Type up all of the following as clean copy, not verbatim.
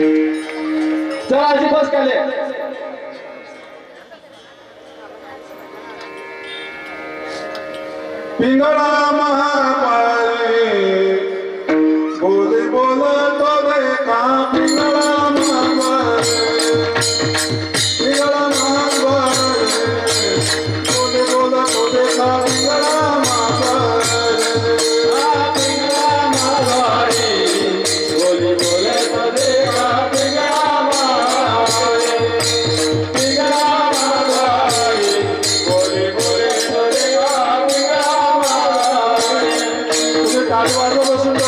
चला आजी बस केले पिंगळा महापारी बोले बोला तो का पिंगळा महापारी पिंगळा महापारी बोले बोला तो का पिंगळा महापारी पिंगळा महापारी बोले बोले तो का पिंगळा महापारी पिंगळा महापारी बोले बोले तो का बसून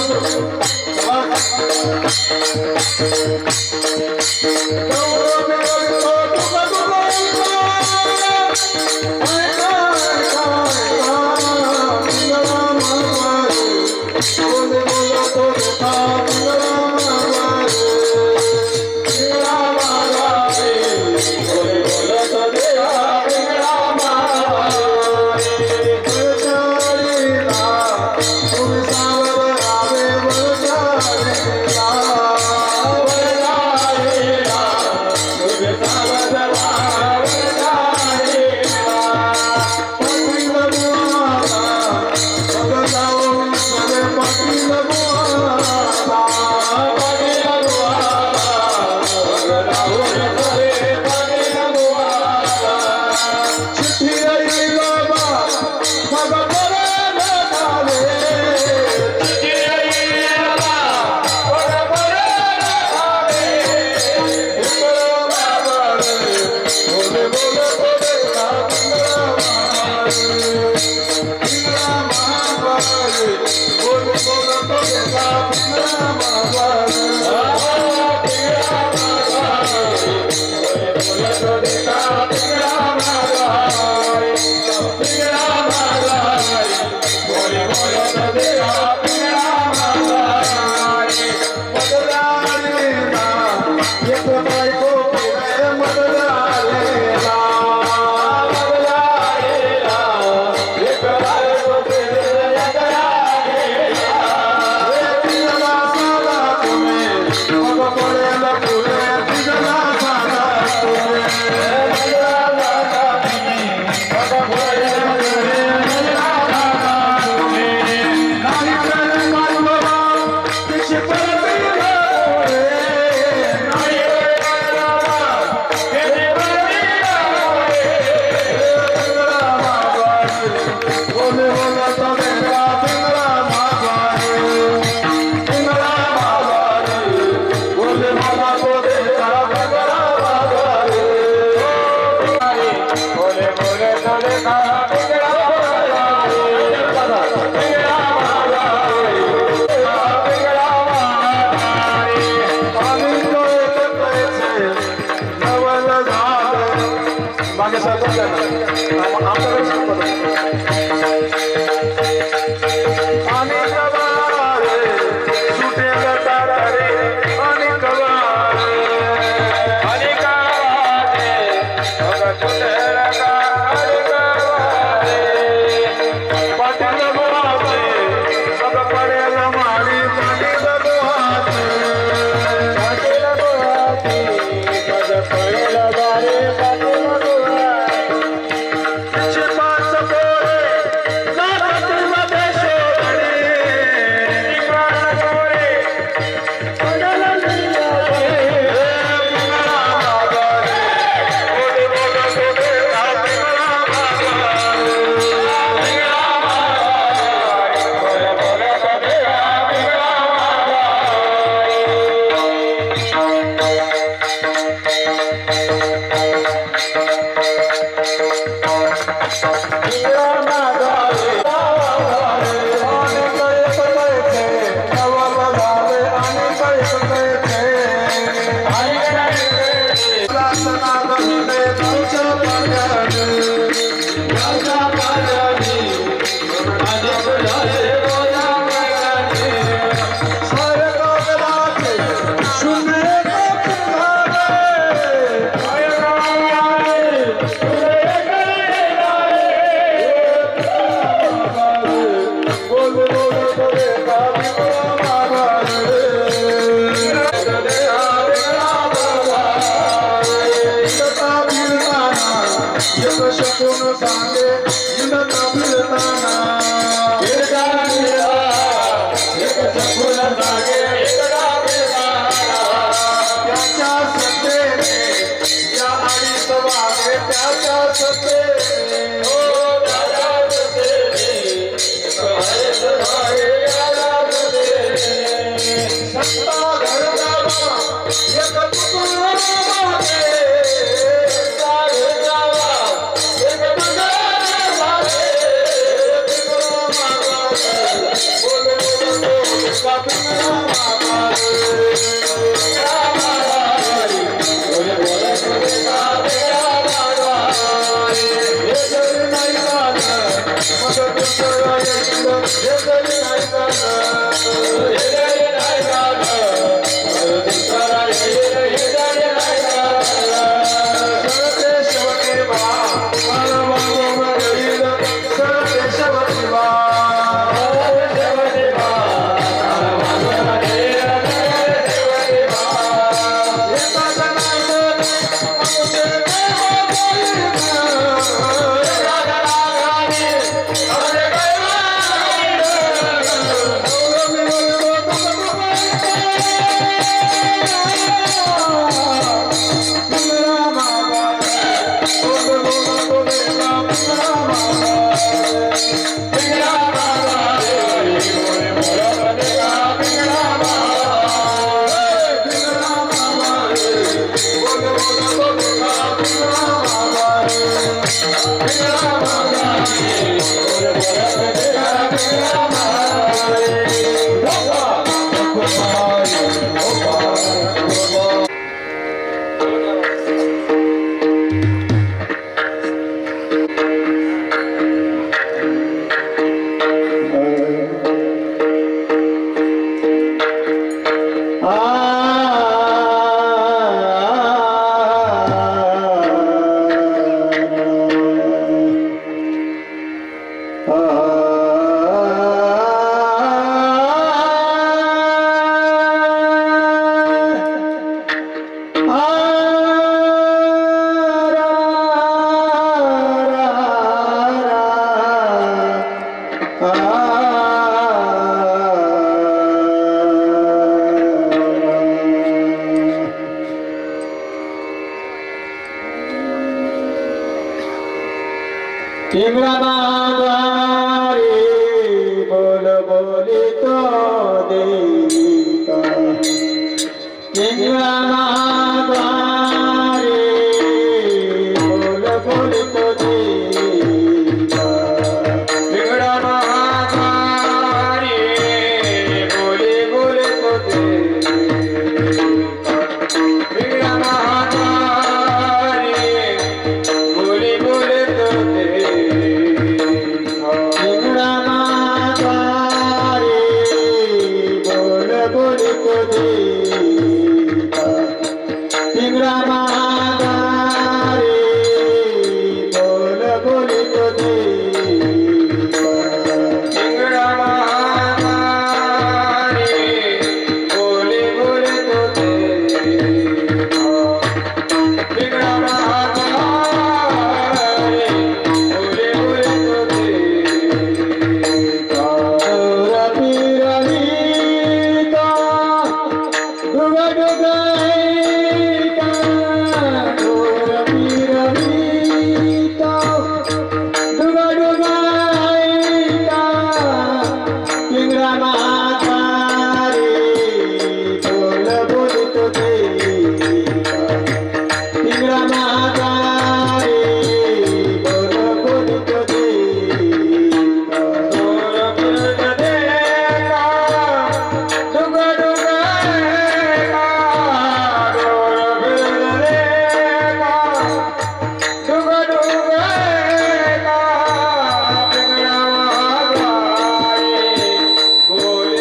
बोल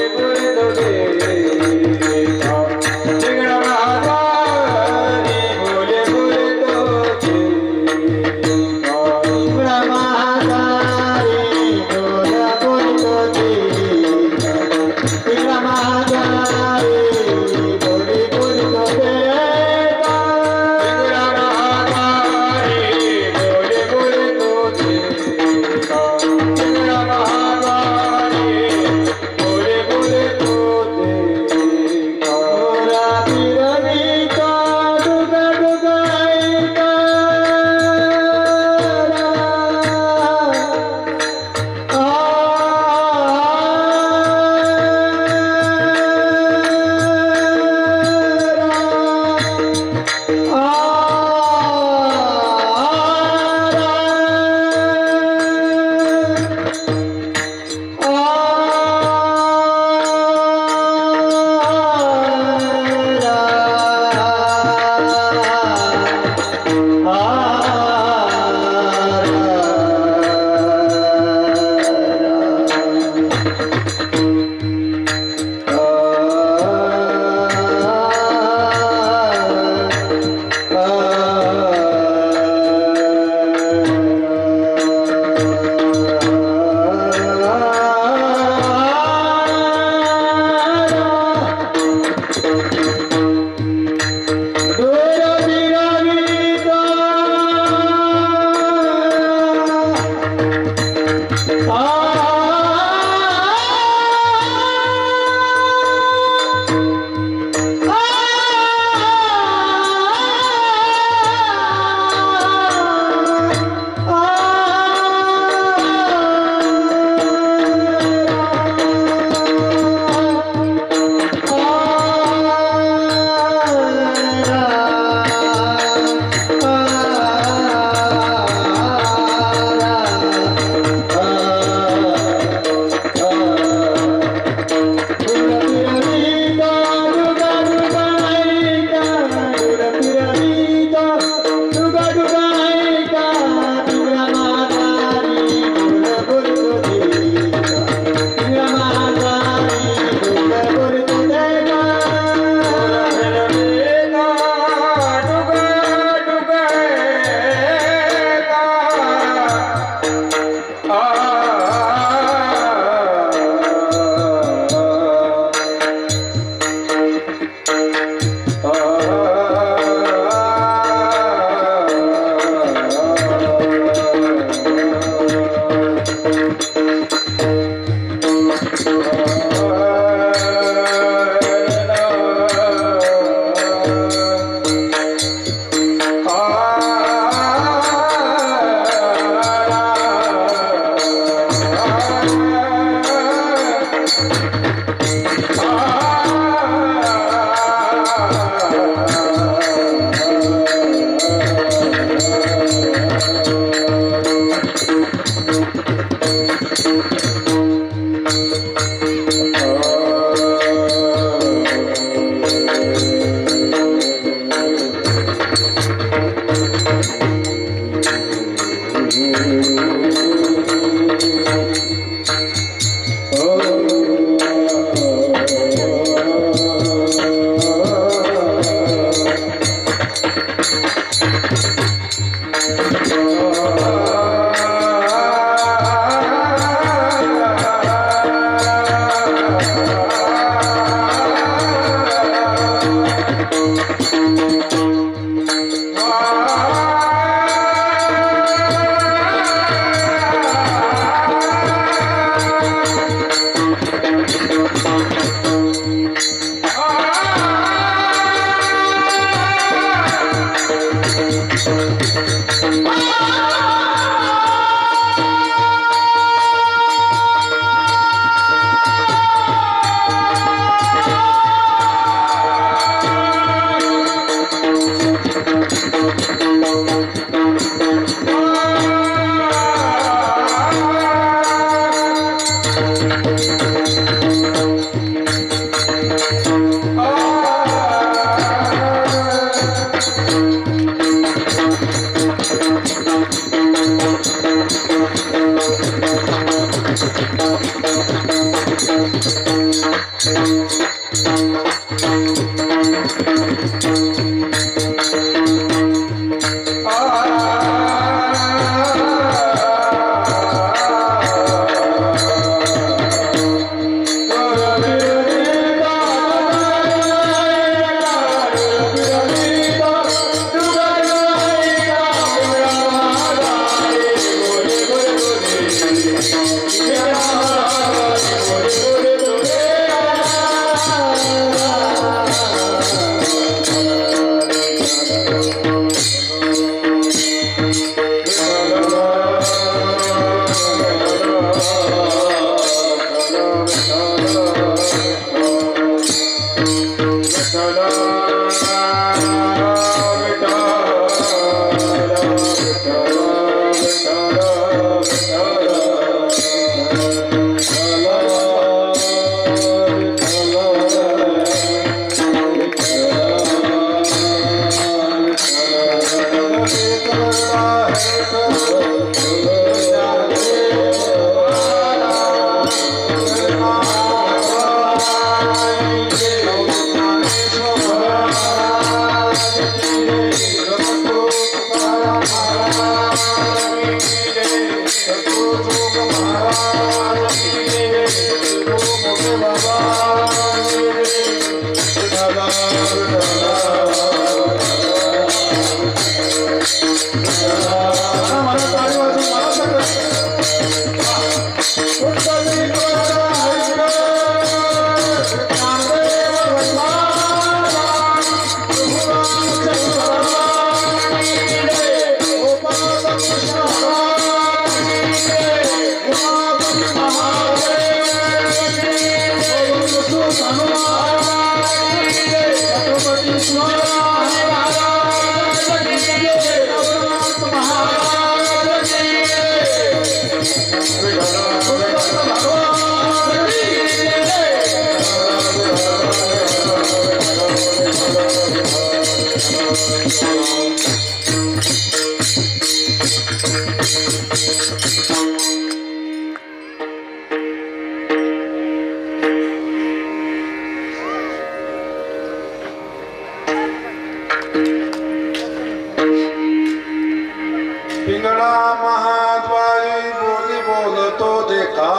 पिंगळा महाद्वारी बोली बोलतो देखा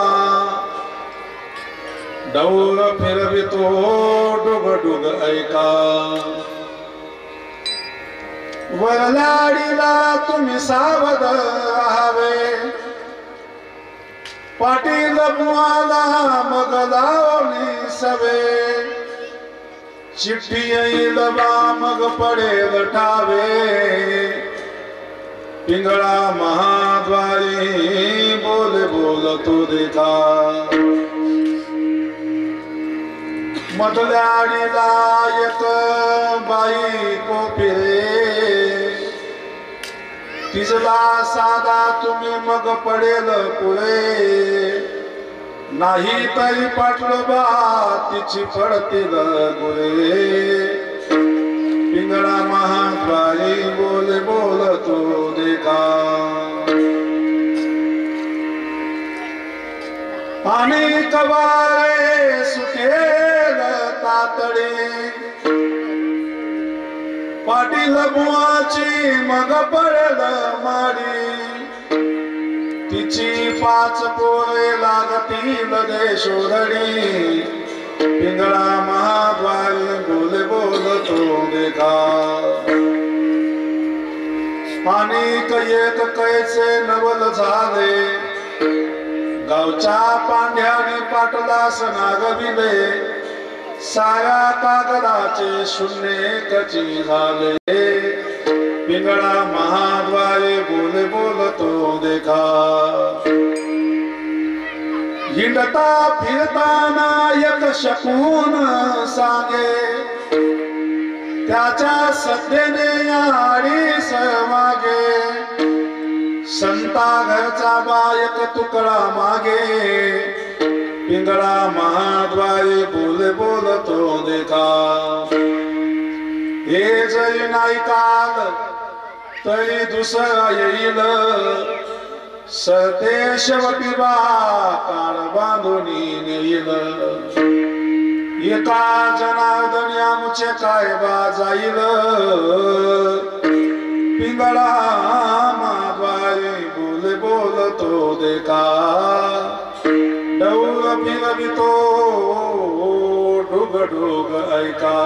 डौल फिरवितो डुग डुग ऐका वरलाडीला तुम्ही सावध राहावे पाटील बुवाला मग लावणी सवे चिठ्ठी येईल बा मग पडेल ठावे पिंगळा महाद्वारी बोले बोलतो देखा मधल्या आडीला एक बाई कोपिरे तिजला साधा तुम्ही मग पडेल पुढे नाही तरी पाटलं बा तिची पडतील गुरे पिंगळा महाद्वारी बोले बोलतो देखा आणि कवारे सुटेल तातडे पाटील बुवाची मग पडेल माडी तिची 5 पोरे लागतील देशोधडी पिंगळा महाद्वारी बोले बोलतो देखा आणि एक कैसे नवल झाले गावच्या पांढ्याने पाटलास नागविले साऱ्या कागदाचे शून्य कची झाले पिंगळा महाद्वारे बोले बोलतो देखा हिंडता फिरताना एक शकून सांगे त्याच्या सत्तेने आडी मागे संता घरचा बायक तुकडा मागे पिंगळा महाद्वारे बोले बोलतो देखा हे जरी नाही काल तरी दुसरा येईल सरते शेवटी बा काळ बांधून नेईल एका जनार्दन आमचे काय बा जाईल पिंगळा महाद्वारे बोले बोलतो देखा डौल फिरवितो ढुग ढुग ऐका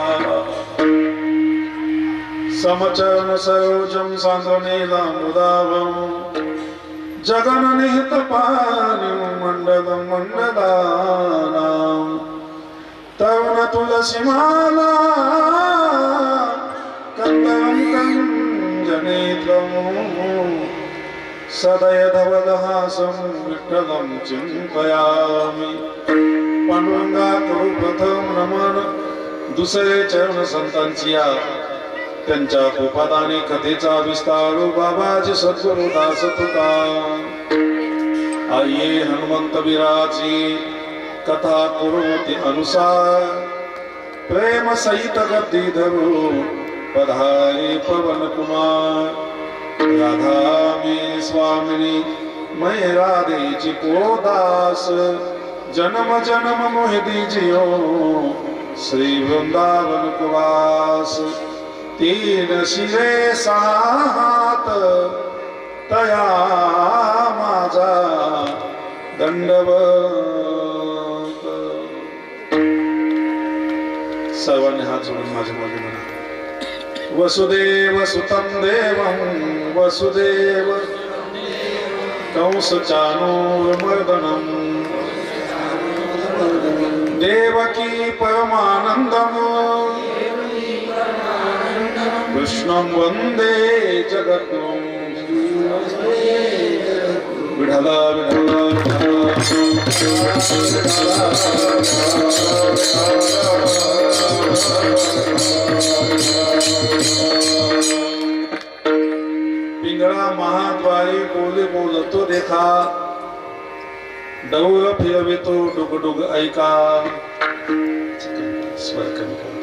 समचरण सरोजम सांगणेला मुदावम जगन निहित पाणी मंडलम मंडलानाम तरुण तुलसी माला कंदरम कंजनेत्रम सदय धवलहासं विठ्ठलं चिंतयामि पांडुरंगा करू प्रथम नमन दुसरे चरण संतांची त्यांच्या कृपादानी कथेचा विस्तार बाबाजी सद्गुरु दास तुका आइए हनुमंत वीराची कथा कुरुति अनुसार प्रेम सहित गद्दी धरू पधारे पवन कुमार राधा में स्वामिनी मैं राधे जी को दास जन्म जन्म मोह दीजियो श्री वृंदावन कुवास 3 शिरे 6 हात तया माझा दंडवत सर्वांनी हात जोडून माझ्या मागे म्हणा वसुदेव सुतं देवं वसुदेव कंस चाणूरमर्दनं देवकी परमानन्दं कृष्णं वन्दे जगद्गुरुं विठला विठला सखा डौळ फिरवितो डुगडुग ऐका स्वर कमी करा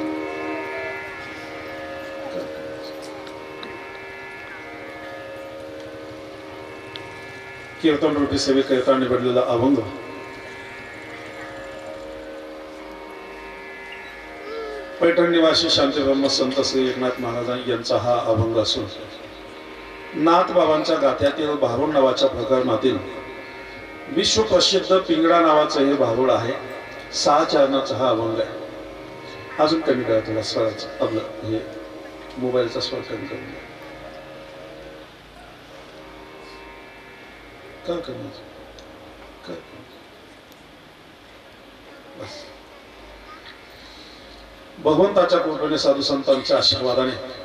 कीर्तन रूपी सेवेकरिता निवडलेला अभंग पैठण निवासी शांतीब्रह्म संत श्री एकनाथ महाराज यांचा हा अभंग असून नाथ बाबांच्या गाथ्यातील भारुड नावाच्या प्रकरणातील विश्व प्रसिद्ध पिंगळा नावाचं हे भारुड आहे. 6 चरणाचा हा अभंग आहे. अजून कमी करा थोडा स्वराचा आपलं हे मोबाईलचा स्वर कमी करून काय करणार काय बस भगवंताच्या कृपेने साधू संतांच्या आशीर्वादाने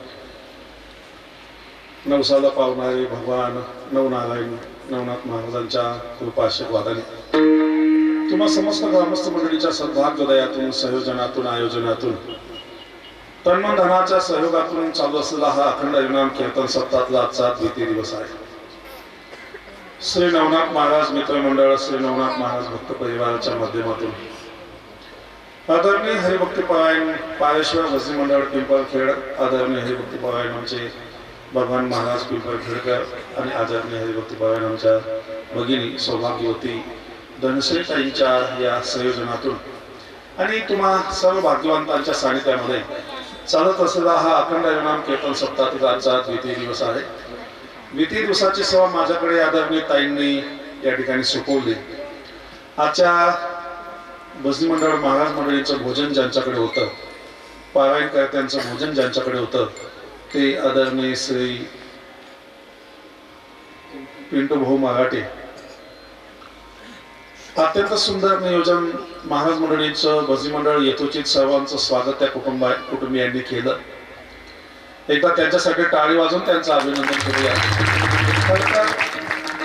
नवसाला पावणारे भगवान नवनारायण नवनाथ महाराजांच्या कृपा आशीर्वादाने तुम्हा समस्त ग्रामस्थ मंडळीच्या सद्भाग्योदयातून संयोजनातून आयोजनातून तन्मन धनाच्या सहयोगातून चालू असलेला हा अखंड हरिनाम कीर्तन सप्ताहातला आजचा द्वितीय दिवस आहे. श्री नवनाथ महाराज मित्रमंडळ श्री नवनाथ महाराज भक्त परिवाराच्या माध्यमातून आदरणीय हरिभक्ती परायण पारेश्वर भजनी मंडळ पिंपळखेड आदरणीय हरिभक्ती परायण आमचे भगवान महाराज पिंपळखेडकर आणि आदरणीय हरिभक्ती परायण आमच्या भगिनी सौभाग्यवती धनश्रीताईंच्या या संयोजनातून आणि तुम्हा सर्व भाग्यवंतांच्या सानिध्यामध्ये चालत असलेला हा अखंड हरिनाम कीर्तन सप्ताहाचा आजचा द्वितीय दिवस आहे. द्वितीय दिवसाची सेवा माझ्याकडे आदरणीय ताईंनी या ठिकाणी सोपवली. आजच्या भजनी मंडळ महाराज मंडळींचं भोजन ज्यांच्याकडे होतं पारायणकर्त्यांचं भोजन ज्यांच्याकडे होतं ते आदरणीय श्री पिंटू भाऊ मराठे. अत्यंत सुंदर नियोजन महाराज मंडळींचं भजनी मंडळ यथोचित सर्वांचं स्वागत त्या कुटुंबियांनी केलं. एकदा त्यांच्यासाठी टाळी वाजून त्यांचं अभिनंदन करूया.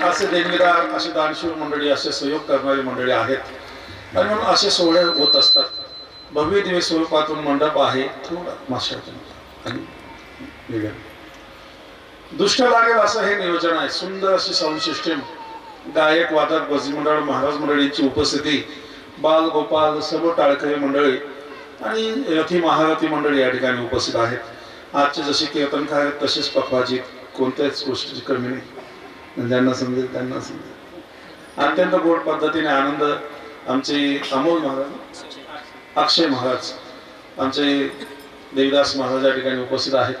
असे देणगीदार असे दानशूर मंडळी असे सहयोग करणारी मंडळी आहेत आणि म्हणून असे सोहळे होत असतात. भव्य दिव्य स्वरूपातून मंडप आहे थोडा माशातून आणि वेगळं दुष्ट लागेल असं हे नियोजन आहे. सुंदर अशी साऊंड सिस्टीम गायक वादक भजनी मंडळ महाराज मंडळींची उपस्थिती बाल गोपाल सर्व टाळकरी मंडळी आणि रथी महारथी मंडळी या ठिकाणी उपस्थित आहेत. आजचे जसे कीर्तनकार आहेत तसेच पखवाजी कोणत्याच गोष्टीची कमी नाही. ज्यांना समजेल त्यांना समजेल अत्यंत गोड पद्धतीने आनंद आमचे अमोल महाराज अक्षय महाराज आमचे देवदास महाराज या ठिकाणी उपस्थित आहेत.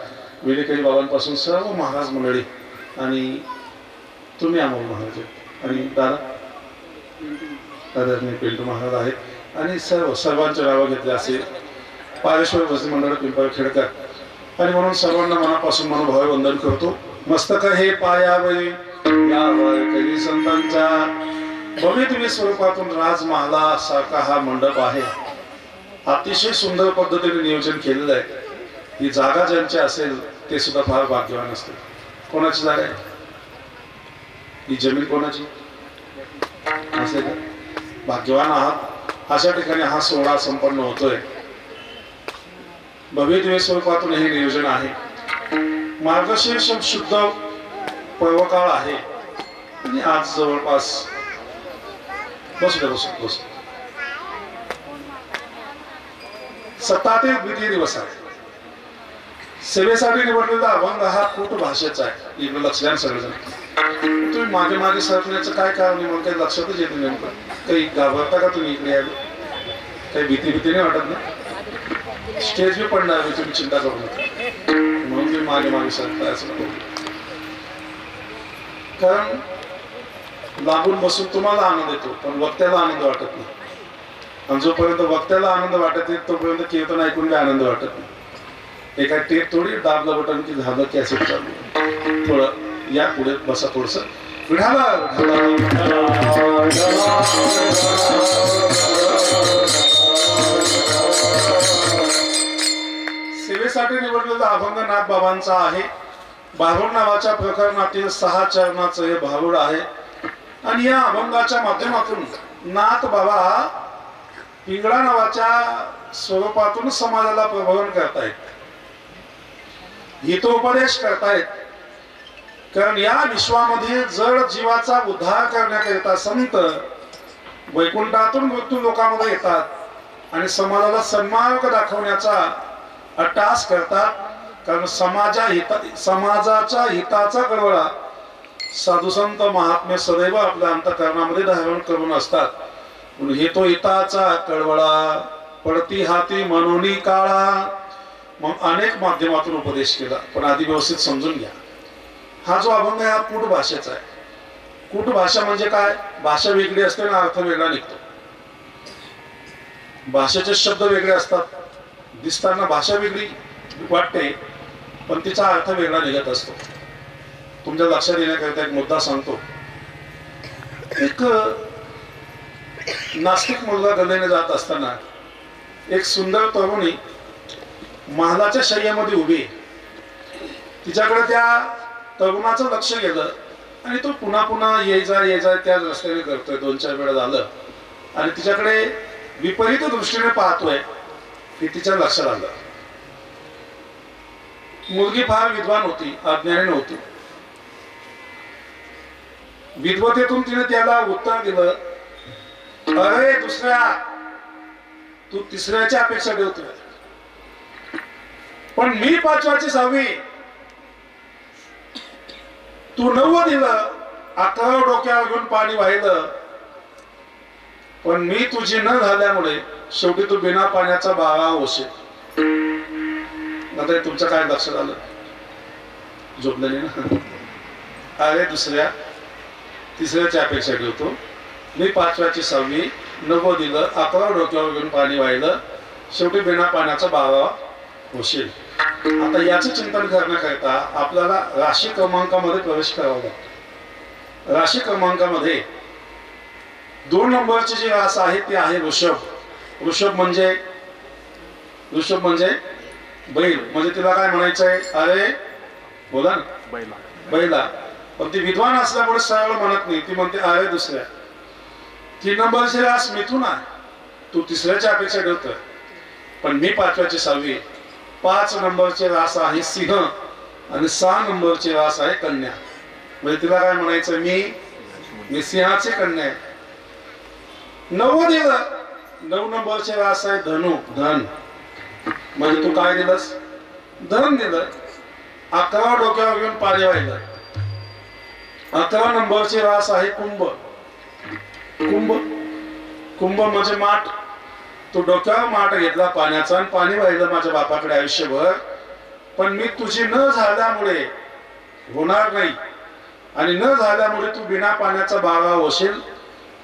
विलेकरी बाबांपासून सर्व महाराज मंडळी आणि तुम्ही अमोल महाराज आणि दादा आदरणीय पिंटू महाराज आहेत आणि सर्वांचे नावं घेतले असे पारेश्वर भजनी मंडळ पिंपळखेडकर आणि म्हणून सर्वांना मनापासून मनोभावे वंदन करतो. मस्तक हे पायावरी या वारकरी संतांच्या भव्य दिव्य स्वरूपातून राजमहाला सारखा हा मंडप आहे. अतिशय सुंदर पद्धतीने नियोजन केलेलं आहे. ही जागा ज्यांची असेल ते सुद्धा फार भाग्यवान असते. कोणाची जागा आहे ही जमीन कोणाची असेल का भाग्यवान आहात. अशा ठिकाणी हा सोहळा संपन्न होतोय. भव्य दिव्य स्वरूपातून हे नियोजन आहे. मार्गशीर्ष शुद्ध पर्वकाळ आहे आणि आज जवळपास बस 7 द्वितीय दिवस आहे. सेवेसाठी निवडलेला अभंग हा कूट भाषेचा आहे. इकडे लक्ष द्या सगळेजण. तुम्ही मागे मागे सरकण्याचं काय कारण नाही. मग काही लक्षातच येत नाही. काही घाबरता का तुम्ही इकडे यावे? काही भीती नाही वाटत ना? स्टेज बी पडणार नाही तुम्ही चिंता करू नका म्हणून तुम्ही मागे मागे सरकताय असं नको. कारण लागून बसून तुम्हाला आनंद येतो पण वक्त्याला आनंद वाटत नाही. आणि जोपर्यंत वक्त्याला आनंद वाटत नाही तोपर्यंत कीर्तन ऐकून बी आनंद वाटत नाही. एका टेप थोडी दाबलं बटन की झालं कॅसेट चालू. थोडं या पुढे बसा थोडस सेवेसाठी निवडलेला अभंग नाथ बाबांचा आहे. भारुड नावाच्या प्रकरणातील 6 चरणाचं हे भारुड आहे आणि या अभंगाच्या माध्यमातून नाथ बाबा पिंगळा नावाच्या स्वरूपातून समाजाला प्रबोधन करतायत. हितोपदेश करतायत. कारण या विश्वामध्ये जड जीवाचा उद्धार करण्याकरिता संत वैकुंठातून मृत्यू लोकांमध्ये येतात आणि समाजाला सन्मार्ग दाखवण्याचा अट्टास करतात. कारण समाजाच्या हिताचा कळवळा साधू संत महात्मे सदैव आपल्या अंतःकरणामध्ये धारण करून असतात. हे तो हिताचा कळवळा पडती हाती मनोनी काळा. मग अनेक माध्यमातून उपदेश केला, पण आधी व्यवस्थित समजून घ्या. हा जो अभंग आहे हा कूट भाषेचा आहे. कूट भाषा म्हणजे काय? भाषा वेगळी असते ना अर्थ वेगळा निघतो. भाषेचे शब्द वेगळे असतात, दिसताना भाषा वेगळी वाटते पण तिचा अर्थ वेगळा निघत असतो. तुमच्या लक्षात येण्याकरिता एक मुद्दा सांगतो. एक नास्तिक मुलगा गल्लीने जात असताना एक सुंदर तरुणी महालाच्या शय्यामध्ये उभी आहे. तिच्याकडे त्या तरुणाचं लक्ष गेलं आणि तो पुन्हा पुन्हा ये जा त्याच रस्त्याने करतोय. 2-4 वेळा झालं आणि तिच्याकडे विपरीत दृष्टीने पाहतोय. हे तिच्या लक्षात आलं. मुलगी फार विद्वान होती, अज्ञानी नव्हती. विद्वतेतून तिने त्याला उत्तर दिलं, अरे दुसऱ्या, तू तिसऱ्याची अपेक्षा ठेवतोय, पण मी 5वी 6वी, तू 9 दिलं, 11 डोक्यावर घेऊन पाणी वाहिलं, पण मी तुझी न झाल्यामुळे शेवटी तू बिना पाण्याचा बाळा होशील. आता तुमचं काय लक्षात आलं? झोपलेली ना. अरे दुसऱ्या, तिसऱ्याची अपेक्षा ठेवतो, मी 5वी 6वी, 9 दिलं, 11 डोक्यावर घेऊन पाणी वाहिलं, शेवटी बिना पाण्याचा बाळा होशील. आता याचं चिंतन करण्याकरिता आपल्याला राशी क्रमांकामध्ये प्रवेश करावा लागतो. राशी क्रमांकामध्ये 2 नंबरची जी रास आहे ती आहे वृषभ. वृषभ म्हणजे बैल. म्हणजे तिला काय म्हणायचंय? अरे बोला ना, बैला. पण ती विद्वान असल्यामुळे सरळ म्हणत नाही, ती म्हणते अरे दुसऱ्या. 3 नंबरची रास मिथुन आहे, तू तिसऱ्याची अपेक्षा ठेवतोय, पण मी 5वी 6वी. 5 नंबरचे रास आहे सिंह आणि 6 नंबरचे रास आहे कन्या. म्हणजे तिला काय म्हणायचं? मी सिंहाची कन्या आहे. 9 दिलं, 9 नंबरचे रास आहे धनु, धन. म्हणजे तू काय दिलंस? धन दिलं. 11 डोक्यावर घेऊन पाणी वाहिलं. 11 नंबरचे रास आहे कुंभ. कुंभ म्हणजे माठ. तू डोक्यावर माठ घेतला पाण्याचा आणि पाणी वाहिलं माझ्या बापाकडे आयुष्यभर, पण मी तुझी न झाल्यामुळे होणार नाही आणि न झाल्यामुळे तू बिना पाण्याचा बाळा होशील.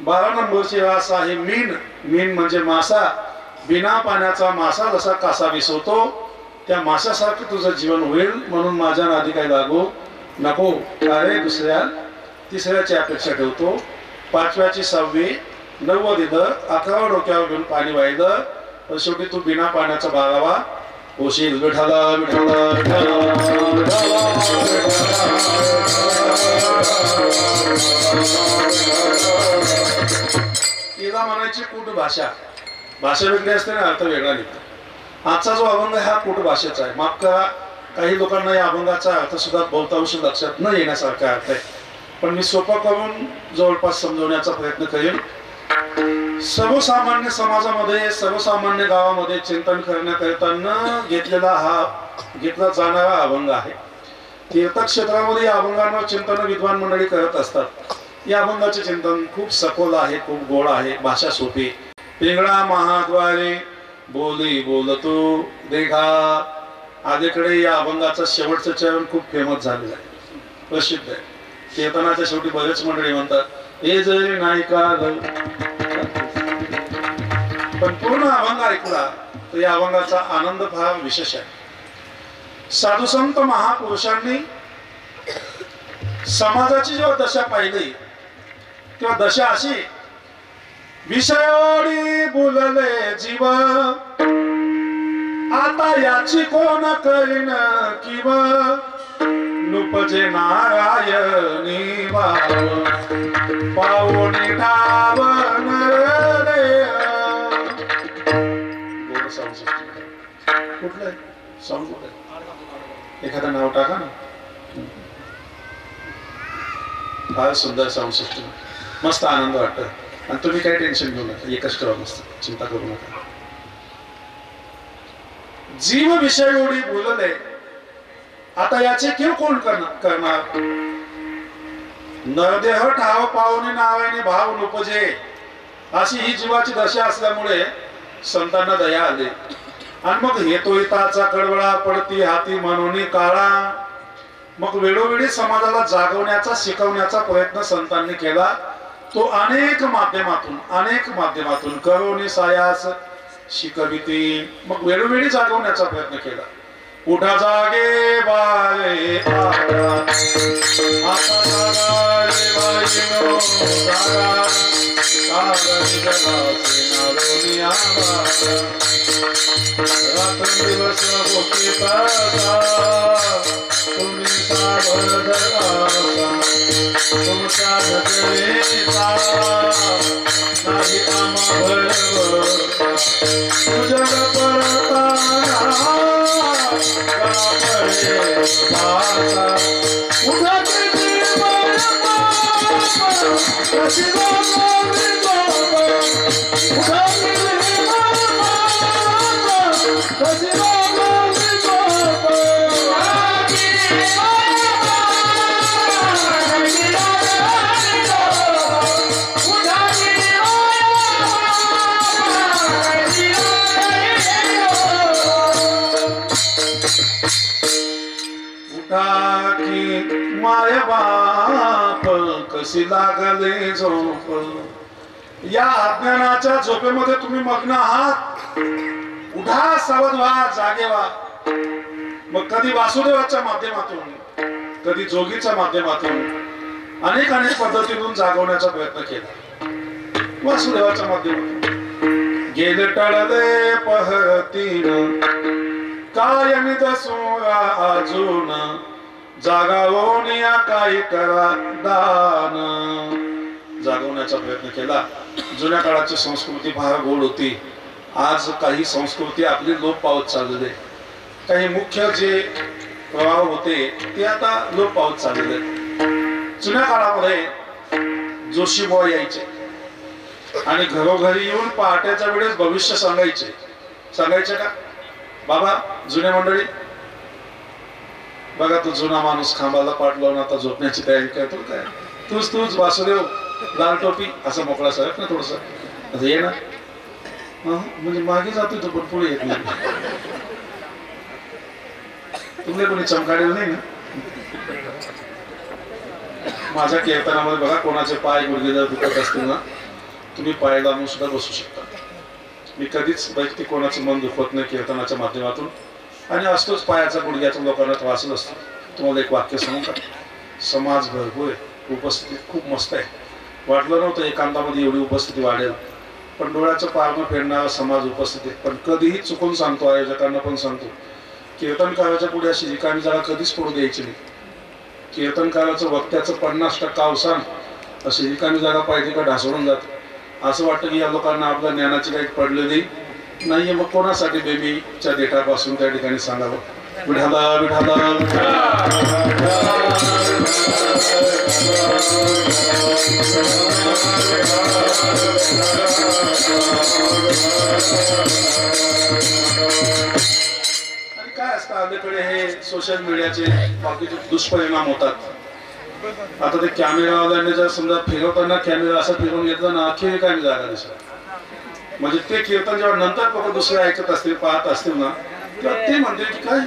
12 नंबरची रास आहे मीन. मीन म्हणजे मासा. बिना पाण्याचा मासा जसा कासा विसवतो त्या माशासारखं तुझं जीवन होईल, म्हणून माझ्या नादी काही लागू नको. अरे दुसऱ्या, तिसऱ्याची अपेक्षा ठेवतो, 5वी 6वी, 9 दिलं, 11 डोक्यावर घेऊन पाणी वाहिलं, पण शेवटी तू बिना पाण्याचा बाळावा होशील. विठाला विठाला तिला म्हणायची कूट भाषा. भाषा वेगळी असते ना, अर्थ वेगळा निघतो. आजचा जो अभंग आहे हा कूट भाषेचा आहे. माफ करा, काही लोकांना या अभंगाचा अर्थ सुद्धा बहुतांश लक्षात न येण्यासारखा अर्थ आहे, पण मी सोपा करून जवळपास समजवण्याचा प्रयत्न करेन. सर्वसामान्य समाजामध्ये, सर्वसामान्य गावामध्ये चिंतन करण्याकरिता न घेतला जाणारा अभंग आहे. तीर्थक्षेत्रामध्ये या अभंगांवर चिंतन विद्वान मंडळी करत असतात. या अभंगाचे चिंतन खूप सखोल आहे, खूप गोड आहे, भाषा सोपी. पिंगळा महाद्वारे बोली बोलतो देखा. आधीकडे या अभंगाचा शेवटचं चरण खूप फेमस झालेलं आहे, प्रसिद्ध आहे. कीर्तनाच्या शेवटी बरेच मंडळी म्हणतात हे जरी नाही का. पण पूर्ण अभंग ऐकला तर या अभंगाचा आनंद फार विशेष आहे. साधू संत महापुरुषांनी समाजाची जेव्हा दशा पाहिली तेव्हा दशा अशी, विषयोडी बोलले जीव, आता याची कोण करीन किव, नुपजे नारायणी वाव, पावणी नावन रे. कुठलं साऊंड कुठलं? एखादं नाव टाका ना. फार सुंदर साऊंड सिस्टम, मस्त आनंद वाटतं. आणि तुम्ही काही टेन्शन घेऊ नका, एकच ठेवा, मस्त चिंता करू नका. जीव विषय एवढी बोलले, आता याचे केव कोण करणार? नरदेह ठाव पावणे नावाने भाव नुपजे, अशी ही जीवाची दशा असल्यामुळे संतांना दया आली. आणि मग हेतो हिताचा कडवळा पडती हाती म्हणून काळा. मग वेळोवेळी समाजाला जागवण्याचा शिकवण्याचा प्रयत्न संतांनी केला. तो अनेक माध्यमातून करोनी सायास शिकविती. मग वेळोवेळी जागवण्याचा प्रयत्न केला. उठा जागे बाळे आता जागा रे बाईनो जागा, कागद जगाचे नारोनी आवाजा. रात्रंदिवस होती तासा, तुम्ही सावध राहा. तुमच्या नजरेचा नाही आम्हा भरवसा. जग परताना गाभरे भासा. उठाची जीवन कशी लोकांनी गोप. उठाची जीवन कशी लोकांनी गोप. माय बाप कशी लागले झोप. या अज्ञानाच्या झोपेमध्ये तुम्ही मग्न आहात. उठा, सावध व्हा, जागे व्हा. मग कधी वासुदेवाच्या माध्यमातून, कधी जोगीच्या माध्यमातून, अनेक पद्धतीतून जागवण्याचा प्रयत्न केला. वासुदेवाच्या माध्यमातून गेले टळले पहतीन, काय दसूया अजून. जागावोनिया काही करा दान. जागवण्याचा प्रयत्न केला. जुन्या काळाची संस्कृती फार गोड होती. आज काही संस्कृती आपली लोप पावत चाललेली आहे. काही मुख्य जे प्रवाह होते ते आता लोप पावत चाललेले. जुन्या काळामध्ये जोशी बुवा यायचे आणि घरोघरी येऊन पहाटेच्या वेळेस भविष्य सांगायचे का बाबा? जुने मंडळी बघा, तो जुना माणूस खांबाला पाठ लावून आता झोपण्याची तयारी करतो. काय तूच वासुदेव लाल टोपी असं मोकळा साहेब ना थोडस ये ना. म्हणजे मागे जातोय तो पण पुढे येत नाही. तुम्ही कोणी चमकाडेल नाही ना. माझ्या कीर्तनामध्ये बघा, कोणाचे पाय गुडघे जर दुखत असतील ना, तुम्ही पाय लावून सुद्धा बसू शकता. मी कधीच वैयक्तिक कोणाचं मन दुखवत नाही कीर्तनाच्या माध्यमातून. आणि असतोच पायाचा गुडघ्याचा लोकांना त्रास असतो. तुम्हाला एक वाक्य सांगू का? समाज भरपूर आहे, उपस्थिती खूप मस्त आहे. वाटलं नव्हतं एकांतामध्ये एवढी उपस्थिती वाढेल, पण डोळ्याचं पारणं फेडणारा समाज उपस्थिती. पण कधीही चुकून सांगतो, आयोजकांना पण सांगतो, कीर्तनकाराच्या पुढे अशी रिकामी जागा कधीच पडू द्यायची नाही. कीर्तनकाराचं वक्त्याचं 50% अवसान अशी रिकामी जागा पाहिजे का ढासळून जाते. असं वाटतं की या लोकांना आपल्या ज्ञानाची काही पडलेली नाहीये. मग कोणासाठी बेबीच्या देठापासून त्या ठिकाणी सांगावं, विठाला विठाला. आणि काय असतं अलीकडे हे सोशल मीडियाचे बाकीचे दुष्परिणाम होतात. आता ते कॅमेरावाल्यांनी जर समजा फिरवताना कॅमेरा असं फिरवून घेतला ना, अख्खी काय जागा दिसत. म्हणजे ते कीर्तन जेव्हा नंतर लोक दुसरे ऐकत असतील, पाहत असतील ना, तेव्हा ते म्हणते की काय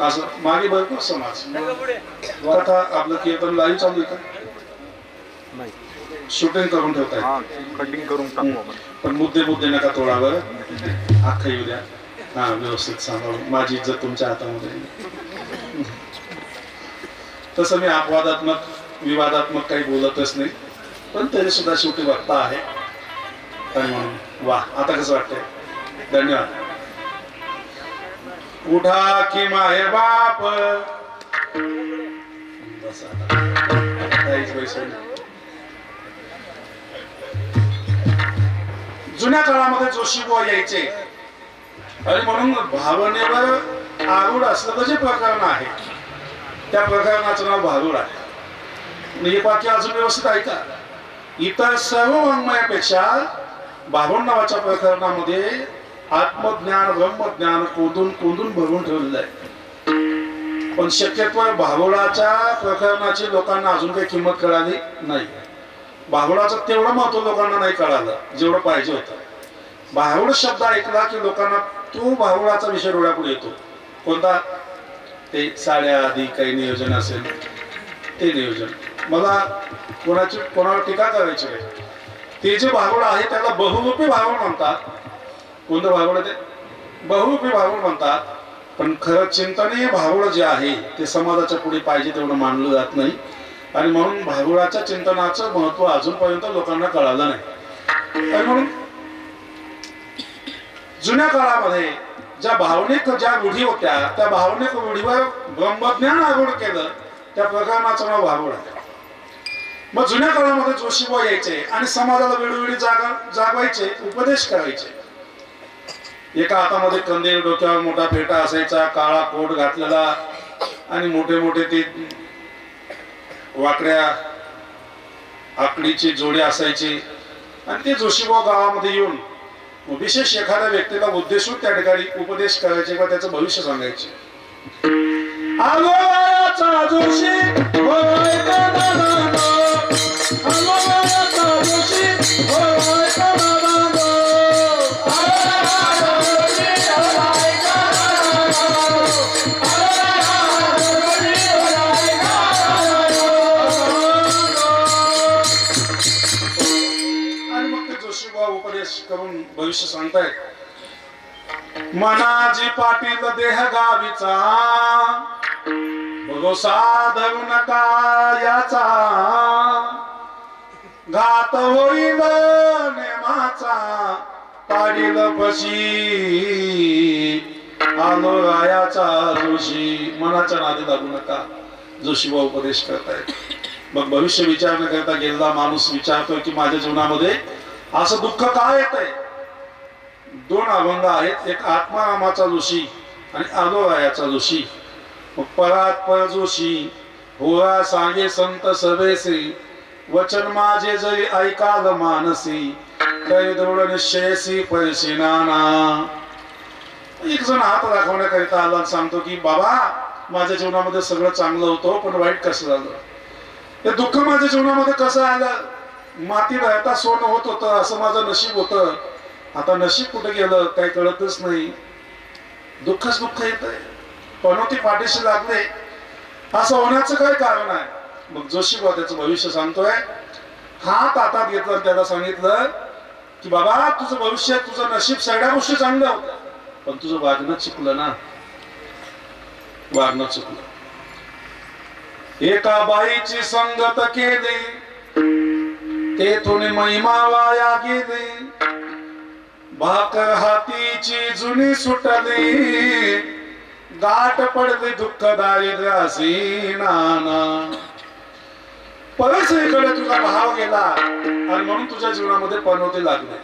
असं मागे भरपूर समाज. आता आपलं कीर्तन लाईव्ह चालू आहे का? शूटिंग करून ठेवताय, कटिंग करून टाकू. पण मुद्दे नका तोडावर, अख्खा येऊ द्या. हा, व्यवस्थित सांभाळून. माझी इज्जत तुमच्या हातामध्ये. तसं मी अपवादात्मक विवादात्मक काही बोलतच नाही, पण तरी सुद्धा शेवटी वक्ता आहे. आणि म्हणून वा, आता कसं वाटतंय? धन्यवाद. उठा की माय बाप. बस जुन्या काळामध्ये जोशी बुवा यायचे आणि म्हणून भावनेवर आरूढ असलेलं जे प्रकरण आहे त्या प्रकरणाचं नाव भारूड आहे. एक वाक्य अजून व्यवस्थित ऐका. इतर सर्व वाङ्मयापेक्षा बाभन नावाच्या प्रकरणामध्ये आत्मज्ञान ब्रह्मज्ञान कोंदून कोंदून भरून ठेवलेलं आहे. पण शक्यतो भावळाच्या प्रकरणाची लोकांना अजून काही किंमत कळाली नाही. भावळाचं तेवढं महत्व लोकांना नाही कळालं जेवढं पाहिजे होतं. भावळ शब्द ऐकला की लोकांना तो भावळाचा विषय डोळ्यापुढे येतो. कोणता? ते साड्या आधी काही नियोजन असेल ते नियोजन. मला कोणावर टीका करायची नाही. ते जे भावळ आहे त्याला बहुरूपी भावळ म्हणतात. कोणतं भावळ ते? बहुरूपी भावळ म्हणतात. पण खरं चिंतनीय भावळ जे आहे ते समाजाच्या पुढे पाहिजे तेवढं मानलं जात नाही. आणि म्हणून भावळाच्या चिंतनाचं महत्व अजूनपर्यंत लोकांना कळालं नाही. आणि म्हणून जुन्या काळामध्ये ज्या भावनिक ज्या रूढी होत्या त्या भावनिक रूढीवर ब्रह्मज्ञान आरूढ केलं त्या प्रकरणाचं नाव भावळ आहे. मग जुन्या काळामध्ये जोशीबा यायचे आणि समाजाला वेळोवेळी जागवायचे, उपदेश करायचे. एका हातामध्ये कंदील, डोक्यावर मोठा फेटा असायचा, काळा कोट घातलेला आणि मोठे मोठे ते वाकड्या आकडीची जोडी असायची. आणि ते जोशीबा गावामध्ये येऊन विशेष एखाद्या व्यक्तीला उद्देशून त्या ठिकाणी उपदेश करायचे किंवा त्याचं भविष्य सांगायचे. उपदेश करून भविष्य सांगतायत. मनाजी पाटील देह गावीचा भरोसा धरू नका याचा घात होईल नेमाचा पाडील पशी आलो रायाचा जोशी. मनाच्या नादी लागू नका जोशीबा उपदेश करतायत. मग भविष्य विचार न करता गेलेला माणूस विचारतोय की माझ्या जीवनामध्ये असं दुःख काय येत आहे. दोन अभंग आहेत, एक आत्मारामाचा जोशी आणि आलोरायाचा जोशी. मग परात पर जोशी होरा सांगे संत सभेसी वचन माझे जरी ऐकाल मानसी काही दौड निश्चयसी पैसे नाना. एक जण हात दाखवण्याकरिता आला सांगतो की बाबा माझ्या जीवनामध्ये सगळं चांगलं होतं पण वाईट कसं झालं. हे दुःख माझ्या जीवनामध्ये कसं आलं. माती राहता सोनं होत होतं असं माझं नशीब होतं. आता नशीब कुठे गेलं काही कळतच नाही. दुःखच दुःख येत आहे. पनोती पाठीशी लागले असं होण्याचं काय कारण आहे. मग जोशीबा त्याचं भविष्य सांगतोय. हात हातात घेतला त्याला सांगितलं की बाबा तुझं भविष्य तुझं नशीब सगळ्या गोष्टी चांगल्या होत्या पण तुझं वागणं चुकलं ना. वागणं चुकलं. एका बाईची संगत केली तेथून महिमा वाया गेली. भाकर हातीची जुनी सुटली गाठ पडली दुःख दारिद्र्यासी नाना. परसरीकडे तुझा भाव गेला आणि म्हणून तुझ्या जीवनामध्ये पनोती लागले.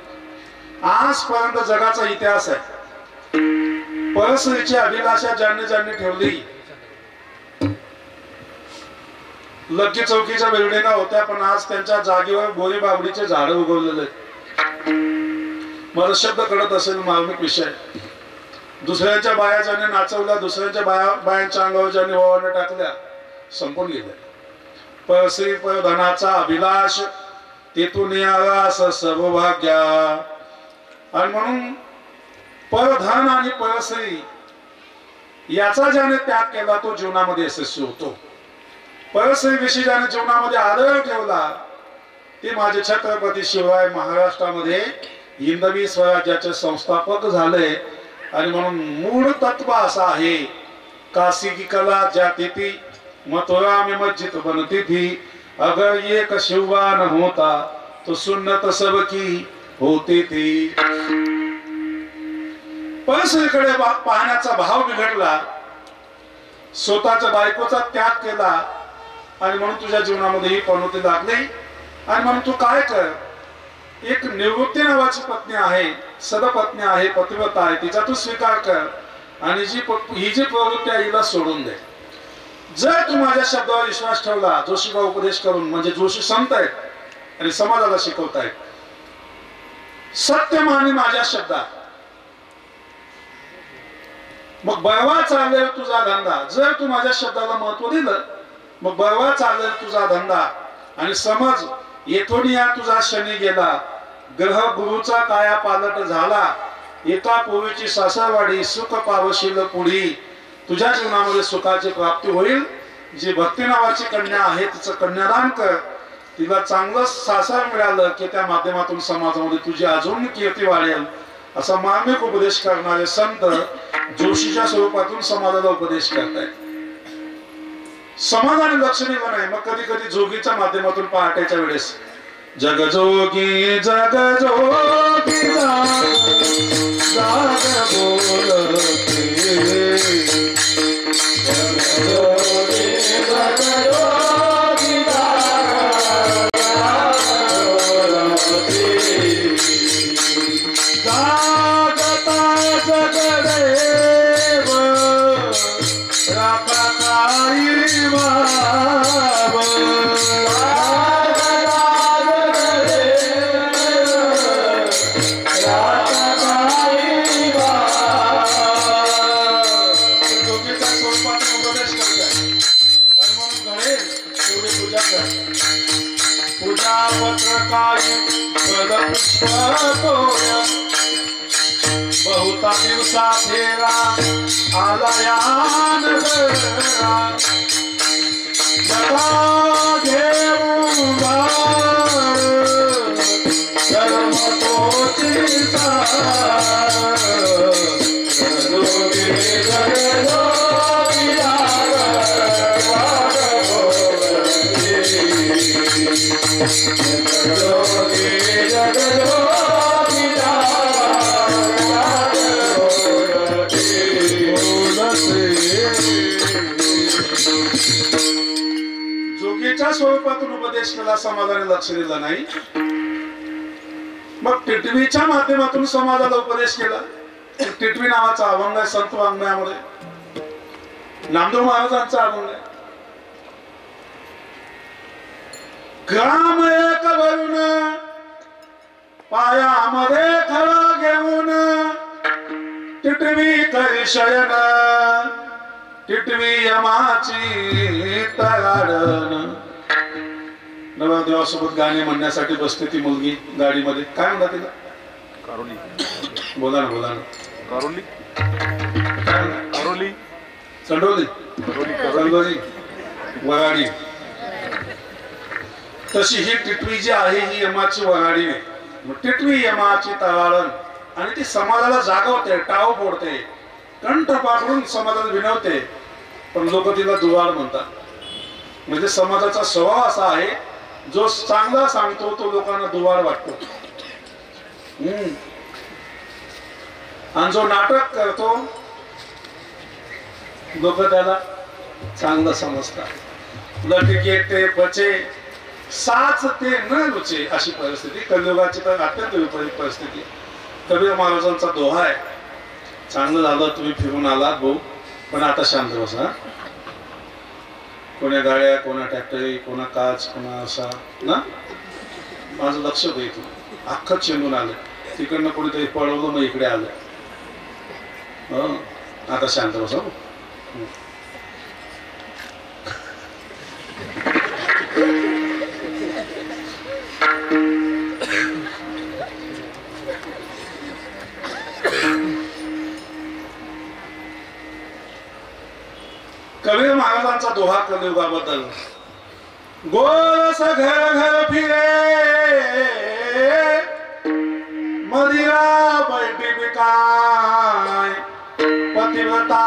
आजपर्यंत जगाचा इतिहास आहे. परसरीची अभिलाषा ज्यांनी ज्यांनी ठेवली लक्की चौकीच्या बिल्डिंगा होत्या पण आज त्यांच्या जागेवर गोरी बाबडीचे झाड उगवलेले. मला शब्द कळत असेल मार्मिक विषय. दुसऱ्यांच्या बाया ज्याने नाचवल्या दुसऱ्यांच्या बायांच्या अंगावर ज्याने ओवाळण्या टाकल्या संपून गेल्या. परश्री परधनाचा अभिलाष तेथून आरास सर्वभाग्या. आणि म्हणून परधन आणि परश्री याचा ज्याने त्याग केला तो जीवनामध्ये यशस्वी होतो. परश्री विषयी ज्याने जीवनामध्ये आदर ठेवला ते माझे छत्रपती शिवराय महाराष्ट्रामध्ये हिंदवी स्वराज्याचे संस्थापक झाले. आणि म्हणून मूळ तत्व असा आहे काशी की कला जाती थी मथुरा में मस्जिद बनती थी अगर ये शिवबा न होता तो सुन्नत सबकी होती थी. परश्रीकडे पाहण्याचा भाव बिघडला. स्वतःच्या बायकोचा त्याग केला आणि म्हणून तुझ्या जीवनामध्ये ही पनोती लागली. आणि म्हणून तू काय कर. एक निवृत्ती नावाची पत्नी आहे सदपत्नी आहे पतिव्रता आहे तिचा तू स्वीकार कर आणि ही जी प्रवृत्ती आहे हिला सोडून दे. जर तू माझ्या शब्दावर विश्वास ठेवला, जोशीबा उपदेश करून म्हणजे जोशी संत आहेत आणि समाजाला शिकवतायत, सत्य माने माझ्या शब्दात, मग बळवा चालेल तुझा धंदा. जर तू माझ्या शब्दाला महत्व दिलं, मग बळवा चालेल तुझा धंदा. आणि समज येथून या तुझा शनी गेला, ग्रह गुरुचा काया पालट झाला, एका पोवीची सासरवाडी, सुख पावशील पुढी. तुझ्या जीवनामध्ये सुखाची प्राप्ती होईल. जी भक्ती नावाची कन्या आहे तिचं कन्यादान कर, तिला चांगलं सासर मिळालं की त्या माध्यमातून समाजामध्ये तुझी अजून कीर्ती वाढेल. असा मार्मिक उपदेश करणारे संत जोशीच्या स्वरूपातून समाजाला उपदेश करतायत. समाजाने लक्ष दिलं नाही. मग कधी कधी जोगीच्या माध्यमातून पहाटेच्या वेळेस जगजोगी जगजोगी जाग बोलते, जगजोगी जगजोगी जागता जगदेव राखाई बाब. पूजा पत्रकारी बहुता दिवसा फेरा आलयान घेऊन धर्म जोगीच्या स्वरूपातून उपदेश केला, समाजाने लक्ष दिलं नाही. मग टिटवीच्या माध्यमातून समाजाला उपदेश केला. टिटवी नावाचा अभंग आहे संत वाङ्मयामध्ये, नामदेव महाराजांचा अभंग आहे. ग्राम एक वरून पायामध्ये खळा घेऊन, टिटवी करी शयन, टिटवी यमाची तळाडण. नवरदेवासोबत गाणे म्हणण्यासाठी बसते ती मुलगी गाडीमध्ये. काय म्हणतात तिला? कारोली. बोला ना बोला ना. कारोली कारोली चंडोली चंडोली वराडी. तशी ही टिटवी जी आहे ही यमाची वराडी आहे. मग टिटवी यमाची तळाडण आणि ती समाजाला जागवते, टाव फोडते, कंठ पाकडून समाजाला विनवते. पण लोक तिला दुवाड म्हणतात. म्हणजे समाजाचा स्वभाव असा आहे, जो चांगला सांगतो तो लोकांना दुवाड वाटतो, आणि जो नाटक करतो लोक त्याला चांगलं समजतात. लटके ते पचे, साच ते न रुचे, अशी परिस्थिती कलियुगाची तर अत्यंत विपरीत परिस्थिती. कबीर महाराजांचा दोहा आहे, चांगलं झालं तुम्ही फिरून आलात भाऊ, पण आता शांत बसा. कोण्या गाड्या, कोणा ट्रॅक्टरी, कोणा काच, कोणा असा ना, माझं लक्ष देतो. अख्खं चेंडून आलं, तिकडनं कोणीतरी पळवलं, मग इकडे आलं. आता शांत बसा. कबीर महाराजांचा दोहा कलियुगाबद्दल. गोरस घर घर फिरे, मदिरा बैठी बिकाय, पतिव्रता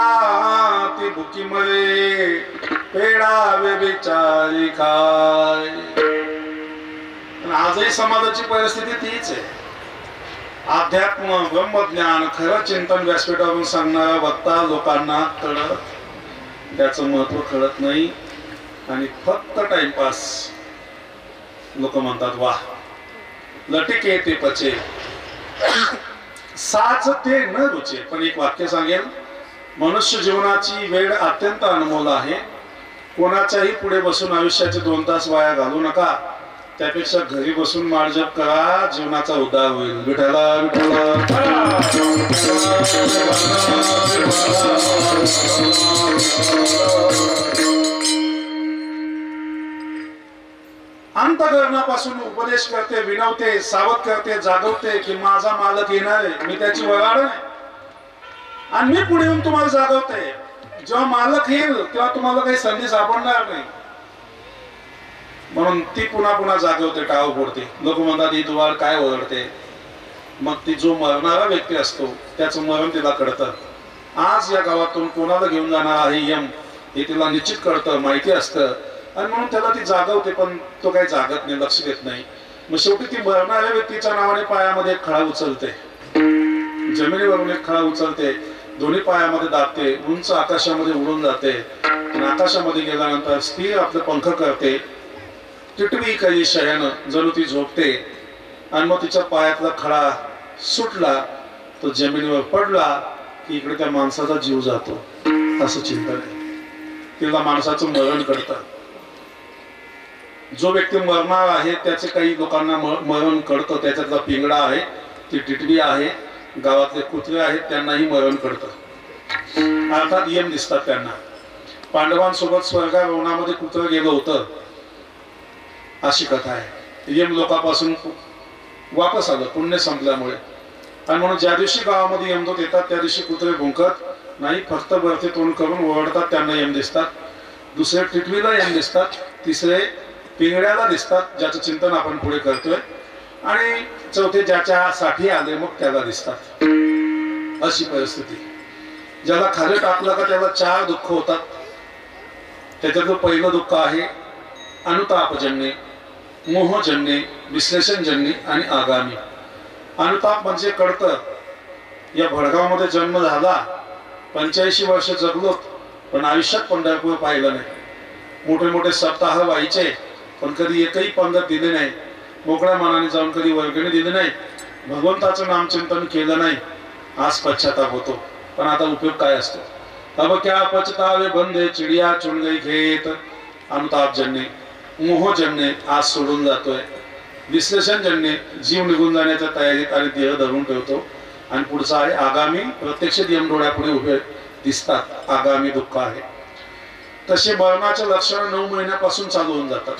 ती भुकी मरे, पेडावे बिचारी खाय. आजही समाजाची परिस्थिती तीच आहे. अध्यात्म, ब्रह्मज्ञान, खरं चिंतन व्यासपीठावरून सांगणारा वक्ता लोकांना कळत, त्याचं महत्व कळत नाही. आणि फक्त टाइमपास. लोक म्हणतात वाह, लटिके ते पचे, साच ते न रुचे. पण एक वाक्य सांगेल, मनुष्य जीवनाची वेळ अत्यंत अनमोल आहे. कोणाच्याही पुढे बसून आयुष्याचे 2 तास वाया घालू नका. त्यापेक्षा घरी बसून माळजप करा, जीवनाचा उद्धार होईल. विठ्ठला विठ्ठला. अंतःकरणापासून उपदेश करते, विनवते, सावध करते, जागवते की माझा मालक येणार आहे, मी त्याची वगाड नाही आणि मी पुढे येऊन तुम्हाला जागवते. जेव्हा मालक येईल तेव्हा तुम्हाला काही संधी सापडणार नाही. म्हणून ती पुन्हा पुन्हा जागवते, टाळू फोडते. लोक म्हणतात ही दुवार काय ओरडते. मग ती जो मरणारा व्यक्ती असतो त्याचं मरण तिला कळतं. आज या गावातून कोणाला घेऊन जाणार आहे यम हे तिला निश्चित कळतं, माहिती असतं आणि म्हणून त्याला ती जागवते. पण तो काही जागत नाही, लक्ष देत नाही. मग शेवटी ती मरणाऱ्या व्यक्तीच्या नावाने पायामध्ये एक खळा उचलते, जमिनीवरून एक खळा उचलते, दोन्ही पायामध्ये दाबते, उंच आकाशामध्ये उडून जाते आणि आकाशामध्ये गेल्यानंतर स्थिर आपले पंख करते. टिटवी काही शयानं जणू ती झोपते आणि मग तिच्या पायातला खडा सुटला, तो जमिनीवर पडला की इकडे त्या माणसाचा जीव जातो. असं चिंतन आहे. तिला माणसाचं मरण कळतं. जो व्यक्ती मरणार आहे त्याचे काही लोकांना मरण कळतं. त्याच्यातला पिंगडा आहे, ती टिटवी आहे, गावातले कुत्रे आहेत, त्यांनाही मरण कळतं. अर्थात यम दिसतात त्यांना. पांडवांसोबत स्वर्गारोहणामध्ये कुत्रं गेलं होतं अशी कथा आहे. यम लोकांपासून वापस आलं पुण्य संपल्यामुळे आणि म्हणून ज्या दिवशी गावामध्ये यमदूत येतात त्या दिवशी कुत्रे भुंकत नाही, फक्त वरती तोंड करून ओरडतात. त्यांना यम दिसतात. दुसरे टिटवीला यम दिसतात. तिसरे पिंगड्याला दिसतात, ज्याचं चिंतन आपण पुढे करतोय. आणि चौथे ज्याच्यासाठी आले मग त्याला दिसतात. अशी परिस्थिती. ज्याला खाली टाकलं का त्याला 4 दुःख होतात. त्याच्यातलं पहिलं दुःख आहे अनुतापजन्य, मोहजन्य, विश्लेषणजन्य आणि आगामी. अनुताप म्हणजे कळतं या भडगावमध्ये जन्म झाला, 85 वर्ष जगलो, पण आयुष्यात पंढरपूर पाहिलं नाही. मोठे मोठे सप्ताह व्हायचे पण कधी एकही पंगत दिली नाही. मोकळ्या मनाने जाऊन कधी वर्गणी दिली नाही. भगवंताचं नामचिंतन केलं नाही. आज पश्चाताप होतो. पण आता उपयोग काय असतो. अब क्या पछतावे बंदे चिडिया चुन गई खेत. अनुतापजन्य, मोहजन्य आज सोडून जातोय. विश्लेषणजन्य जीव निघून जाण्याच्या तयारीत आणि देह धरून ठेवतो. आणि पुढचा आहे आगामी, प्रत्यक्ष यम डोळ्यापुढे उभे दिसतात. आगामी दुःख आहे. तसे मरणाचे लक्षण 9 महिन्यापासून चालू होऊन जातात.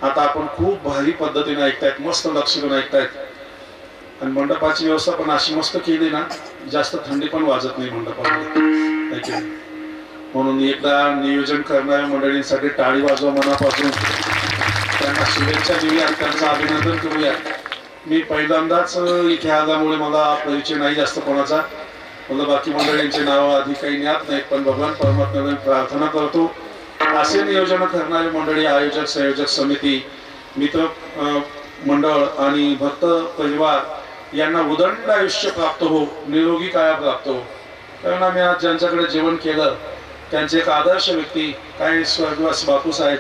आता आपण खूप भारी पद्धतीने ऐकतायत, मस्त लक्ष देऊन ऐकतायत. आणि मंडपाची व्यवस्था पण अशी मस्त केली ना, जास्त थंडी पण वाजत नाही मंडपामध्ये. म्हणून एकदा नियोजन करणाऱ्या मंडळींसाठी टाळी वाजवा मनापासून. त्यांना शुभेच्छा देऊया, त्यांचं अभिनंदन करूया. मी पहिल्यांदाच इथे आल्यामुळे मला परिचय नाही जास्त कोणाचा. मला बाकी मंडळींचे नाव आधी काही ज्ञात नाहीत. पण भगवान परमात्म्याने प्रार्थना करतो असे नियोजन करणारे मंडळी, आयोजक, संयोजक समिती, मित्र मंडळ आणि भक्त परिवार यांना उदंड आयुष्य प्राप्त हो, निरोगी काया प्राप्त हो. कारण आम्ही आज ज्यांच्याकडे जेवण केलं त्यांचे एक आदर्श व्यक्ती काय स्वर्गवास बापूसाहेब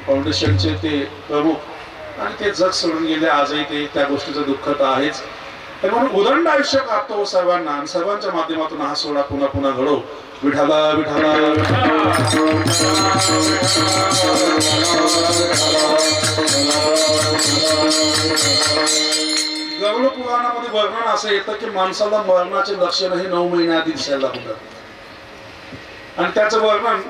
फाउंडेशनचे ते प्रमुख आणि ते जग सोडून गेले. आजही ते त्या गोष्टीचं दुःख तर आहेच. म्हणून उदंड आयुष्य प्राप्त हो सर्वांना आणि सर्वांच्या माध्यमातून हा सोहळा पुन्हा पुन्हा घडो. विठाला विठाला गरुड पुराणामध्ये वर्णन असं येतं की माणसाला मरणाचे लक्षण हे 9 महिन्याआधी दिसायला लागतात. आणि त्याचं वर्णन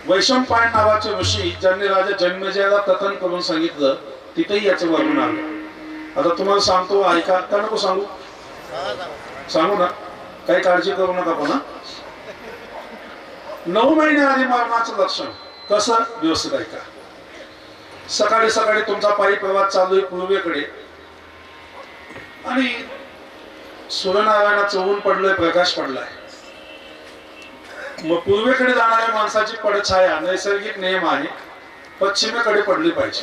वैशंपायन नावाचे ऋषी ज्यांनी राजा जन्मेजयाला कथन करून सांगितलं, तिथेही याचं वर्णन आलं. आता तुम्हाला सांगतो, ऐका का नको सांगू? सांगू ना, काही काळजी करू नका. पण 9 महिन्याआधी मरणाचं लक्षण कसं व्यवस्थित ऐका. सकाळी सकाळी तुमचा पायी प्रवास चालू आहे पूर्वेकडे आणि सूर्यनारायणाचं ऊन पडलंय, प्रकाश पडलाय. मग पूर्वेकडे जाणाऱ्या माणसाची पडछाया नैसर्गिक नियम आहे पश्चिमेकडे पडली पाहिजे.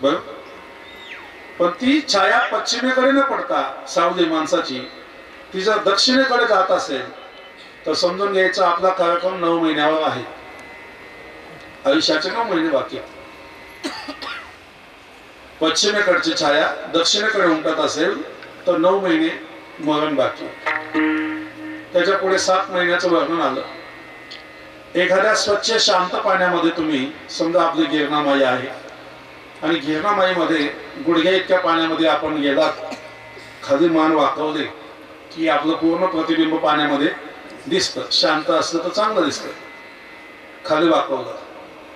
बरोबर. पण ती छाया पश्चिमेकडे न पडता सावली माणसाची ती जर दक्षिणेकडे जात असेल तर समजून घ्यायचा आपला कार्यक्रम 9 महिन्यावर आहे. आयुष्याचे 9 महिने बाकी. पश्चिमेकडची छाया दक्षिणेकडे उमटत असेल तर 9 महिने मरण बाकी. त्याच्या पुढे 7 महिन्याचं वर्णन आलं. एखाद्या स्वच्छ शांत पाण्यामध्ये तुम्ही समजा आपली गिरणामाई आहे आणि गिरणामाईमध्ये गुडघ्या इतक्या पाण्यामध्ये आपण गेलात, खाली मान वाकवले की आपलं पूर्ण प्रतिबिंब पाण्यामध्ये दिसतं. शांत असलं तर चांगलं दिसतं. खाली वाकवलं,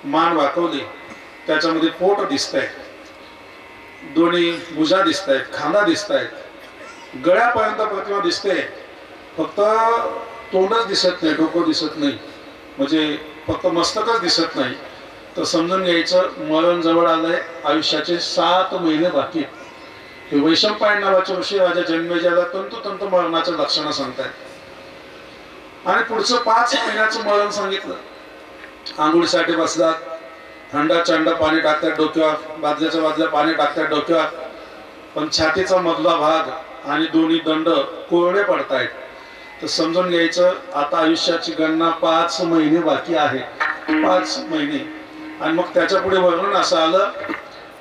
मान वाकवली, त्याच्यामध्ये पोट दिसतंय, दोन्ही भुजा दिसत आहेत, खांदा दिसत आहेत, गळ्यापर्यंत प्रतिमा दिसते. फक्त तोंडच दिसत नाही, डोकं दिसत नाही, म्हणजे फक्त मस्तकच दिसत नाही, तर समजून घ्यायचं मरण जवळ आलंय. आयुष्याचे 7 महिने बाकी. हे वैशंपायन नावाचे ऋषी राजा जन्मेजयाला तंतोतंत मरणाच्या लक्षणं सांगतायत आणि पुढचं 5 महिन्याचं मरण सांगितलं. आंघोळीसाठी बसलात, थंडा चंड पाणी टाकतात डोक्यावर, बादल्याच्या बादल्या पाणी टाकतात डोक्यावर, पण छातीचा मधला भाग आणि दोन्ही दंड कोरडे पडतायत. तर समजून घ्यायचं आता आयुष्याची गणना 5 महिने बाकी आहे. 5 महिने. आणि मग त्याच्या पुढे वर्णन असं आलं,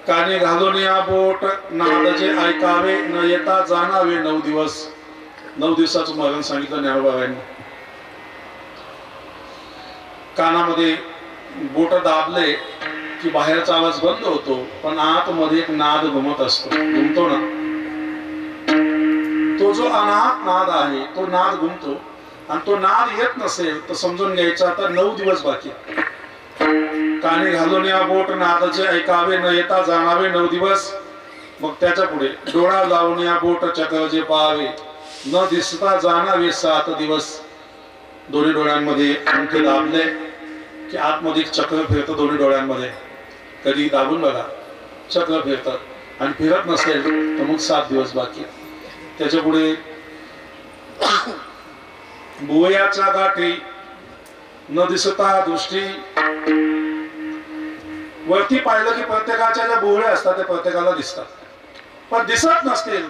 काने घालून या बोट नाद जे ऐकावे न येता जाणावे 9 दिवस. 9 दिवसाचं मरण सांगितलं ज्ञानोबाबांनी. कानामध्ये बोट दाबले की बाहेरचा आवाज बंद होतो, पण आतमध्ये एक नाद घुमत असतो, घुमतो ना. तो जो अनाहत नाद आहे तो नाद घुमतो, आणि तो नाद येत नसेल तर समजून घ्यायचा आता 9 दिवस बाकी. काने घालून या बोट नादाचे ऐकावे न येता जाणावे 9 दिवस. मग त्याच्या पुढे डोळा लावून या बोट चक्र जे पाहावे न दिसता जाणावे 7 दिवस. दोन्ही डोळ्यांमध्ये अंगठे दाबले की आतमध्ये चक्र फिरतं दोन्ही डोळ्यांमध्ये. कधी दाबून बघा, चक्र फिरतं. आणि फिरत नसेल तर मग 7 दिवस बाकी. त्याच्या पुढे भुवयाच्या गाठी न दिसता दृष्टी. वरती पाहिलं की प्रत्येकाच्या ज्या भुवया असतात त्या प्रत्येकाला दिसतात, पण दिसत नसतील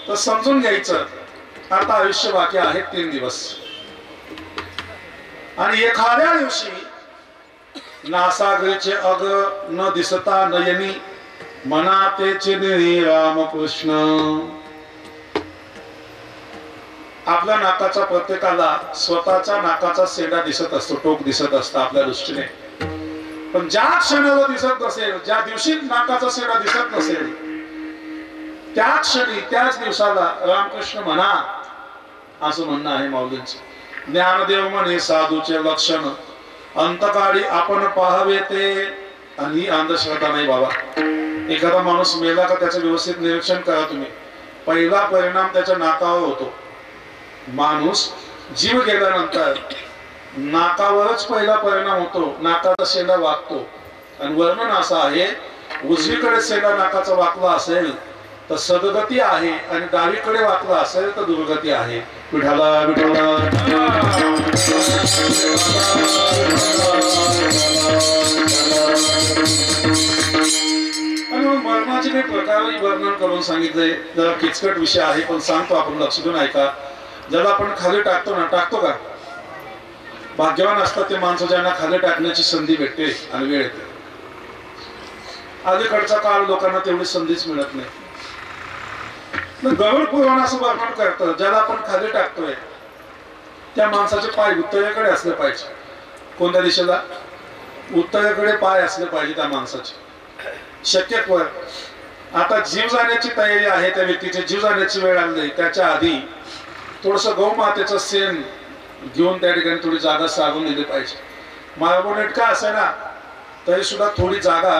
तर समजून घ्यायचं आता आयुष्य बाकी आहे 3 दिवस. आणि एखाद्या दिवशी नासागरीचे अग न दिसता नयनी मना तेचे रामकृष्ण. आपल्या नाकाचा प्रत्येकाला स्वतःचा नाकाचा शेंडा दिसत असतो, टोक दिसत असतं आपल्या दृष्टीने. पण ज्या क्षणाला दिसत नसेल, ज्या दिवशी नाकाचा शेंडा दिसत नसेल, त्या क्षणी त्याच दिवसाला रामकृष्ण म्हणा असं म्हणणं आहे माऊलींचं. ज्ञानदेव म्हणे साधूचे लक्षण अंतकाळी आपण पाहावे ते. आणि ही अंधश्रद्धा नाही बाबा. एखादा माणूस मेला का त्याचं व्यवस्थित निरीक्षण करा तुम्ही. पहिला परिणाम त्याच्या नाकावर होतो. माणूस जीव गेल्यानंतर नाकावरच पहिला परिणाम होतो, नाकाचा शेंडा वाकतो. आणि वर्णन असं आहे, उजवीकडे शेंडा नाकाचा वाकला असेल तर सद्गती आहे, आणि डावीकडे वाकला असेल तर दुर्गती आहे. विठाला विठाला. आणि मग मरणाचे काही प्रकारही वर्णन करून सांगितलंय. जरा किचकट विषय आहे पण सांगतो, आपण लक्ष देऊन ऐका. ज्याला आपण खाली टाकतो ना, टाकतो का? भाग्यवान असतात ते माणसं ज्यांना खाली टाकण्याची संधी भेटते आणि वेळ येते. अलीकडचा काळ लोकांना तेवढी संधीच मिळत नाही. गरुड पुराण असं वर्णन करतं, ज्याला आपण खाली टाकतोय त्या माणसाचे पाय उत्तरेकडे असले पाहिजे. कोणत्या दिशेला? उत्तरेकडे पाय असले पाहिजे त्या माणसाचे. शक्यतो आता जीव जाण्याची तयारी आहे त्या व्यक्तीची, जीव जाण्याची वेळ आली, त्याच्या आधी थोडस गौमातेचं सेन घेऊन त्या ठिकाणी थोडी जागा सारून दिली पाहिजे. मार्बोनेट का असे ना तरी सुद्धा थोडी जागा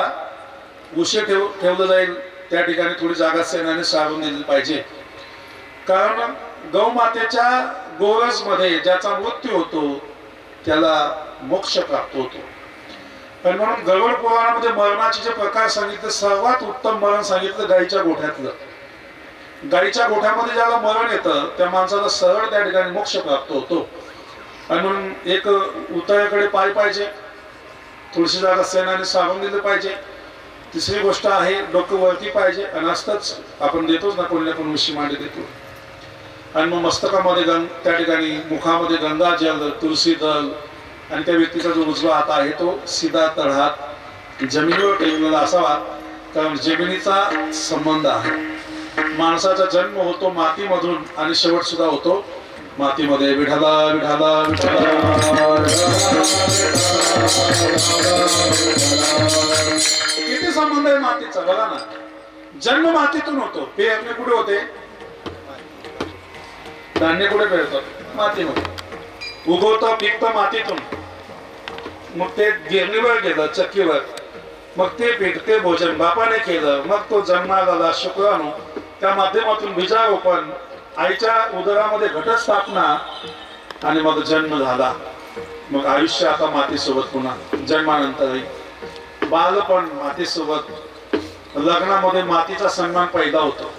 उशे ठेवलं जाईल, त्या ठिकाणी थोडी जागा सेनाने सारून दिली पाहिजे. कारण गौमातेच्या गोरज मध्ये ज्याचा मृत्यू होतो त्याला मोक्ष प्राप्त होतो. आणि म्हणून गरुड पुराणामध्ये मरणाचे जे प्रकार सांगितले, सर्वात उत्तम मरण सांगितलं गाईच्या गोठ्यातलं. गाईच्या गोठ्यामध्ये ज्याला मरण येतं त्या माणसाला सरळ त्या ठिकाणी मोक्ष प्राप्त होतो. आणि म्हणून एक उत्तरेकडे पाय पाहिजे, थोडीशी जागा सेनाने सारून दिली पाहिजे. तिसरी गोष्ट आहे डोकं वरती पाहिजे, आणि असतंच आपण देतोच ना कोणी ना कोणी विषय मांडी देतो. आणि मग मस्तकामध्ये त्या ठिकाणी मुखामध्ये गंगा जल, तुळशी दल, आणि त्या व्यक्तीचा जो उजवा हात आहे तो सीधा तळहात जमिनीवर ठेवलेला असावा. कारण जमिनीचा संबंध आहे. माणसाचा जन्म होतो मातीमधून आणि शेवट सुद्धा होतो मातीमध्ये विठाला विठाला किती संबंध आहे मातीचा बघा ना. जन्म मातीतून होतो. पेरणे कुठे होते? धान्य कुठे पेरतात? मातीमध्ये. उगवतं पिकतं मातीतून. मग ते गिरणीवर गेलं, चक्कीवर, मग ते पीठ ते भोजन बापाने केलं, मग तो जन्माला शुक्राणू, त्या माध्यमातून बीजारोपण, आईच्या उदरामध्ये घटस्थापना आणि मग जन्म झाला. मग आयुष्य आता मातीसोबत पुन्हा जन्मानंतरही बालपण मातीसोबत. लग्नामध्ये मातीचा सन्मान पैदा होतो.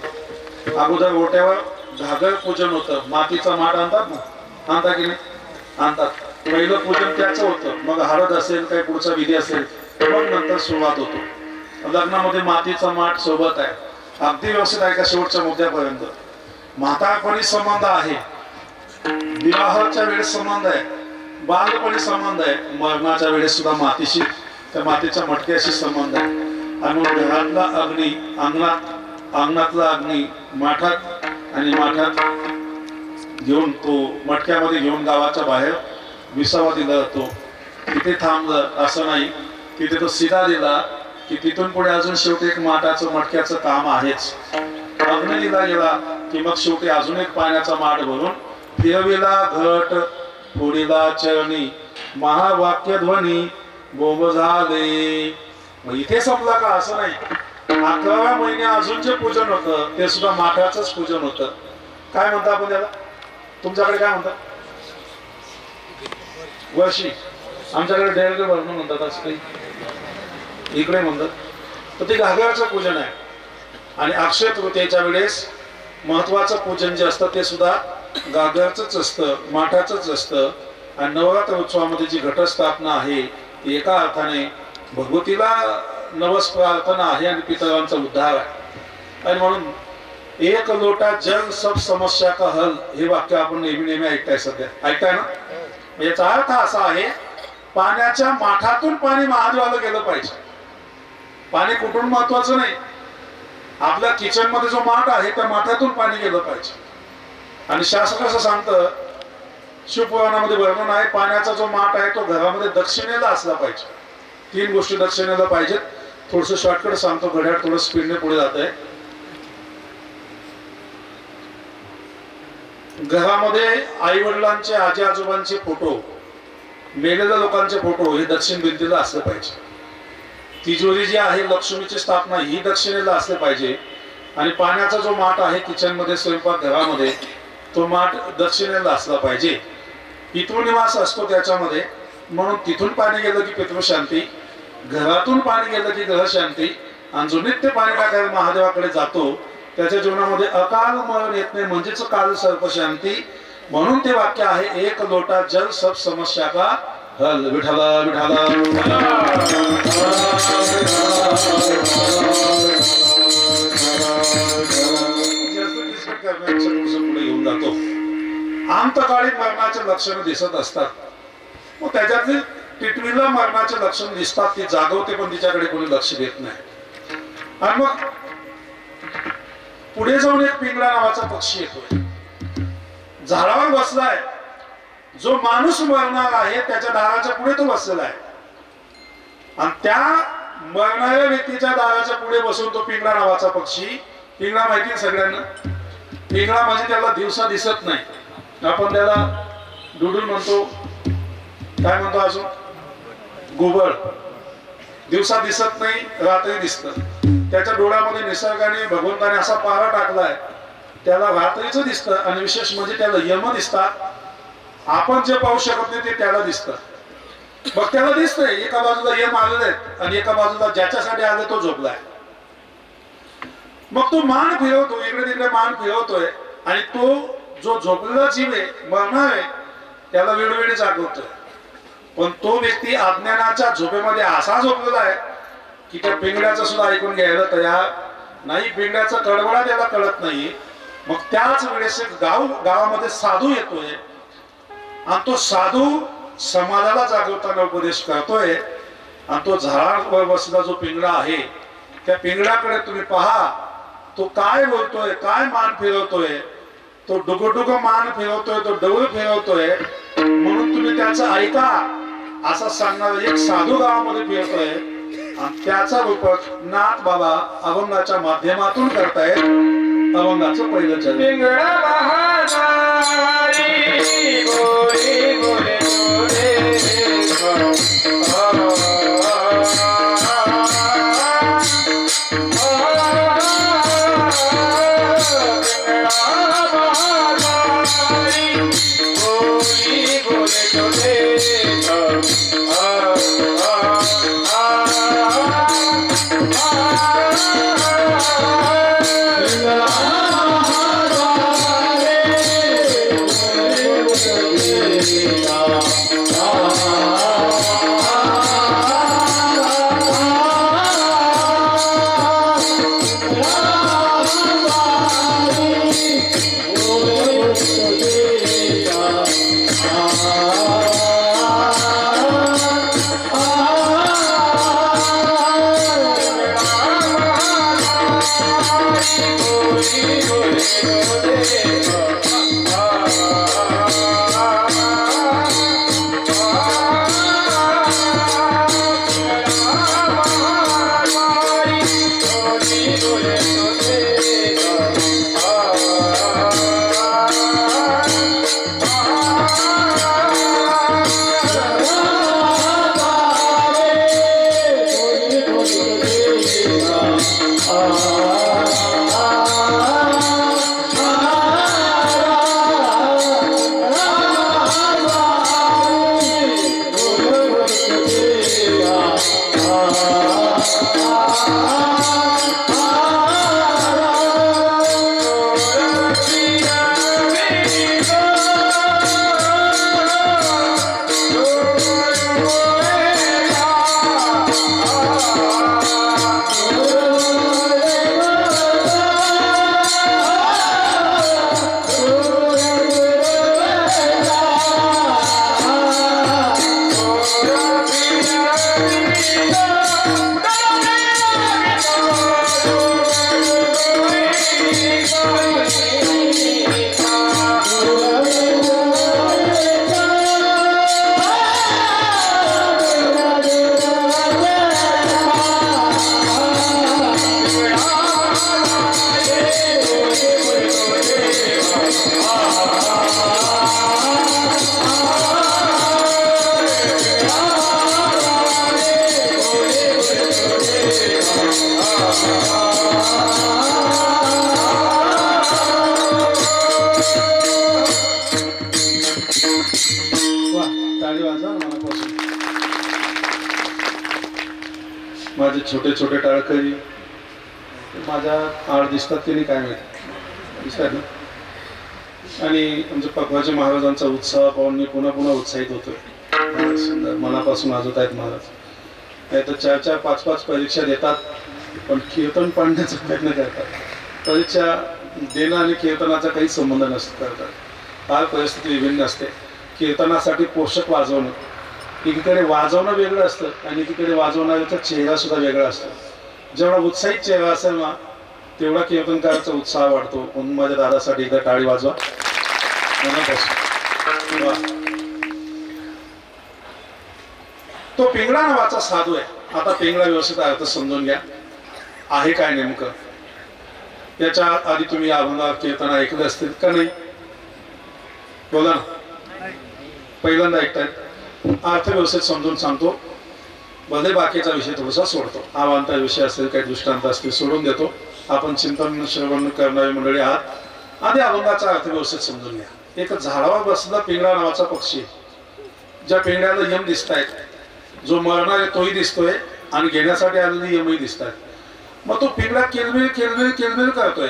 अगोदर ओट्यावर घागर पूजन होतं. मातीचा माठ आणतात ना, आणता की नाही? आणतात. पहिलं पूजन त्याचं होतं. मग हळद असेल, काही पुढचा विधी असेल, मग नंतर सुरुवात होतो. लग्नामध्ये मातीचा माठ सोबत आहे. अगदी व्यवस्थित आहे का शेवटच्या मुद्द्यापर्यंत? म्हातारपणी संबंध आहे, विवाहाच्या वेळेस संबंध आहे, बालपणी संबंध आहे, मरणाच्या वेळेस सुद्धा मातीशी, त्या मातीच्या मटक्याशी संबंध आहे. आणि मग घरातला अग्नी अंगणातला अग्नी माठात, आणि माठात घेऊन तो मटक्यामध्ये घेऊन गावाच्या बाहेर विसावा दिला जातो. तिथे थांबलं असं नाही, तिथे तो सीधा दिला की तिथून पुढे अजून शेवटी एक माठाचं मटक्याचं काम आहेच. अग्नी दिला गेला की मग शेवटी अजून एक पाण्याचा माठ भरून फिरविला घट फोडीला चरणी महावाक्य ध्वनी बोंब झाले. मग इथे संपला का? असं नाही. 11व्या महिने अजून जे पूजन होतं ते सुद्धा माठाचंच पूजन होतं. काय म्हणता आपण त्याला? तुमच्याकडे काय म्हणतात? वर्षी. आमच्याकडे डेरगे भरणं म्हणतात. असं काही इकडे म्हणतात. तर ते घागराचं पूजन आहे. आणि अक्षय तृतीयेच्या वेळेस महत्वाचं पूजन जे असतं ते सुद्धा घागरचंच असतं, माठाचंच असतं. आणि नवरात्र उत्सवामध्ये जी घटस्थापना आहे ती एका अर्थाने भगवतीला नवस प्रार्थना आहे आणि पितरांचा उद्धार आहे. आणि म्हणून एक लोटा जल सब समस्या का हल हे वाक्य आपण नेहमी ऐकताय. सध्या ऐकताय ना? याचा अर्थ असा आहे, पाण्याच्या माठातून पाणी महादेवाला गेलं पाहिजे. पाणी कुठून महत्वाचं नाही. आपल्या किचन मध्ये जो माठ आहे त्या माठातून पाणी गेलं पाहिजे. आणि शास्त्र असं सांगतं, शिवपुराणामध्ये वर्णन आहे, पाण्याचा जो माठ आहे तो घरामध्ये दक्षिणेला असला पाहिजे. 3 गोष्टी दक्षिणेला पाहिजेत. थोडस शॉर्टकट सांगतो, घड्याळ थोडं स्पीडने पुढे जात आहे. घरामध्ये आई वडिलांचे, आजी आजोबांचे फोटो, मेलेल्या लोकांचे फोटो हे दक्षिण भिंतीला असले पाहिजे. तिजोरी जी आहे, लक्ष्मीची स्थापना ही दक्षिणेला असले पाहिजे. आणि पाण्याचा जो माठ आहे किचन मध्ये, स्वयंपाक घरामध्ये, तो माठ दक्षिणेला असला पाहिजे. पितृनिवास असतो त्याच्यामध्ये, म्हणून तिथून पाणी गेलं की पितृशांती, घरातून पाणी गेलं की ग्रहशांती. आणि जो नित्य पाणी टाकायला महादेवाकडे जातो त्याच्या जीवनामध्ये अकाल मरण येत नाही, म्हणजेच काल सर्पशांती. म्हणून ते वाक्य आहे, एक लोटा जल सब समस्या का हल. विठाला विठाला पुढे घेऊन जातो. अंतकाळी मरणाचे लक्षण दिसत असतात. मग त्याच्यातली टिटवीला मरणाचे लक्षण दिसतात. ती जागवते पण तिच्याकडे कोणी लक्ष देत नाही. आणि मग पुढे जाऊन एक पिंगळा नावाचा पक्षी येतोय. झाडावर बसलाय. जो माणूस मरणार आहे त्याच्या दाराच्या पुढे तो बसलेला आहे. आणि त्या मरणाऱ्या व्यक्तीच्या दाराच्या पुढे बसून तो पिंगळा नावाचा पक्षी. पिंगळा माहिती आहे सगळ्यांना? पिंगळा म्हणजे त्याला दिवसा दिसत नाही. आपण त्याला डुडूल म्हणतो. काय म्हणतो अजून? घुबड. दिवसा दिसत नाही, रात्री दिसत. त्याच्या डोळ्यामध्ये निसर्गाने, भगवंताने असा पारा टाकलाय, त्याला रात्रीच दिसतं. आणि विशेष म्हणजे त्याला यम दिसतात. आपण जे पाहू शकत नाही ते त्याला दिसतं. मग त्याला दिसतंय एका बाजूला यम आलेले आहेत आणि एका बाजूला ज्याच्यासाठी आले तो झोपलाय. मग तो मान फिरवतो, इकडे तिकडे मान फिरवतोय. आणि तो जो झोपलेला जीव आहे, मरणार आहे, त्याला वेळोवेळी जागवतोय. पण तो व्यक्ती अज्ञानाच्या झोपेमध्ये असा झोपलेला आहे की त्या पिंगळ्याचं सुद्धा ऐकून घ्यायला तयार नाही. पिंगळ्याचा कडवडा त्याला कळत नाही. मग त्याच वेळेस एक गावामध्ये साधू येतोय. आणि तो साधू समाजाला जागवताना उपदेश करतोय. आणि तो झाडावर बसलेला जो पिंगळा आहे त्या पिंगळ्याकडे तुम्ही पहा, तो काय बोलतोय, काय मान फिरवतोय. तो डुगडुग मान फिरवतोय, तो डवळ फिरवतोय, म्हणून तुम्ही त्याचं ऐका असं सांगणार एक साधू गावामध्ये फिरतोय आणि त्याचा रूपक नाथ बाबा अभंगाच्या माध्यमातून करतायत. अभंगाचं पहिलं चरण. पिंगळा महानारी बोले बोले माझे छोटे छोटे टाळकरी माझ्या आड दिसतात की नाही काय माहिती, दिसतात ना. आणि आमच्या पकवाचे महाराजांचा उत्साह पाहून मी पुन्हा पुन्हा उत्साहित होतोय. सुंदर मनापासून वाजवत आहेत महाराज. नाही तर 4-4, 5-5 परीक्षा देतात पण कीर्तन पाडण्याचा प्रयत्न करतात. परीक्षा देणं आणि कीर्तनाचा काही संबंध नसतो करतात. फार परिस्थिती विभिन्न असते. कीर्तनासाठी पोषक वाजवणं, एकीकडे वाजवणं वेगळं असतं आणि एकीकडे वाजवणाऱ्याचा चेहरा सुद्धा वेगळा असतो. जेवढा उत्साहित चेहरा असेल ना तेवढा कीर्तनकाराचा उत्साह वाढतो. म्हणून माझ्या दादासाठी एकदा टाळी वाजवा मनापासून. तो पिंगळा नावाचा साधू आहे. आता पिंगळा व्यवस्थित अर्थ समजून घ्या आहे काय नेमकं. याच्या आधी तुम्ही अभंग कीर्तन ऐकलं असतील का नाही? बोला ना, पहिल्यांदा ऐकतायत. अर्थ व्यवस्थित समजून सांगतो, भले बाकीचा विषय थोडासा सोडतो. आव्हांता विषय असेल, काही दृष्टांत असतील सोडून देतो. आपण चिंतन श्रवण करणारी मंडळी आहात. आधी अभंगाचा अर्थ व्यवस्थित समजून घ्या. एक झाडावर बसलेला पिंगळा नावाचा पक्षी, ज्या पिंगळ्याला यम दिसतायत, जो मरणार आहे तोही दिसतोय आणि घेण्यासाठी आलेले यमही दिसतात. मग तो पिंगळा किलबिल किलबिल किलबिल करतोय.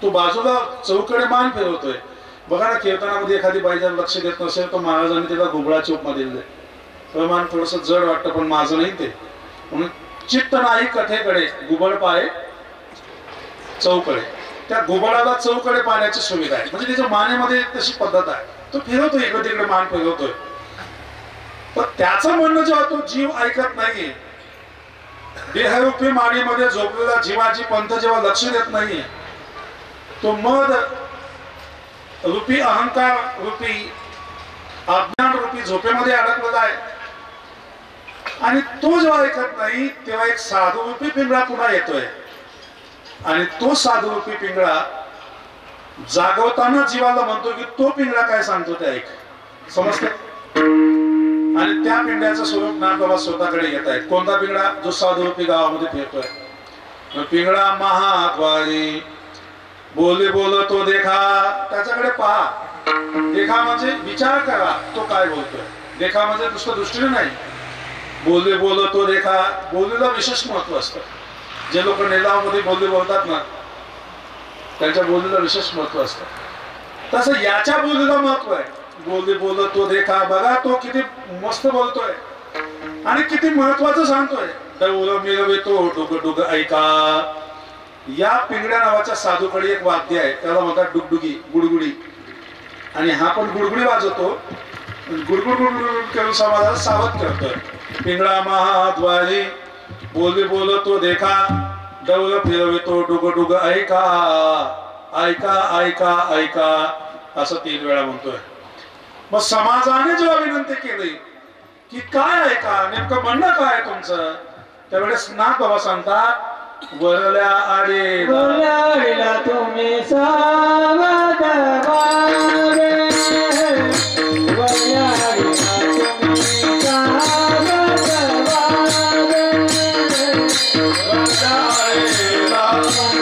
तो बाजूला चौकडे मान फिरवतोय. बघा ना, कीर्तनामध्ये एखादी बाई जर लक्ष देत नसेल तर महाराजांनी त्याला गुबळाची उपमा दिलेली आहे. मान थोडस जड वाटतं पण माझं नाही ते. म्हणून चित्त नाही कथेकडे, गुबळ पाय चौकडे. त्या गुबळाला चौकडे पाण्याची सुविधा आहे. म्हणजे त्याच्या मानेमध्ये तशी पद्धत आहे. तो फिरवतोय, इकडे तिकडे मान फिरवतोय. पण त्याचं म्हणणं जेव्हा तो जीव ऐकत नाहीये, देहरूपी माडीमध्ये झोपलेला जीवाची पंथ जेव्हा लक्ष देत नाहीये, तो मध रूपी अहंकार रूपी अज्ञान रूपी झोपेमध्ये अडकलेला आहे आणि तो जेव्हा ऐकत नाही तेव्हा एक साधू रूपी पिंगळा पुन्हा येतोय आणि तो साधू रूपी पिंगळा जागवताना जीवाला म्हणतो की तो पिंगळा काय सांगतो ते ऐक. समजते? आणि त्या पिंगळ्याचं स्वरूप नागबाबा स्वतःकडे येत आहेत. कोणता पिंगळा? जो साधू रूपी गावामध्ये फिरतोय. पिंगळा महाद्वारी बोले बोल तो देखा. त्याच्याकडे पहा. देखा म्हणजे विचार करा तो काय बोलतोय. देखा म्हणजे नुसतं दृष्टीने नाही. बोले बोल तो देखा. बोलीला विशेष महत्व असतं. जे लोक नेलावमध्ये बोली बोलतात ना त्यांच्या बोलीला विशेष महत्व असतं. तसं याच्या बोलीला महत्व आहे. बोले बोल तो देखा. बघा तो किती मस्त बोलतोय आणि किती महत्वाचं सांगतोय. डौल मिळवितो डुग डुग ऐका. या पिंगड्या नावाच्या साधूकडे एक वाद्य आहे त्याला म्हणतात डुगडुगी गुडगुडी आणि हा पण गुडगुडी वाजवतो. गुडगुड गुडगुड करून समाजाला सावध करतोय. पिंगळा महाद्वारी बोले बोल तो देखा. डौल फिरवितो डुग डुग ऐका. ऐका ऐका ऐका असं 3 वेळा म्हणतोय. मग समाजाने जेव्हा विनंती केली की काय ऐका नेमकं म्हणणं काय तुमचं त्यावेळेस नागबाबा सांगतात वरल्या आडीला तुम्ही सावध व्हावे. वरल्या आडीला तुम्ही सावध व्हावे. वरल्या आडीला तुम्ही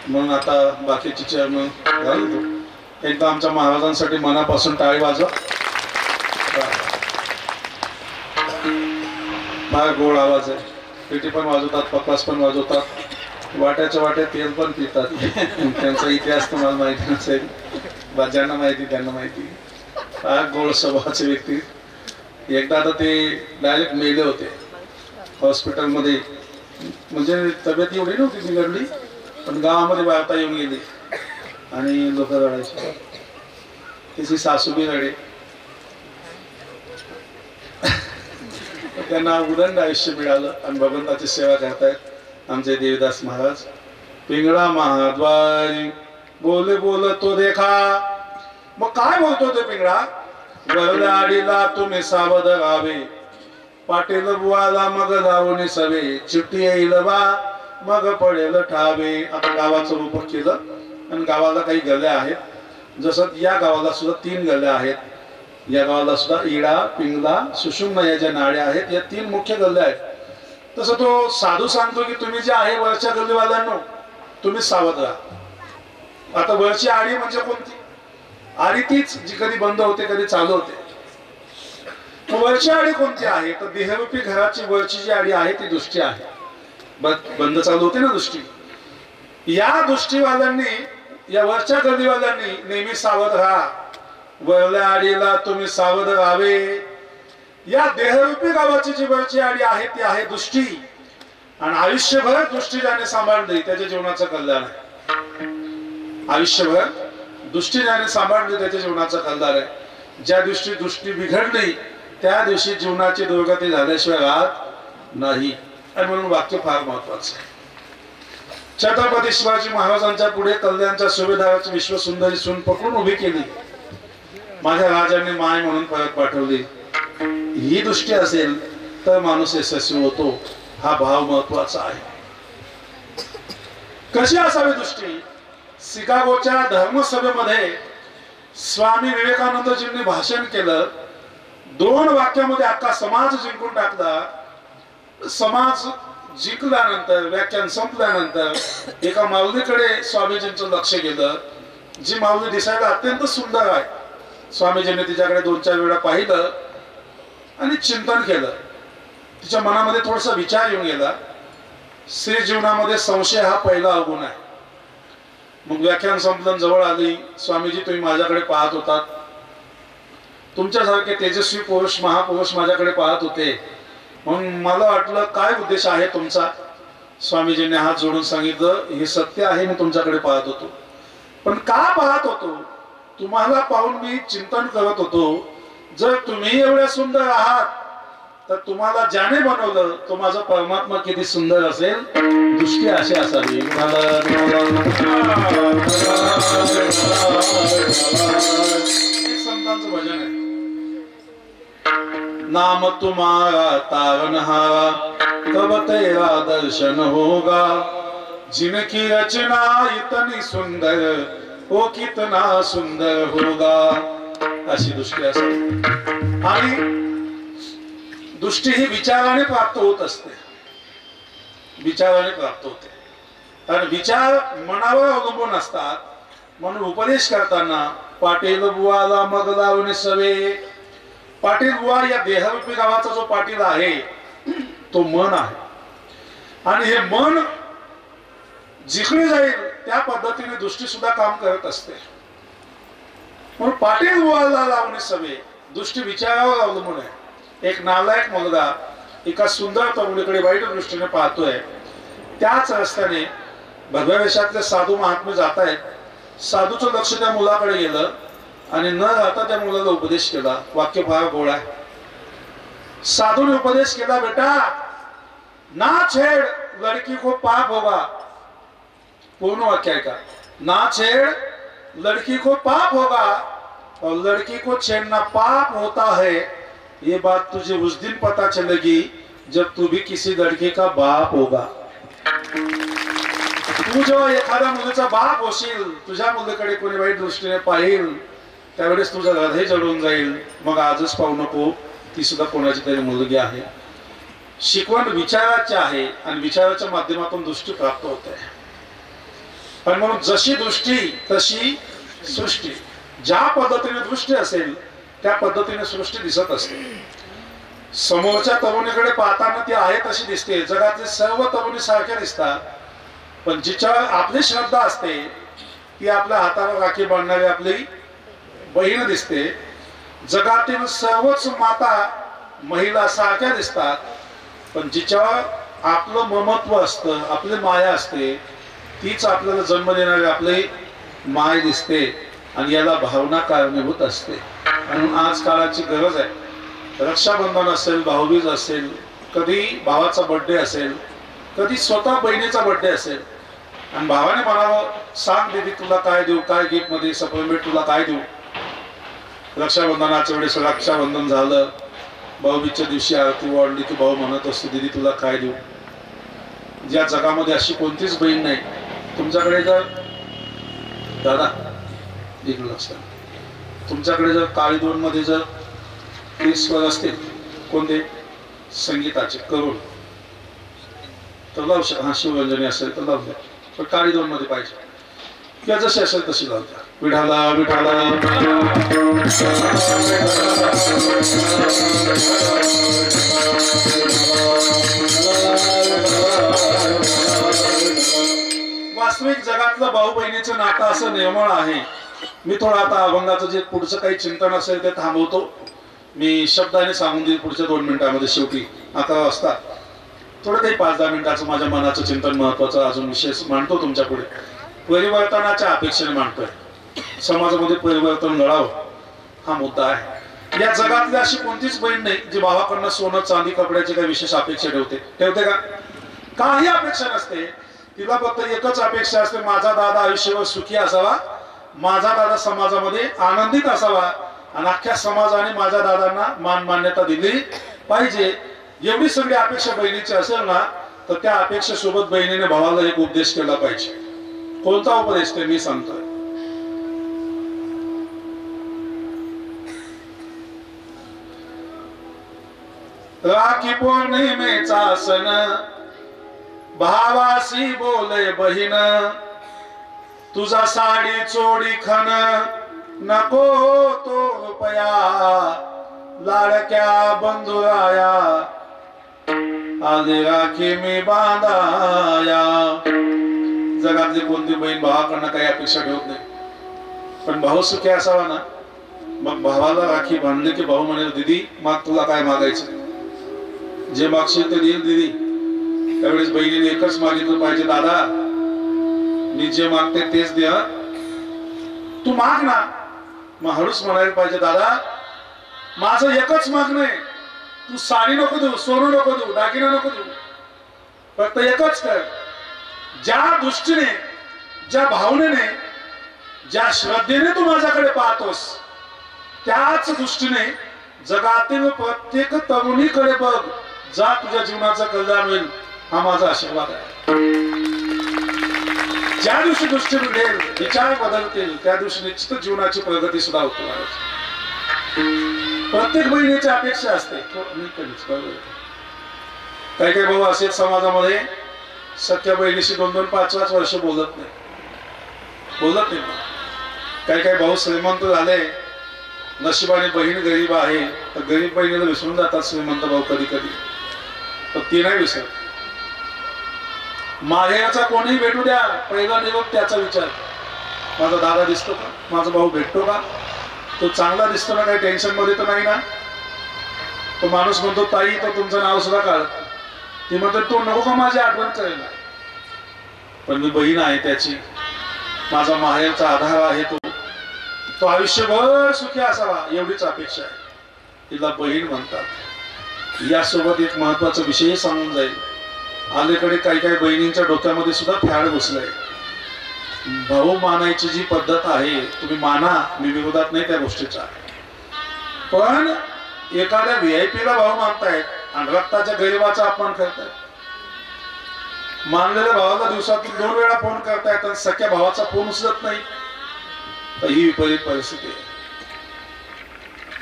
म्हणून आता बाकीची चेअरमन घालतो. एकदा आमच्या महाराजांसाठी मनापासून टाळी वाजवा. फार गोड आवाज आहे. पेटी पण वाजवतात पकवास पण वाजवतात. वाट्याच्या वाट्यात तेल पण पितात. त्यांचा इतिहास तुम्हाला माहिती नसेल. ज्यांना माहिती त्यांना माहिती. फार गोड स्वभावाचे व्यक्ती. एकदा आता ते डायरेक्ट मेले होते हॉस्पिटलमध्ये. म्हणजे तब्येत एवढी नव्हती बिघडली पण गावामध्ये वार्ता येऊन गेली आणि लोक रडायचे. त्याची सासू बी रडे. त्यांना उदंड आयुष्य मिळालं आणि भगवंताची सेवा करतायत आमचे देवदास महाराज. पिंगळा महाद्वारी बोले बोल तो देखा. मग काय बोलतो ते पिंगळा? वरल्या आडीला तुम्ही सावध राहावे. पाटील बुवाला मग जाऊन सवे. चिठ्ठी येईल बा मग पडेल ठावे. आता गावाचं रूप केलं आणि गावाला काही गल्ल्या आहेत. जसं या गावाला सुद्धा 3 गल्ल्या आहेत. या गावाला सुद्धा इडा पिंगला सुषुम्ना या ज्या नाड्या आहेत या 3 मुख्य गल्ल्या आहेत. तसं तो साधू सांगतो की तुम्ही जे आहे वरच्या गल्लीवाल्यांनो तुम्ही सावध राहा. आता वरची आडी म्हणजे कोणती? आडी तीच जी कधी बंद होते कधी चालू होते. वरची आडी कोणती आहे? तर देहरूपी घराची वरची जी आडी आहे ती दृष्टी आहे. बंद चालू होते ना दृष्टी. या दृष्टीवाल्यांनी या वरच्या गल्लीवाल्यांनी नेहमी सावध राहा. वरल्या आडीला तुम्ही सावध राहावे. या देहरूपी गावाची जी वरची आडी आहे ती आहे दृष्टी आणि आयुष्यभर दृष्टी ज्याने सांभाळली त्याच्या जीवनाचं कल्याण आहे. आयुष्यभर दृष्टी ज्याने सांभाळली त्याच्या जीवनाचं कल्याण आहे. ज्या दिवशी दृष्टी बिघडली त्या दिवशी जीवनाची दुर्गती झाल्याशिवाय राहत नाही. आणि म्हणून वाक्य फार महत्वाचं आहे. छत्रपती शिवाजी महाराजांच्या पुढे कल्याणच्या सुभेदाराची विश्वसुंदरी सून पकडून उभी केली. माझ्या राजांनी माय म्हणून परत पाठवली. ही दृष्टी असेल तर माणूस यशस्वी होतो. हा भाव महत्वाचा आहे. कशी असावी दृष्टी? शिकागोच्या धर्मसभेमध्ये स्वामी विवेकानंदजींनी भाषण केलं. 2 वाक्यामध्ये अख्खा समाज जिंकून टाकला. समाज जिंकल्यानंतर व्याख्यान संपल्यानंतर एका माऊलीकडे स्वामीजींचं लक्ष गेलं. जी माऊली दिसायला अत्यंत सुंदर आहे. स्वामीजींनी तिच्याकडे 2-4 वेळा पाहिलं आणि चिंतन केलं. तिच्या मनामध्ये थोडासा विचार येऊन गेला. स्त्री जीवनामध्ये संशय हा पहिला अवगुण आहे. मग व्याख्यान संपलं, जवळ आली. स्वामीजी, तुम्ही माझ्याकडे पाहत होतात, तुमच्यासारखे तेजस्वी पुरुष महापुरुष माझ्याकडे पाहत होते, म्हणून मला वाटलं काय उद्देश आहे तुमचा. स्वामीजींनी हात जोडून सांगितलं, हे सत्य आहे, मी तुमच्याकडे पाहत होतो. पण का पाहत होतो? तुम्हाला पाहून मी चिंतन करत होतो, जर तुम्ही एवढ्या सुंदर आहात तर तुम्हाला ज्याने बनवलं तो माझा परमात्मा किती सुंदर असेल. दृष्टी अशी असावी. संतांचं भजन आहे. नाम तुम्हारा तारनहारा, कब तेरा दर्शन होगा, जिनकी रचना इतनी सुंदर, वो कितना सुंदर होगा. अशी दृष्टी असावी. आणि दृष्टी ही विचाराने प्राप्त होत असते. विचाराने प्राप्त होते. कारण विचार मनावर अवलंबून असतात. म्हणून उपदेश करताना पाटील बुवाला मग लावणे सवे. पाटील बुवा या देहरूपी गावाचा जो पाटील आहे तो मन आहे. आणि हे मन जिकडे जाईल त्या पद्धतीने दृष्टी सुद्धा काम करत असते. म्हणून पाटील बुवाला लावणे सवे. दृष्टी विचारावर अवलंबून आहे. एक नालायक मुलगा एका सुंदर तरुणीकडे वाईट दृष्टीने पाहतोय. त्याच रस्त्याने भगव्या वेशातले साधू महात्मे जात आहेत. साधूचं लक्ष त्या मुलाकडे गेलं आणि न राहता त्या मुलाला उपदेश केला. वाक्य फार गोड आहे. साधूने उपदेश केला, बेटा ना छेड लड़की को पाप होगा. पूर्ण वाक्य आहे का? ना छेड लड़की को पाप होगा और लड़की को छेड़ना पाप होता है. ये बात तुझे उस दिन पता चलेगी जब तू भी किसी लड़की का बाप होगा. तू जेव्हा एखाद्या मुलीचा बाप होशील, तुझ्या मुलीकडे कोणी वाईट दृष्टीने पाहिल, त्यावेळेस तुझं हृदय जळून जाईल. मग आजच पाहू नको, ती सुद्धा कोणाची तरी मुलगी आहे. शिकवण विचाराची आहे आणि विचाराच्या माध्यमातून दृष्टी प्राप्त होते. पण म्हणून जशी दृष्टी तशी सृष्टी. ज्या पद्धतीने दृष्टी असेल त्या पद्धतीने सृष्टी दिसत असते. समोरच्या तरुणीकडे पाहताना ती आहे तशी दिसते. जगातले सर्व तरुणी सारख्या दिसतात. पण जिच्यावर आपली श्रद्धा असते ती आपल्या हातावर राखी बांधणारी आपली बहीण दिसते. जगातील सर्वच माता महिला सारख्या दिसतात. पण जिच्यावर आपलं ममत्व असतं, आपली माया असते, तीच आपल्याला जन्म देणारी आपली माय दिसते. आणि याला भावना कारणीभूत असते. म्हणून आज काळाची गरज आहे. रक्षाबंधन असेल, भाऊबीज असेल, कधी भावाचा बर्थडे असेल, कधी स्वतः बहिणीचा बर्थडे असेल, आणि भावाने म्हणावं, सांग दीदी तुला काय देऊ, काय गिफ्ट मध्ये सप्लिमेंट तुला काय देऊ. रक्षाबंधनाच्या वेळेस रक्षाबंधन झालं, भाऊबीजच्या दिवशी आरती वाढली की भाऊ म्हणत असतो, दीदी तुला काय देऊ. ज्या जगामध्ये अशी कोणतीच बहीण नाही. तुमच्याकडे जर दादा इकडं असतात, तुमच्याकडे जर काळी दोन मध्ये जर ईश्वर असतील कोणते संगीताचे करून तर लावू शकता. हा शिवरंजनी असेल तर लावू द्या, पण काळी दोन मध्ये पाहिजे किंवा जशी असेल तशी लावू द्या. विठाला विठाला वास्तविक जगातलं भाऊ बहिणीचं नातं असं निर्मळ आहे. मी थोडं आता अभंगाचं जे पुढचं काही चिंतन असेल ते थांबवतो. मी शब्दाने सांगून देईल पुढच्या 2 मिनिटांमध्ये. शेवटी 11 वाजता थोडं काही 5-10 मिनिटाचं माझ्या मनाचं चिंतन महत्वाचं अजून विशेष मांडतो तुमच्या पुढे. परिवर्तनाच्या अपेक्षेने मांडतोय. समाजामध्ये परिवर्तन घडावं हा मुद्दा आहे. या जगातली अशी कोणतीच बहीण नाही जी भावाकडनं सोनं चांदी कपड्याची काही विशेष अपेक्षा ठेवते का? काही अपेक्षा नसते. तिला फक्त एकच अपेक्षा असते, माझा दादा आयुष्यभर सुखी असावा, माझा दादा समाजामध्ये आनंदित असावा आणि अख्ख्या समाजाने माझ्या दादांना मान मान्यता दिली पाहिजे. एवढी सगळी अपेक्षा बहिणीची असेल ना तर त्या अपेक्षेसोबत बहिणीने भावाला एक उपदेश केला पाहिजे. कोणता उपदेश ते मी सांगतोय. राखी पौर्णिमेचा सण भावासी बोले बहीण तुझा साडी चोडी खण नको तो रुपया लाडक्या बंधुराया आली राखी मी बांधाया. जगातली कोणती बहीण भावाकडनं काही अपेक्षा ठेवत नाही, पण भाऊ सुखी असावा ना. मग भावाला राखी बांधली की भाऊ म्हणेल दीदी माग तुला काय मागायचं, जे मागशील ते देईल दीदी. त्यावेळेस बहिणीने एकच मागितलं पाहिजे, दादा मी जे मागते तेच दे, तू माग ना. मग हळूच म्हणायला पाहिजे, दादा माझं एकच मागणं आहे, तू साडी नको देऊ, सोनं नको देऊ, दागिना नको देऊ, फक्त एकच कर. ज्या दृष्टीने, ज्या भावनेने, ज्या श्रद्धेने तू माझ्याकडे पाहतोस त्याच दृष्टीने जगातील प्रत्येक तरुणीकडे बघ, जा तुझ्या जीवनाचं कल्याण होईल, हा माझा आशीर्वाद आहे. ज्या दिवशी दृष्टी मिळेल, विचार बदलतील, त्या दिवशी निश्चित जीवनाची प्रगती सुद्धा होते. प्रत्येक बहिणीची अपेक्षा असते. काही काही भाऊ असेच समाजामध्ये सख्या बहिणीशी 2-2, 5-5 वर्ष बोलत नाही. काही काही भाऊ श्रीमंत झाले, नशिबाने बहीण गरीब आहे, तर गरीब बहिणीला विसरून जातात श्रीमंत भाऊ कधी कधी. तर ती नाही विसरत. माहेरचा कोणीही भेटू द्या, पहिला निरोप त्याचा विचार, माझा दादा दिसतो का, माझा भाऊ भेटतो का, तो चांगला दिसतो ना, काही टेन्शन मध्ये तर नाही ना. तो माणूस म्हणतो ताई तो तुमचं नाव सुद्धा काढ, ती म्हणतो तो नको का माझी आठवण करेल, पण मी बहीण आहे त्याची, माझा माहेरचा आधार आहे, तो आयुष्यभर सुखी असावा एवढीच अपेक्षा आहे. तिला बहीण म्हणतात. यासोबत एक महत्वाचा विषय सांगून जाईल. अलीकडे काही काही बहिणींच्या डोक्यामध्ये सुद्धा फॅड घुसलंय. भाऊ मानायची जी पद्धत आहे, तुम्ही माना, मी विरोधात नाही त्या गोष्टीचा, पण एखाद्या VIP ला भाऊ मानतायत आणि रक्ताच्या गरीबाचा अपमान करतायत. मानलेल्या भावाला दिवसातून 2 वेळा फोन करतायत आणि सख्या भावाचा फोन उचलत नाही, तर ही विपरीत परिस्थिती आहे.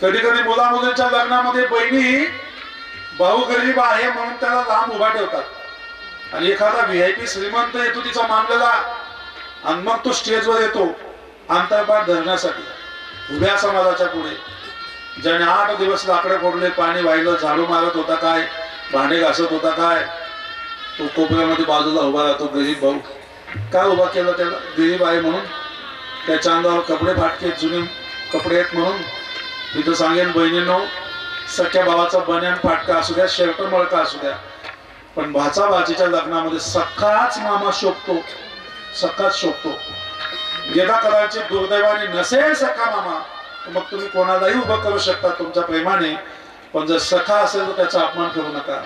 कधी कधी मुला मुलींच्या लग्नामध्ये बहिणी भाऊ गरीब आहे म्हणून त्याला लांब उभा ठेवतात, आणि एखादा VIP श्रीमंत येतो तिचा मानलेला, आणि मग तो स्टेजवर येतो अंतरपाठ धरण्यासाठी उभ्या समाजाच्या पुढे. ज्याने 8 दिवस लाकडे फोडले, पाणी वाहिलं, झाडू मारत होता काय, भांडे घासत होता काय, तो कोपऱ्यामध्ये बाजूला उभा राहतो. गरीब भाऊ का उभा केलं त्याला, गरीब आहे म्हणून, त्याच्या अंगावर कपडे फाटके जुने कपडे आहेत म्हणून. मी तर सांगेन बहिणींनो, सख्या भावाचा बन्यान फाटका असू द्या, शर्ट मळका असू द्या, पण भाचा भाचीच्या लग्नामध्ये सख्खाच मामा शोभतो, सख्खाच शोभतो. यदा कदाचित दुर्दैवाने नसेल सख्खा मामा, मग तुम्ही कोणालाही उभं करू शकता तुमच्या प्रेमाने, पण जर सखा असेल तर त्याचा अपमान करू नका.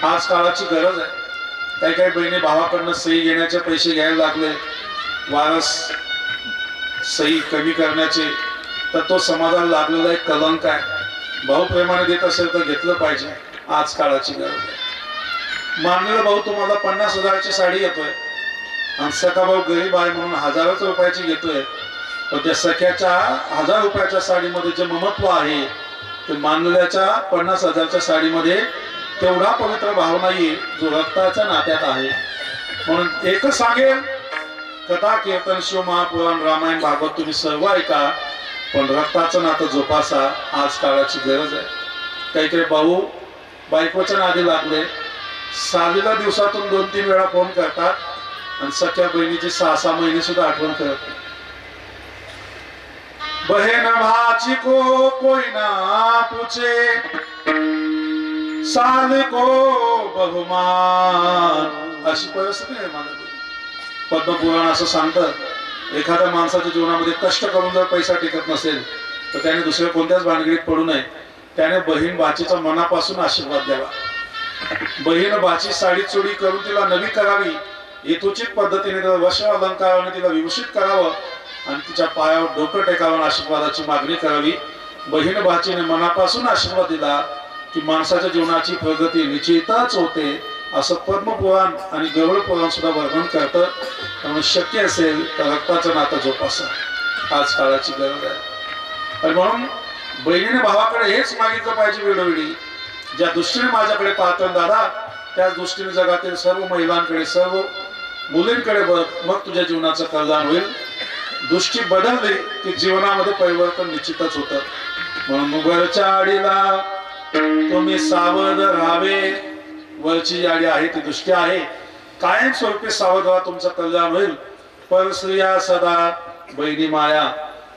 आज काळाची गरज आहे. काही काही बहिणी भावाकडनं सही घेण्याचे पैसे घ्यायला लागले, वारस सही कमी करण्याचे, तर तो समाजाला लागलेला एक कलंक आहे. भाऊ प्रेमाने देत असेल तर घेतलं पाहिजे. आज काळाची गरज आहे. मानलेला भाऊ तुम्हाला 50,000ची साडी घेतोय आणि सखा भाऊ गरीब आहे म्हणून हजारोच रुपयाची घेतोय, पण त्या सख्याच्या 1000 रुपयाच्या साडीमध्ये जे ममत्व आहे ते मानलेल्याच्या 50,000च्या साडीमध्ये तेवढा पवित्र भाव नाहीये जो रक्ताच्या नात्यात आहे. म्हणून एकच सांगेल, कथा कीर्तन शिव महापुराण रामायण भागवत तुम्ही सर्व ऐका, पण रक्ताचं नातं जोपासा. आज काळाची गरज आहे. काही काही भाऊ बायकोच्या नादी लागले, सालीला दिवसातून 2-3 वेळा फोन करतात आणि सख्या बहिणीची 6-6 महिने सुद्धा आठवण करत नाही. बहन भाची को कोई ना पूछे, साल को बहुमान, अशी परिस्थिती आहे माझ्या. पद्मपुराण असं सांगतं, एखाद्या माणसाच्या जीवनामध्ये कष्ट करून जर पैसा टिकत नसेल तर त्याने दुसऱ्या कोणत्याच भानगडीत पडू नये. त्याने बहीण भाचीचा मनापासून आशीर्वाद द्यावा. बहीण भाची साडी चोरी करून तिला नवी करावी, यथोचित पद्धतीने तिला वस्त्र अलंकाराने तिला विभूषित करावं आणि तिच्या पायावर डोकं टेकावून आशीर्वादाची मागणी करावी. बहीण भाचीने मनापासून आशीर्वाद दिला की माणसाच्या जीवनाची प्रगती निश्चितच होते. असं पद्मपुराण आणि गरुड पुराण सुद्धा वर्णन करतं. त्यामुळे शक्य असेल तर रक्ताचं नातं जोपासा, आज काळाची गरज आहे. आणि म्हणून बहिणीने भावाकडे हेच मागितलं पाहिजे वेळोवेळी, ज्या दृष्टीने माझ्याकडे पाहतो दादा त्याच दृष्टीने जगातील सर्व महिलांकडे, सर्व मुलींकडे बघ, मग तुझ्या जीवनाचं कल्याण होईल. दृष्टी बदलली की जीवनामध्ये परिवर्तन निश्चितच होतं. म्हणून वरच्या आडीला तुम्ही सावध राहावे. वरची जी आडी आहे ती दृष्टी आहे, कायम स्वरूपी सावध राहा, तुमचं कल्याण होईल. परस्त्रिया सदा बहिणी माया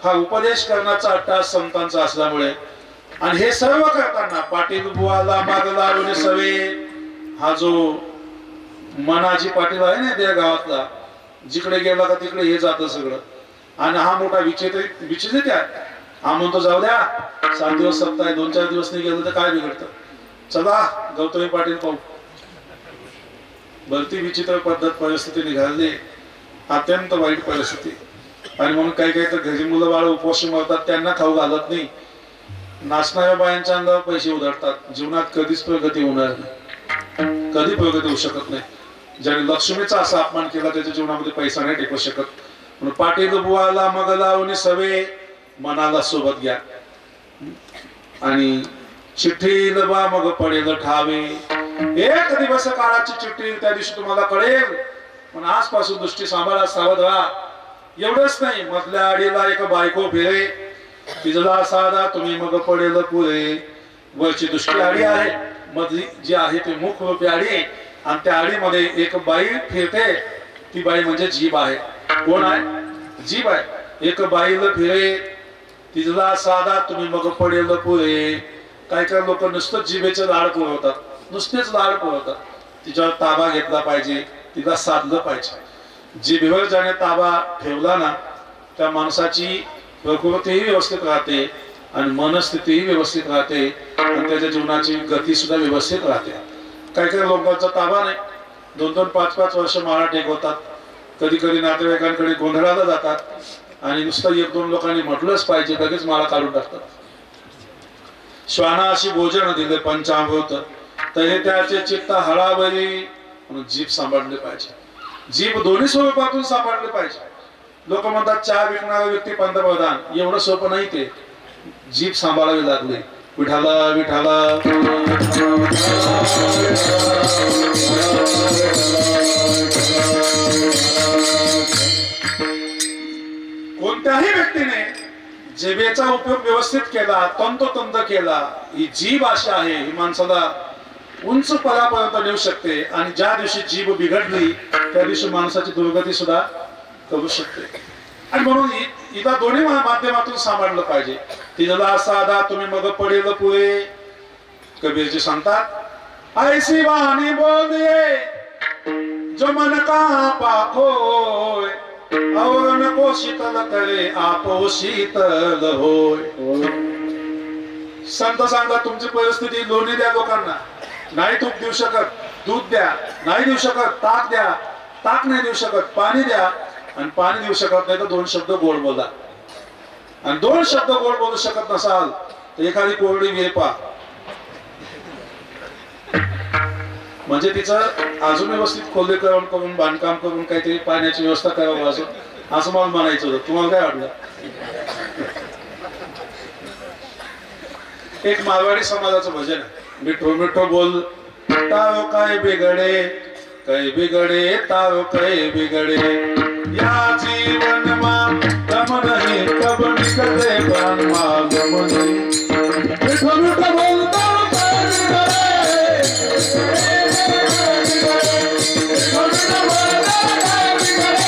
हा उपदेश करण्याचा अट्टास संतांचा असल्यामुळे, आणि हे सर्व करताना पाटील बुवाला माग लावून सवे, हा जो मनाजी पाटील आहे ना त्या गावातला, जिकडे गेला का तिकडे हे जातं सगळं. आणि हा मोठा विचित्रित आहे. हा म्हणतो जाऊ द्या, 7 दिवस सप्ताह आहे, 2-4 दिवस नाही गेलं तर काय बिघडतं, चला गौतमी पाटील पाहू. भरती विचित्र पद्धत परिस्थिती निघाली, अत्यंत वाईट परिस्थिती. आणि म्हणून काही काही तर घरी मुलं बाळ उपवाशी मरतात, त्यांना खाऊ घालत नाही. नाचणाऱ्या बायांच्या अंगावर पैसे उधळतात. जीवनात कधीच प्रगती होणार नाही, कधी प्रगती होऊ शकत नाही. ज्याने लक्ष्मीचा असा अपमान केला त्याच्या जीवनामध्ये पैसा नाही टिकू शकत. म्हणून पाटील बुवाला मग लावून सवे, मनाला सोबत घ्या. आणि चिठ्ठी बा मग पडेल ठावे. एक दिवस काळाची चिठ्ठी, त्या दिवशी तुम्हाला कळेल. पण आजपासून दृष्टी सांभाळा, सावध राहा. एवढंच नाही, मधल्या आडीला एक बायको फिरे, तिजला साधा तुम्ही मग पडेल पुरे. वरची दृष्टी आडी आहे, मधली जी आहे ती मुख रूपी आडी आहे. आणि त्या आडीमध्ये एक बाई फिरते, ती बाई म्हणजे जीभ आहे. कोण आहे? जीभ आहे. एक बाईला फिरे, तिजला साधा तुम्ही मग पडेल पुरे. काही काही लोक नुसतं जिभेचे लाड पुरवतात, नुसतेच लाड पुरवतात. तिच्यावर ताबा घेतला पाहिजे, तिला साधलं पाहिजे. जिभेवर ज्याने ताबा ठेवला ना, त्या माणसाची प्रकृतीही व्यवस्थित राहते आणि मनस्थितीही व्यवस्थित राहते आणि त्याच्या जीवनाची गती सुद्धा व्यवस्थित राहते. काही काही लोकांचा ताबा नाही, 2-2, 5-5 वर्ष माळा टेकवतात. कधी कधी नातेवाईकांकडे गोंधळाला जातात आणि नुसतं 1-2 लोकांनी म्हटलंच पाहिजे लगेच माळा काढून टाकतात. श्वाना अशी भोजन दिले पंचामृत, तरी त्याचे चित्त हळावरी. म्हणून जीभ सांभाळले पाहिजे, जीभ दोन्ही स्वरूपातून सांभाळले पाहिजे. लोक म्हणतात चहा विकणारा व्यक्ती पंतप्रधान, एवढं सोपं नाही ते. जीभ सांभाळावी लागली. विठाला विठाला कोणत्याही व्यक्तीने जिभेचा उपयोग व्यवस्थित केला, तंतोतंत केला, ही जीभ अशी आहे, ही माणसाला उंच पदापर्यंत नेऊ शकते. आणि ज्या दिवशी जीभ बिघडली त्या दिवशी माणसाची दुर्गती सुद्धा करू शकते. आणि म्हणून हिला दोन्ही माध्यमातून सांभाळलं पाहिजे. तिला साधा तुम्ही मग पडेल पुरे. कबीरजी सांगतात, ऐसी वाणी बोल दिए जो मन का पाखोय, और नको शीतल करे आपो शीतल होय. संत सांगतात, तुमची परिस्थिती लोणी द्या लोकांना, नाही तूप देऊ शकत, दूध द्या, नाही देऊ शकत ताक द्या, ताक नाही देऊ शकत पाणी द्या, आणि पाणी देऊ शकत नाही तर 2 शब्द गोड बोला. आणि 2 शब्द गोड बोलू शकत नसाल तर एखादी कोरडी वेपा, म्हणजे तिचं अजून व्यवस्थित खोलीकरण करून बांधकाम करून काहीतरी पाण्याची व्यवस्था करावं असं मला म्हणायचं होतं. तुम्हाला काय वाटलं? एक मारवाडी समाजाचं भजन आहे, मिठो मिठो बोल तारो काय बिगडे, काय बिगडे तारो काय बिगडे, या जीवन मा गम नहीं कब निकले प्राण मा गम नहीं. मिठो मिठो बोल तारो काय बिगडे, मिठो मिठो बोल तारो काय बिगडे,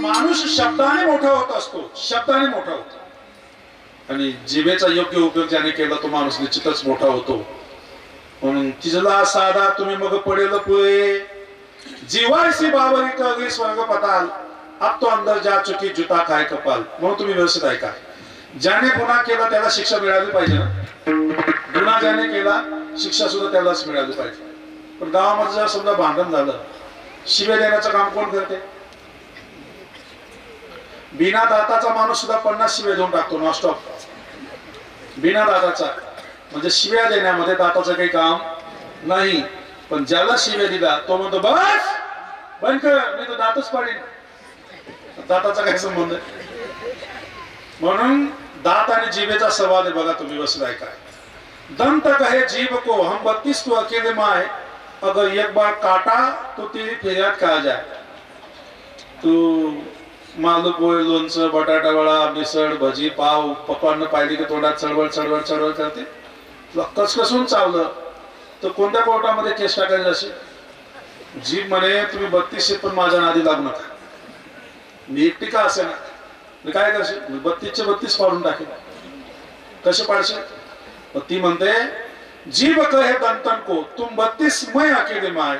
माणूस शब्दाने मोठा होत असतो, शब्दाने मोठा होतो. आणि जिभेचा योग्य उपयोग ज्याने केला तो माणूस निश्चितच मोठा होतो. म्हणून तिजला साधा तुम्ही मग पडेल पुरे. जीवायसी बावरी कळगी स्वर्ग पताल, अब तो अंदर जा चुकी जुता खाय कपाल. म्हणून तुम्ही व्यवस्थित ऐका. ज्याने गुन्हा केला त्याला शिक्षा मिळाली पाहिजे ना. गुन्हा ज्याने केला शिक्षा सुद्धा त्यालाच मिळाली पाहिजे. पण गावामध्ये जर समजा भांडण झालं, शिव्या देण्याचं काम कोण करते? बिना दाताचा माणूस सुद्धा 50 शिव्या देऊन टाकतो नॉनस्टॉप. बिना दाताचा, म्हणजे शिव्या देण्यामध्ये दाताचं काही काम नाही. पण ज्याला शिव्या दिला तो म्हणतो बस बंद कर, मी तर दातच पाडीन. दाताचा काय संबंध आहे? म्हणून दात आणि जिभेचा संवाद आहे बघा. तुम्ही बसलाय काय? दंत कहे जीभ को हम 32 तो अकेले माए, अगर एक बार काटा तो तेरी फिर्याद कहा जाए. तू मालू पोहे, लोणचं, बटाटा वडा, मिसळ, भजी, पाव, पकवान पाहिली की तोंडात चळवळ चळवळ चळवळ करते. तुला कसकसून चावलं तर कोणत्या कोर्टामध्ये केस टाकायची अशी? जीभ म्हणे तुम्ही 32 पण माझ्या नादी लागू नका. मी एकटी का असे ना, मी काय करशील? 32 चे 32 पाडून टाकेल. कसे पाडशील? ती म्हणते जीभ कहे दंतन को तुम 32 मैं अकेले माए,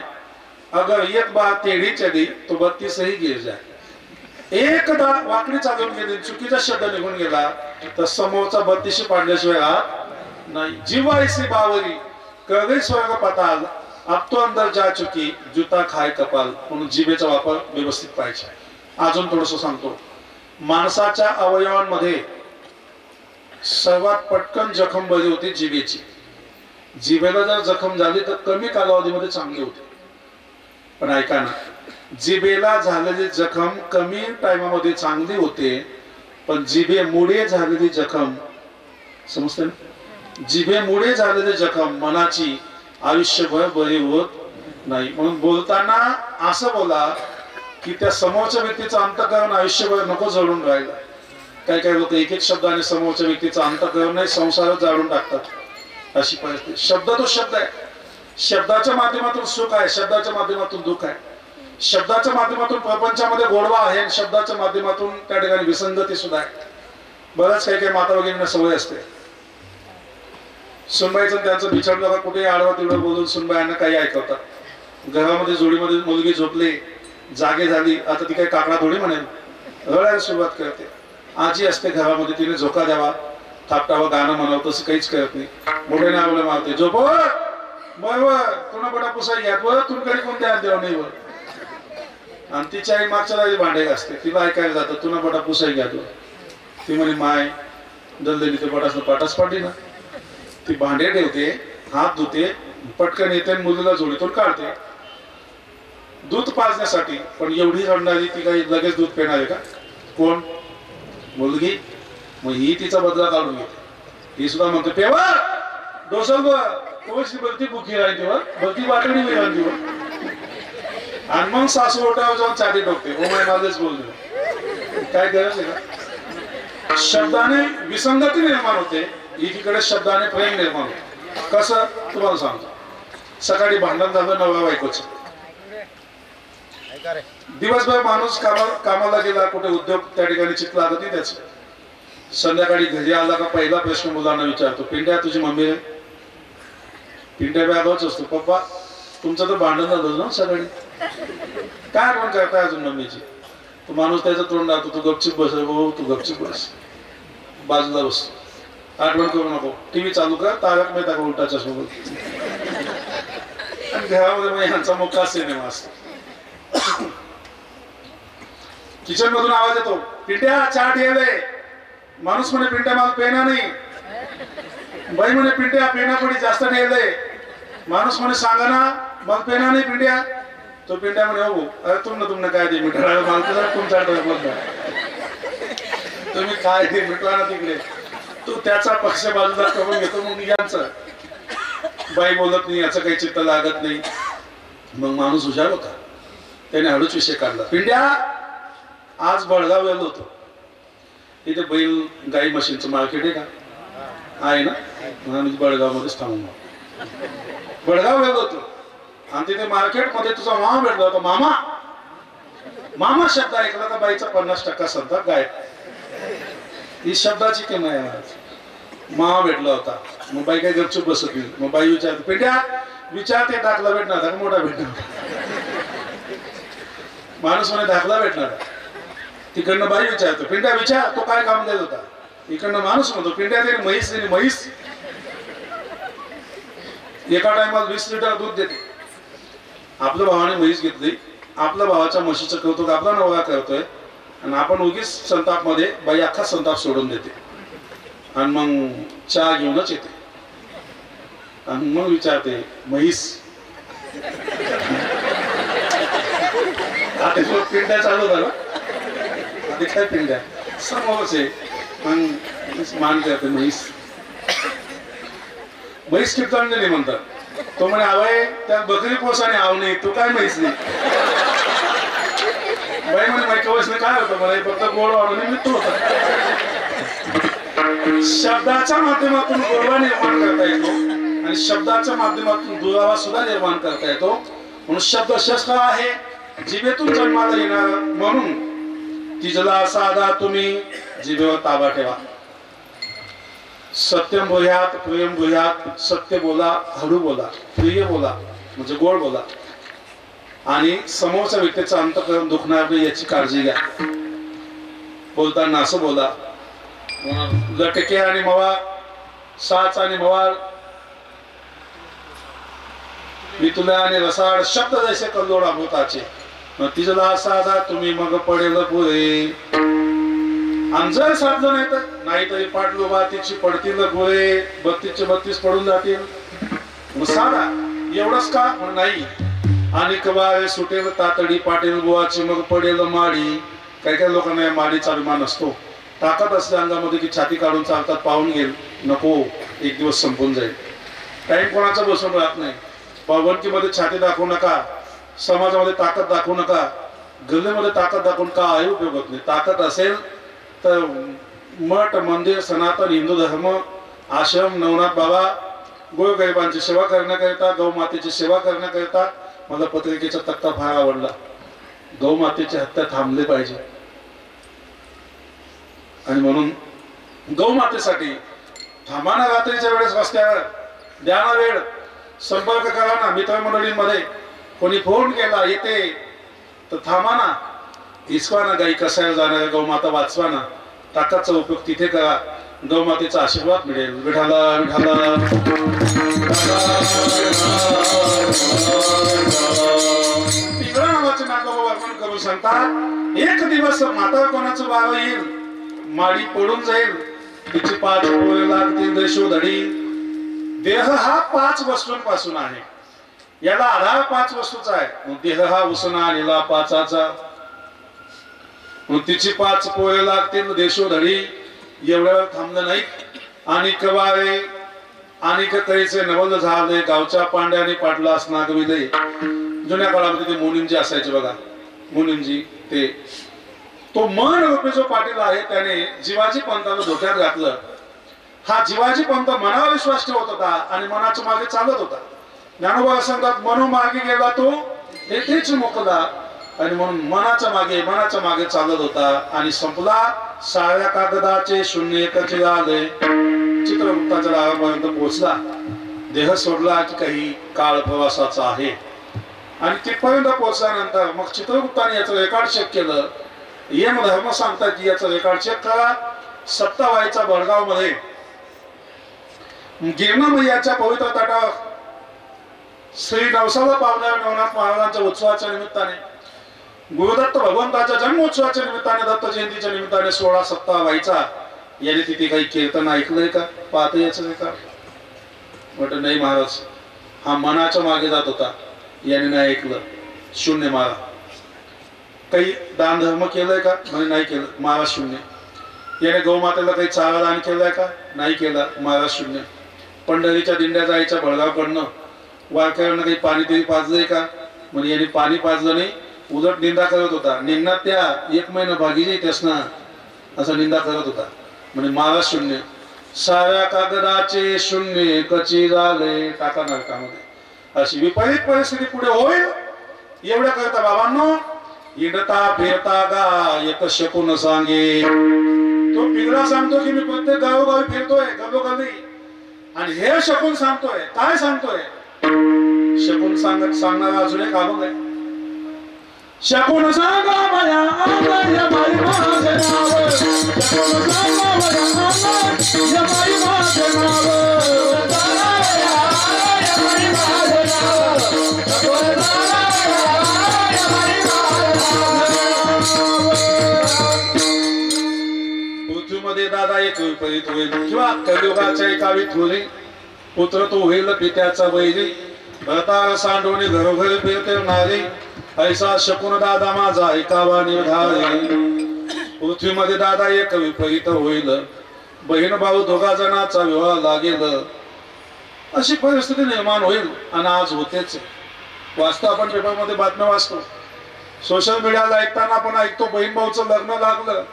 अगर एक बार टेढ़ी चली तो 32 ही गिर जाए. एकदा वाकडी चालून गेली, चुकीचा शब्द निघून गेला तर समोरचा 32 पाडल्याशिवाय हात नाही. जीवा इसी बावरी कर गई स्वर्ग पाताल, अब तो अंदर जा चुकी जुता खाय कपाल. म्हणून जिभेचा वापर व्यवस्थित पाहिजे. अजून थोडस सांगतो. माणसाच्या अवयवांमध्ये सर्वात पटकन जखम बरी होती जिभेची. जिभेला जर जखम झाली तर कमी कालावधीमध्ये चांगली होते. पण ऐका ना, जिभेला झालेली जखम कमी टाइमामध्ये चांगली होते, पण जिभेमुळे झालेली जखम, समजते ना, जिभेमुळे झालेली जखम मनाची आयुष्यभर बरी होत नाही. म्हणून बोलताना असं बोला की त्या समोरच्या व्यक्तीचं अंतःकरण आयुष्यभर नको जळून राहिलं. काही काही लोक एक एक शब्दाने समोरच्या व्यक्तीचं अंतःकरण नाही संसारात जाळून टाकतात. अशी परिस्थिती. शब्द तो शब्द आहे. शब्दाच्या माध्यमातून सुख आहे, शब्दाच्या माध्यमातून दुःख आहे, शब्दाच्या माध्यमातून प्रपंचामध्ये गोडवा आहे, आणि शब्दाच्या माध्यमातून त्या ठिकाणी विसंगती सुद्धा आहे. बऱ्याच काही काही माता वगैरे सवय असते. सुनबाईचं त्यांचं बिछडलं का कुठे आडवा तिडवा बोलून सुनबाईंना काही ऐकवतात. घरामध्ये जोडीमध्ये मुलगी झोपली, जागे झाली, आता ती काही काकडा थोडी म्हणेल, रडायला सुरुवात करते. आजी असते घरामध्ये, तिने झोका द्यावा, थापटावं, गाणं म्हणावं, तसं काहीच करत नाही. मोठ्याने आवडलं मारते, झोप बरोबर तुला बटा पुसाई घ्या बरं, तुमकडे कोणत्या देवा नाही वर. आणि तिच्या आई मागच्या राजी भांडे असते, तिला ऐकायला जातं, तुला बटा पुसाई घ्या तू. ती म्हणे माय दलदली ते बटास पाटाच पाडली ना. ती भांडे ठेवते, हात धुते, पटकन येते, मुलीला जोडीतून काढते दूध पाजण्यासाठी. पण एवढी रडणारी ती काही लगेच दूध पिणार आहे का? कोण? मुलगी. मग ही तिचा बदला काढून घेते. ही सुद्धा म्हणते पेवा डोसल बरती बुकी राहते वर बरती वाटणी राहते वर. आणि मग सासू ओटावर जाऊन चाटी टोकते. ओ माय माझेच बोलतो. काय गरज आहे का? शब्दाने विसंगती निर्माण होते, एकीकडे शब्दाने प्रेम निर्माण होते. कसं तुम्हाला सांगतो. सकाळी भांडण झालं नवरा बायकोचं, दिवसभर माणूस कामाला गेला, कुठे उद्योग त्या ठिकाणी चित लागत नाही त्याच. संध्याकाळी घरी आला का पहिला प्रश्न मुलांना विचारतो, पिंड्या तुझी मम्मी रे? पिंड्या व्यागावच असतो, पप्पा तुमचं तर भांडण झालं ना सकाळी, काय आठवण करताय अजून मम्मीची? तो माणूस त्याचं तोंड राहतो, तू गपचूप बस, हो तू गपचूप बस, बाजूला बस, आठवण करू नको, टीव्ही चालू कर, तारक मेहता का उलटा चष्मा बघ. आणि घरामध्ये मग यांचा मोठा सिनेमा असतो. किचन मधून आवाज येतो, पिंट्या चहा ठेवले. माणूस म्हणे पिंट्या मला पेना नाही. बाई म्हणे पिंट्या पेना पडी जास्त ठेवले. माणूस म्हणे सांगा ना मला पेना नाही पिंट्या. तो पिंट्या म्हणे हो अरे तुमने काय ते मिठा मला तुमचा तुम्ही काय ते मिटवा ना तिकडे. तो त्याचा पक्ष बाजूला करून घेतो. मग यांचं बाई बोलत नाही, याचं काही चित्त लागत नाही. मग माणूस हुशार होता, त्याने हळूच विषय काढला. पिंड्या आज बळगाव गेलो होतो, इथे बैल गाई मशीनचं मार्केट आहे का? आहे ना. आम्ही बळगाव मध्येच थांबून बळगाव गेलो होतो आणि तिथे मार्केटमध्ये तुझा मामा भेटला होता. मामा मामा शब्द ऐकला तर बाईचा 50% संताप गायब. ही शब्दाची किंमत आहे. मामा भेटला होता. मग बाई काही गपचूप बसत नाही. मग बाई विचारते पिंड्या विचारते दाखला भेटणार का मोठा भेटणार? माणूस म्हणे दाखला भेटणार. तिकडनं बाई विचारतो पिंड्या विचार तो काय काम देत होता. इकडनं माणूस म्हणतो पिंड्या त्याने म्हैस दिली. म्हैस एका टायमाला 20 लिटर दूध देते. आपल्या भावाने म्हैस घेतली. आपल्या भावाच्या म्हशीचं कौतुक आपला नवरा करतोय आणि आपण उगीच संताप मध्ये बाई अख्खा संताप सोडून देते. आणि मग चहा घेऊनच येते आणि मग विचारते म्हैस आता पिंड्या चालू झालं आता काय पिंड्या समोरच आहे मग मान करते म्हैस म्हैस कीर्तनजली म्हणतात तो म्हणे आवय त्या बकरी पोसाने आव नाही तू काय म्हैस नाही बाई म्हणे माहिती वयसने काय होतं मला फक्त गोड वाढवणे निमित्त होतं शब्दाच्या माध्यमातून गोडवा निर्माण करता येतो आणि शब्दाच्या माध्यमातून दुरावा सुद्धा निर्माण करता येतो म्हणून शब्द शस्त्र आहे जिभेतून जन्माला येणार म्हणून तिजला साधा तुम्ही जिभेवर ताबा ठेवा सत्यम भूयात प्रेम भूयात सत्य बोला हळू बोला प्रिय बोला म्हणजे गोड बोला आणि समोरच्या व्यक्तीचा अंतःकरण दुखणार नाही याची काळजी घ्या बोलताना असं बोला लटके आणि मवा साच आणि मवाळ मी तुला आणि रसाळ शब्द जैसे कल्लोळ अमृताचे तिजला साधा तुम्ही मग पडेल पुरे अंजर साधलं नाही तर नाहीतरी पाटलो बातीची पडतील गोळे 32 पडून जातील साधा एवढंच का नाही आणि कवाळे सुटेल तातडी पाटील बुवाची मग पडेल माडी काही काही लोकांना माडीचा अभिमान असतो ताकद असल्या अंगामध्ये की छाती काढून चालतात पाहून घेईल नको एक दिवस संपून जाईल टाइम कोणाचा बसून राहत नाही पावनकीमध्ये छाती दाखवू नका समाजामध्ये ताकद दाखवू नका गल्लीमध्ये ताकद दाखवून काही उपयोग होत नाही ताकद असेल तर मठ मंदिर सनातन हिंदू धर्म आश्रम नवनाथ बाबा गोरगरिबांची सेवा करण्याकरिता गौमातेची सेवा करण्याकरिता मला पत्रिकेचा तक्ता फार आवडला गौमातेची हत्या थांबली पाहिजे आणि म्हणून गौमातेसाठी थांबा ना रात्रीच्या वेळेस रस्त्यावर द्या ना वेळ संपर्क करा ना मित्रमंडळींमध्ये कोणी फोन केला येते तर थांबा ना इसवा ना गाई कसायला जाणाऱ्या गौमाता वाचवा ना ताकदचा उपयोग तिथे करा गौमातेचा आशीर्वाद मिळेल विठाला विठाला तिकडं नावाचे नागोबा वर्णन करून सांगतात एक दिवस माता कोणाचं वाव येईल माडी पडून जाईल तिची 5 पोळे लागतील देशोधडी देह हा 5 वस्तूंपासून आहे याला आधार 5 वस्तूचा आहे देह हा उसना आलेला 5चा तिची 5 पोळे लागतील देशोधडी एवढ्यावर थांबलं नाही आणि कवाळे आणि कैचे नवल झाले गावच्या पांड्याने पाटलास नागविले जुन्या काळामध्ये ते मोनिमजी असायचे बघा मोनिमजी ते तो मन रूपी जो पाटील आहे त्याने जिवाजी पंताला धोक्यात घातलं हा जिवाजी पंत मनावर विश्वास ठेवत होता आणि मनाच्या मागे चालत होता ज्ञानोबा सांगतात मनोमार्गी गेला तो येथेच मुकला आणि म्हणून मनाच्या मागे चालत होता आणि संपला साऱ्या कागदाचे शून्य एकच आले चित्रगुप्ताच्या गावापर्यंत पोहोचला देह सोडला की काही काळ प्रवासाचा आहे आणि तिथपर्यंत पोहोचल्यानंतर मग चित्रगुप्ताने याचं रेकॉर्ड चेक केलं यम धर्म सांगतात की याचं रेकॉर्ड चेक करा सत्ताबाईचा बडगाव मध्ये गिरणा मैयाच्या पवित्र तटावर श्री नवसाला पावणाऱ्या नवनाथ महाराजांच्या उत्सवाच्या निमित्ताने गुरुदत्त भगवंताच्या जन्मोत्सवाच्या निमित्ताने दत्त जयंतीच्या निमित्ताने 16 सत्ताबाईचा याने तिथे काही कीर्तन ऐकलंय का पाहत याचं रेकॉर्ड म्हटलं नाही महाराज हा मनाच्या मागे जात होता याने नाही ऐकलं शून्य मारा काही दान धर्म केलंय का म्हणजे नाही केलं महाराज शून्य याने गौमातेला काही चारा दान केलंय का नाही केलं महाराज शून्य पंढरीच्या दिंड्या जायच्या बळगावकडनं वारकऱ्यांना काही पाणी तरी पाजलंय का म्हणजे याने पाणी पाजलं नाही उलट निंदा करत होता निंदा त्या 1 महिना भागी येतेस ना असं निंदा करत होता म्हणजे महाराज शून्य साऱ्या कागदाचे शून्य कची झाले टाका नरकामध्ये अशी विपरीत परिस्थिती पुढे होईल एवढ्या करता बाबांनो इडता फिरता गा एक शकून सांगे तो पिंगळा सांगतो की मी प्रत्येक गावोगावी फिरतोय गल्लोगल्ली आणि हे शकून सांगतोय काय सांगतोय शकून सांगणारा अजून एक अभंग आहे शकून सांगा माया आंगया बाई माझे नाव शकून सांगा माया आंगया बाई माझे नाव पृथ्वीमध्ये दादा एक विपरीत होईल किंवा कलियुगाच्या एकावी थोरी पुत्र तो होईल पित्याचा वैरी भरता सांडोनी घरोघरी फिरते नारी ऐसा शकुन दादा माझा ऐकावा निर्धारी पृथ्वीमध्ये दादा एक विपरीत होईल बहीण भाऊ दोघा जणांचा विवाह लागेल अशी परिस्थिती निर्माण होईल आणि आज होतेच वाचतो आपण पेपरमध्ये बातम्या वाचतो सोशल मीडियाला ऐकताना आपण ऐकतो बहीण भाऊचं लग्न लागलं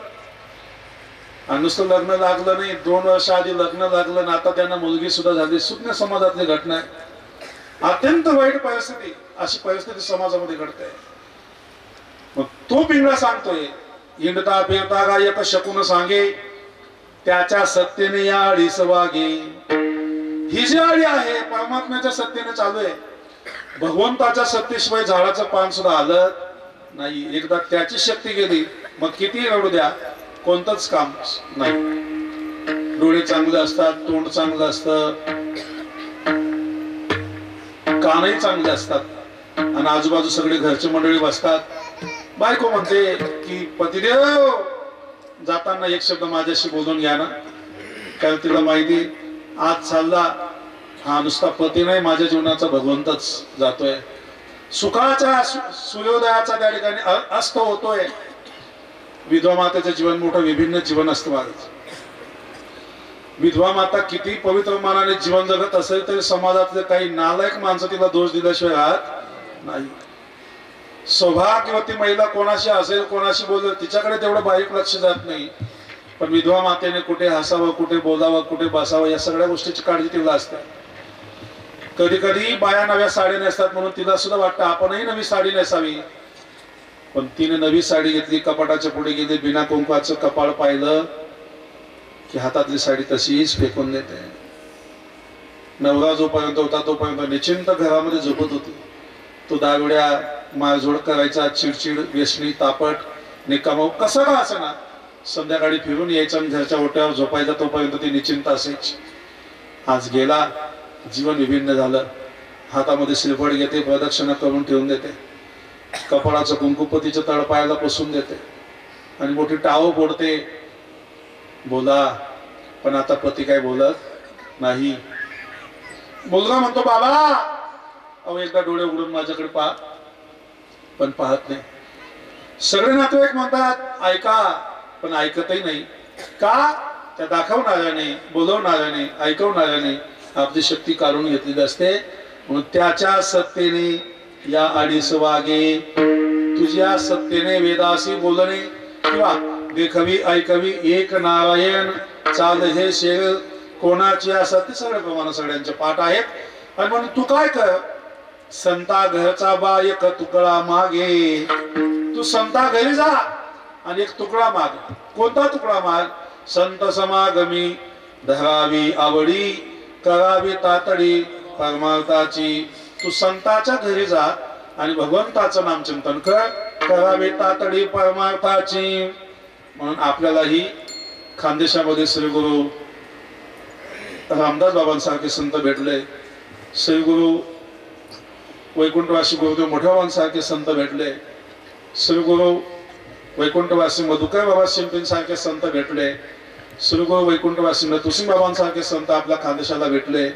आणि नुसतं लग्न लागलं नाही 2 वर्ष आधी लग्न लागलं आणि आता त्यांना मुलगी सुद्धा झाली सुज्ञ समाजातली घटना आहे अत्यंत वाईट परिस्थिती अशी परिस्थिती समाजामध्ये घडते मग तो पिंगळा सांगतोय हिंडता फिरता गायक शकुन सांगे त्याच्या सत्तेने या आडीस वागे ही जी आडी आहे परमात्म्याच्या सत्तेने चालू आहे भगवंताच्या सत्तेशिवाय झाडाचं पान सुद्धा आलं नाही एकदा त्याची शक्ती गेली मग किती रडू द्या कोणतंच काम नाही डोळे चांगले असतात तोंड चांगलं असतं कानही चांगले असतात आणि आजूबाजू सगळे घरचे मंडळी बसतात बायको म्हणते की पतिदेव जाताना एक शब्द माझ्याशी बोलून घ्या ना कारण तिला माहिती आज चालला हा नुसता पती नाही माझ्या जीवनाचा भगवंतच जातोय सुखाच्या सूर्योदयाचा त्या ठिकाणी अस्त होतोय विधवा मातेचं जीवन मोठं विभिन्न जीवन असतं माझं विधवा माता किती पवित्र मनाने जीवन जगत असेल तरी समाजातले काही नालायक माणसं तिला दोष दिल्याशिवाय राहत नाही सौभाग्यवती महिला कोणाशी असेल कोणाशी बोलेल तिच्याकडे तेवढं बारीक लक्ष जात नाही पण विधवा मातेने कुठे हसावं कुठे बोलावं कुठे बसावं या सगळ्या गोष्टीची काळजी तिला असते कधी कधी बाया नव्या साडी नेसतात म्हणून तिला सुद्धा वाटतं आपणही नवी साडी नेसावी पण तिने नवी साडी घेतली कपाटाच्या पुढे गेली बिना कुंकवाचं कपाळ पाहिलं की हातातली साडी तशीच फेकून देते नवरा जोपर्यंत होता तोपर्यंत निश्चिंत घरामध्ये झोपत होती तो दारुड्या मारझोड करायचा चिडचिड व्यसनी तापट निकामो कसं का असं ना संध्याकाळी फिरून यायचं आणि घरच्या ओट्यावर झोपायचा तोपर्यंत ती निश्चिंत असायची आज गेला जीवन विभिन्न झालं हातामध्ये श्रीफळ घेते प्रदक्षिणा करून ठेवून देते कपाळाचं कुंकुपतीच्या तळपायाला पुसून देते आणि मोठी टाव फोडते बोला पण आता पती काय बोलत नाही मुलगा म्हणतो बाबा अहो एकदा डोळे उघडून माझ्याकडे पहा पण पाहत नाही सगळे नातेवाईक म्हणतात ऐका पण ऐकतही नाही का त्या दाखवणाऱ्याने बोलवणाऱ्याने ऐकवणाऱ्याने आपली शक्ती काढून घेतलेली असते म्हणून त्याच्या सत्तेने या अडीस वागे तुझ्या सत्तेने वेदासी बोलणे किंवा देखवी ऐकवी एक नारायण चाल हे शेर कोणाची असते सगळ्या प्रमाणे सगळ्यांचे पाठ आहेत आणि म्हणून तू काय कर संता घरचा बायक तुकडा मागे तू संता घरी जा आणि एक तुकडा माग कोणता तुकडा माग संत समागमी धरावी आवडी करावी तातडी परमार्थाची तू संताच्या घरी जा आणि भगवंताचं नामचिंतन कर करावी तातडी परमार्थाची म्हणून आपल्यालाही खानदेशामध्ये श्री गुरु रामदास बाबांसारखे संत भेटले श्री गुरु वैकुंठवासी गुरुदेव मोठ्या बाबांसारखे संत भेटले श्री गुरु वैकुंठवासी मधुकर बाबा शिंपीन सारखे संत भेटले श्री गुरु वैकुंठवासी नतुसिंग बाबांसारखे संत आपल्या खानदेशाला भेटले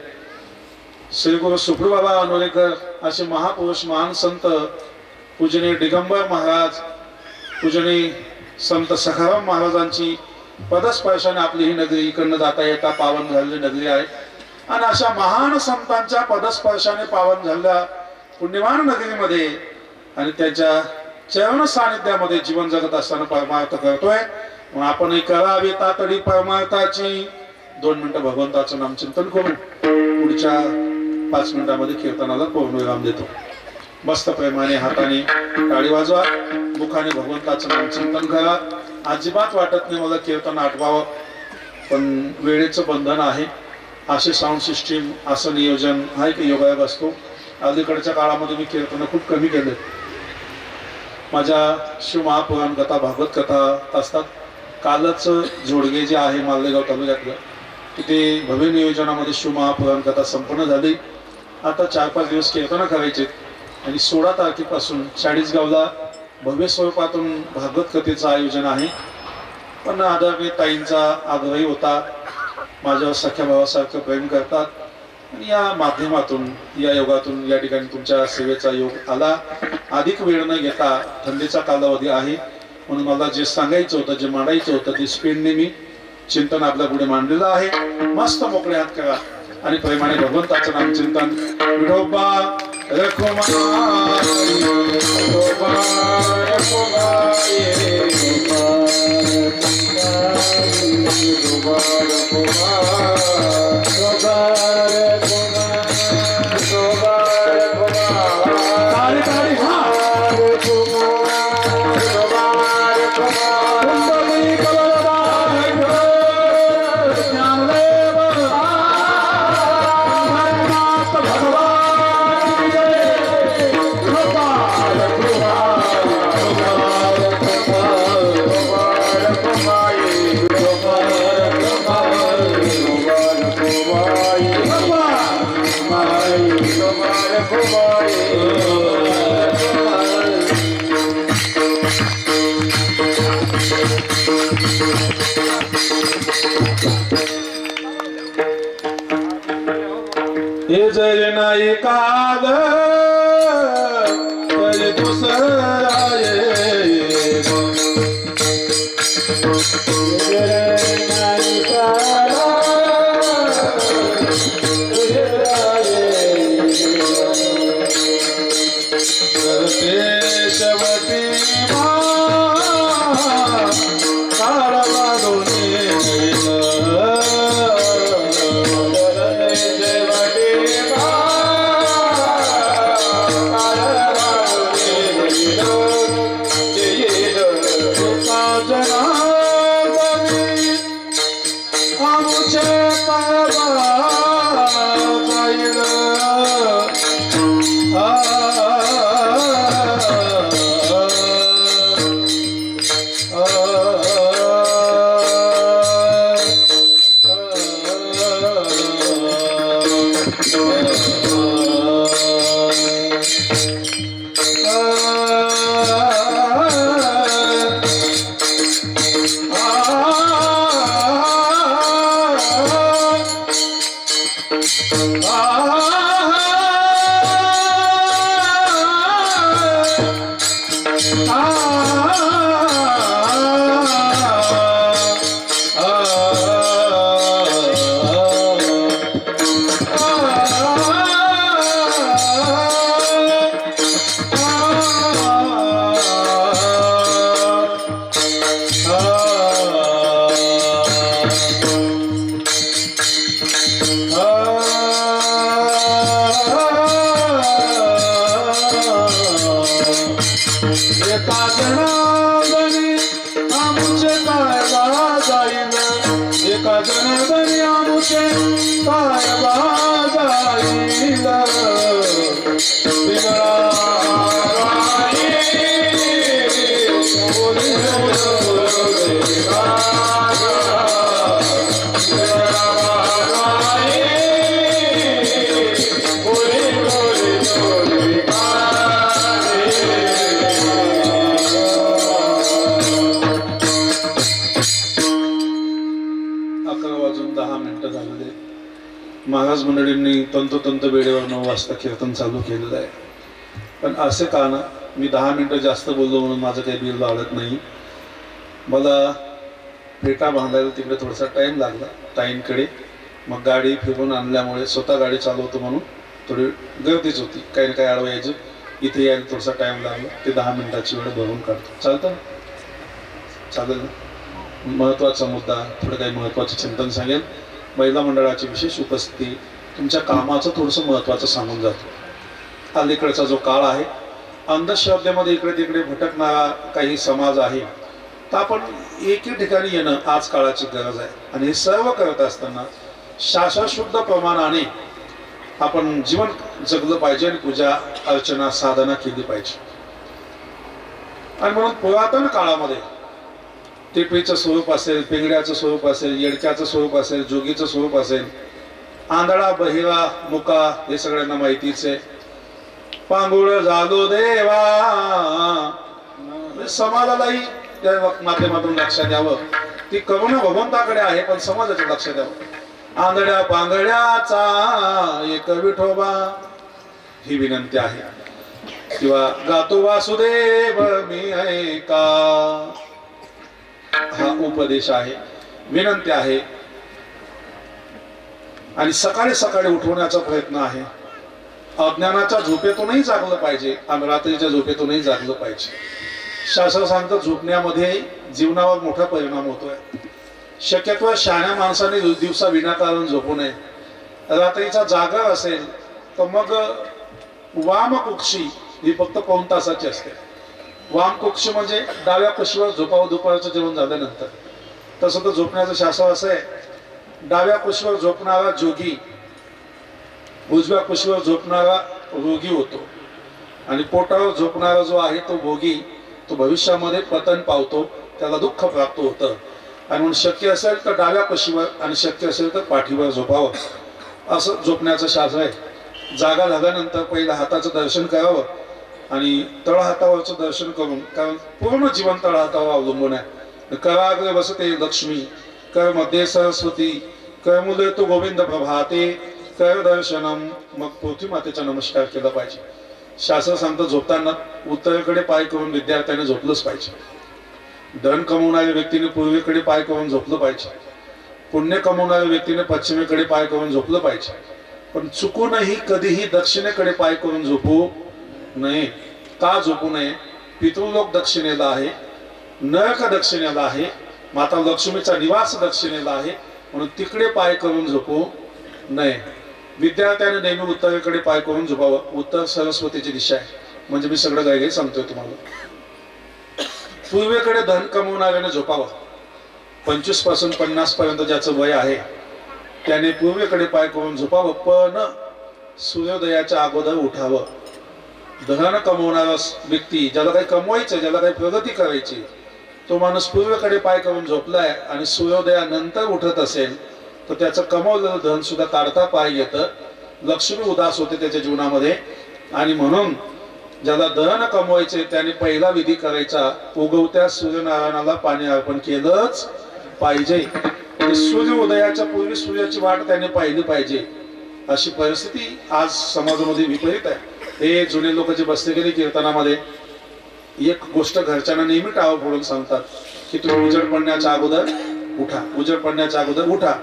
श्री गुरु सुखरू बाबा अनोलेकर असे महापुरुष महान संत पूजनीय दिगंबर महाराज पूजनीय संत सखाराम महाराजांची पदस्पर्शाने आपली ही नगरी इकडनं जाता येता पावन झालेली नगरी आहे आणि अशा महान संतांच्या पदस्पर्शाने पावन झालेल्या पुण्यवान नगरीमध्ये आणि त्यांच्या चरण सानिध्यामध्ये जीवन जगत असताना परमार्थ करतोय म्हणून आपणही करावी तातडी परमार्थाची 2 मिनिटं भगवंताचं नामचिंतन करू पुढच्या 5 मिनिटांमध्ये कीर्तनाला पूर्णविराम देतो मस्त प्रेमाने हाताने टाळी वाजवा मुखाने भगवंताचं नामचिंतन करा अजिबात वाटत नाही मला कीर्तन आठवावं पण वेळेचं बंधन आहे असे साऊंड सिस्टीम असं नियोजन आहे की योगायोग असतो अलीकडच्या काळामध्ये मी कीर्तन खूप कमी केले माझ्या शिव महापुराण कथा भागवत कथा असतात कालच जोडगे जे आहे मालेगाव तालुक्यातलं तिथे भव्य नियोजनामध्ये शिव महापुराण कथा संपन्न झाली आता 4-5 दिवस कीर्तन करायचे आणि 16 तारखेपासून चाळीसगावला भव्य स्वरूपातून भागवत कथेचं आयोजन आहे पण आदरणीय ताईंचा आग्रही होता, माझ्यावर सख्या भावासारखं प्रेम करतात आणि या माध्यमातून या योगातून या ठिकाणी तुमच्या सेवेचा योग आला. अधिक वेळ न घेता थंडीचा कालावधी आहे म्हणून मला जे सांगायचं होतं, जे मांडायचं होतं ते स्पीडने मी चिंतन आपल्या पुढे मांडलेलं आहे. मस्त मोकळे हात करा आणि प्रेमाने भगवंताचं नाम चिंतन. विठोबा रखुमाई विठोबा रखुमाई विठोबा हे जय नाही काल तरी दुसरा येईल. शेवटी महाराज मंडळींनी तंतोतंत वेळेवर 9 वाजता कीर्तन चालू केलेलं आहे. पण असे का ना, मी 10 मिनिटं जास्त बोललो म्हणून माझं काही बिल वाढत नाही. मला फेटा बांधायला तिकडे थोडासा टाईम लागला ताईंकडे. मग गाडी फिरून आणल्यामुळे स्वतः गाडी चालवतो म्हणून थोडी गर्दीच होती, काही ना काही आडवं यायचं. इथे यायला थोडासा टाईम लागला. ते 10 मिनिटाची वेळ भरून काढतो. चालतं ना? चालेल ना? महत्त्वाचा मुद्दा, थोडं काही महत्त्वाचं चिंतन सांगेल. महिला मंडळाची विशेष उपस्थिती, तुमच्या कामाचं थोडंसं महत्त्वाचं सांगून जातो. अलीकडचा जो काळ आहे, अंधश्रद्धेमध्ये इकडे तिकडे भटकणारा काही समाज आहे, तर आपण एकी ठिकाणी येणं आज काळाची गरज आहे. आणि हे सर्व करत असताना शास्त्रशुद्ध प्रमाणाने आपण जीवन जगलं पाहिजे आणि पूजा अर्चना साधना केली पाहिजे. आणि म्हणून पुरातन काळामध्ये टिपरीचं स्वरूप असेल, पेंगड्याचं स्वरूप असेल, येडक्याचं स्वरूप असेल, जोगीचं स्वरूप असेल, आंधळा बहिरा मुका हे सगळ्यांना माहितीच आहे. पांगुळ झालो देवा, समाजालाही त्या माध्यमातून लक्षात यावं ती करुणा भगवंताकडे आहे, पण समाजाच्या लक्षात द्यावं. आंधळ्या पांगळ्याचा एक विठोबा ही विनंती आहे. किंवा गातो वासुदेव मी ऐका हा उपदेश आहे, विनंती आहे. आणि सकाळी सकाळी उठवण्याचा प्रयत्न आहे. अज्ञानाच्या झोपेतूनही जागलं पाहिजे आणि रात्रीच्या झोपेतूनही जागलं पाहिजे. शास्त्र सांगतं झोपण्यामध्ये जीवनावर मोठा परिणाम होतोय. शक्यतो शहाण्या माणसाने दिवसा विनाकारण झोपू नये. रात्रीचा जागर असेल तर मग वाम कुक्षी ही फक्त 1 तासाची असते. वाम कुक्षी म्हणजे डाव्या कुशीवर झोपावं दुपारचं जेवण झाल्यानंतर. तसं तर झोपण्याचं शास्त्र असं आहे, डाव्या कुशीवर झोपणारा जोगी उजव्या कुशीवर झोपणारा रोगी होतो आणि पोटावर झोपणारा जो आहे तो भोगी, तो भविष्यामध्ये पतन पावतो, त्याला दुःख प्राप्त होतं. आणि म्हणून शक्य असेल तर डाव्या कुशीवर आणि शक्य असेल तर पाठीवर झोपावं, असं झोपण्याचं शास्त्र आहे. जागा झाल्यानंतर पहिलं हाताचं दर्शन करावं आणि तळहातावरचं दर्शन करून, कारण पूर्ण जीवन तळहातावर अवलंबून आहे. कराग्रे बसते लक्ष्मी, कर मध्ये सरस्वती, कर मुले तो गोविंद प्रभाते, कर दर्शनम. मग पृथ्वी मातेचा नमस्कार केला पाहिजे. शास्त्र सांगतं झोपताना उत्तरेकडे पाय करून विद्यार्थ्याने झोपलंच पाहिजे. धन कमवणाऱ्या व्यक्तीने पूर्वेकडे पाय करून झोपलं पाहिजे. पुण्य कमवणाऱ्या व्यक्तीने पश्चिमेकडे पाय करून झोपलं पाहिजे. पण चुकूनही कधीही दक्षिणेकडे पाय करून झोपू नये. का झोपू नये? पितृलोक दक्षिणेला आहे, नरक दक्षिणेला आहे, माता लक्ष्मीचा निवास दक्षिणेला आहे, म्हणून तिकडे पाय करून झोपू नये. विद्यार्थ्याने नेहमी उत्तरेकडे पाय करून झोपावं. उत्तर सरस्वतीची दिशा आहे. म्हणजे मी सगळं काही सांगतोय तुम्हाला. पूर्वेकडे धन कमवणाऱ्याने झोपावं. 25 पासून 50 पर्यंत ज्याचं वय आहे त्याने पूर्वेकडे पाय करून झोपावं, पण सूर्योदयाच्या अगोदर उठावं. धन कमवणारा व्यक्ती, ज्याला काही कमवायचं, ज्याला काही प्रगती करायची, तो माणूस पूर्वेकडे पाय करून झोपलाय आणि सूर्योदयानंतर उठत असेल तर त्याचं कमवलेलं धन सुद्धा काढता पाय येतं. लक्ष्मी उदास होते त्याच्या जीवनामध्ये. आणि म्हणून ज्याला धन कमवायचे त्याने पहिला विधी करायचा, उगवत्या सूर्यनारायणाला पाणी अर्पण केलंच पाहिजे. सूर्य उदयाच्या पूर्वी सूर्याची वाट त्याने पाहिली पाहिजे. अशी परिस्थिती आज समाजामध्ये विपरीत आहे. हे जुने लोक जे बसले गेले कीर्तनामध्ये, एक गोष्ट घरच्यांना नेहमी टाळं फोडून सांगतात की तुम्ही उजेड पडण्याच्या अगोदर उठा, उजेड पडण्याच्या अगोदर उठा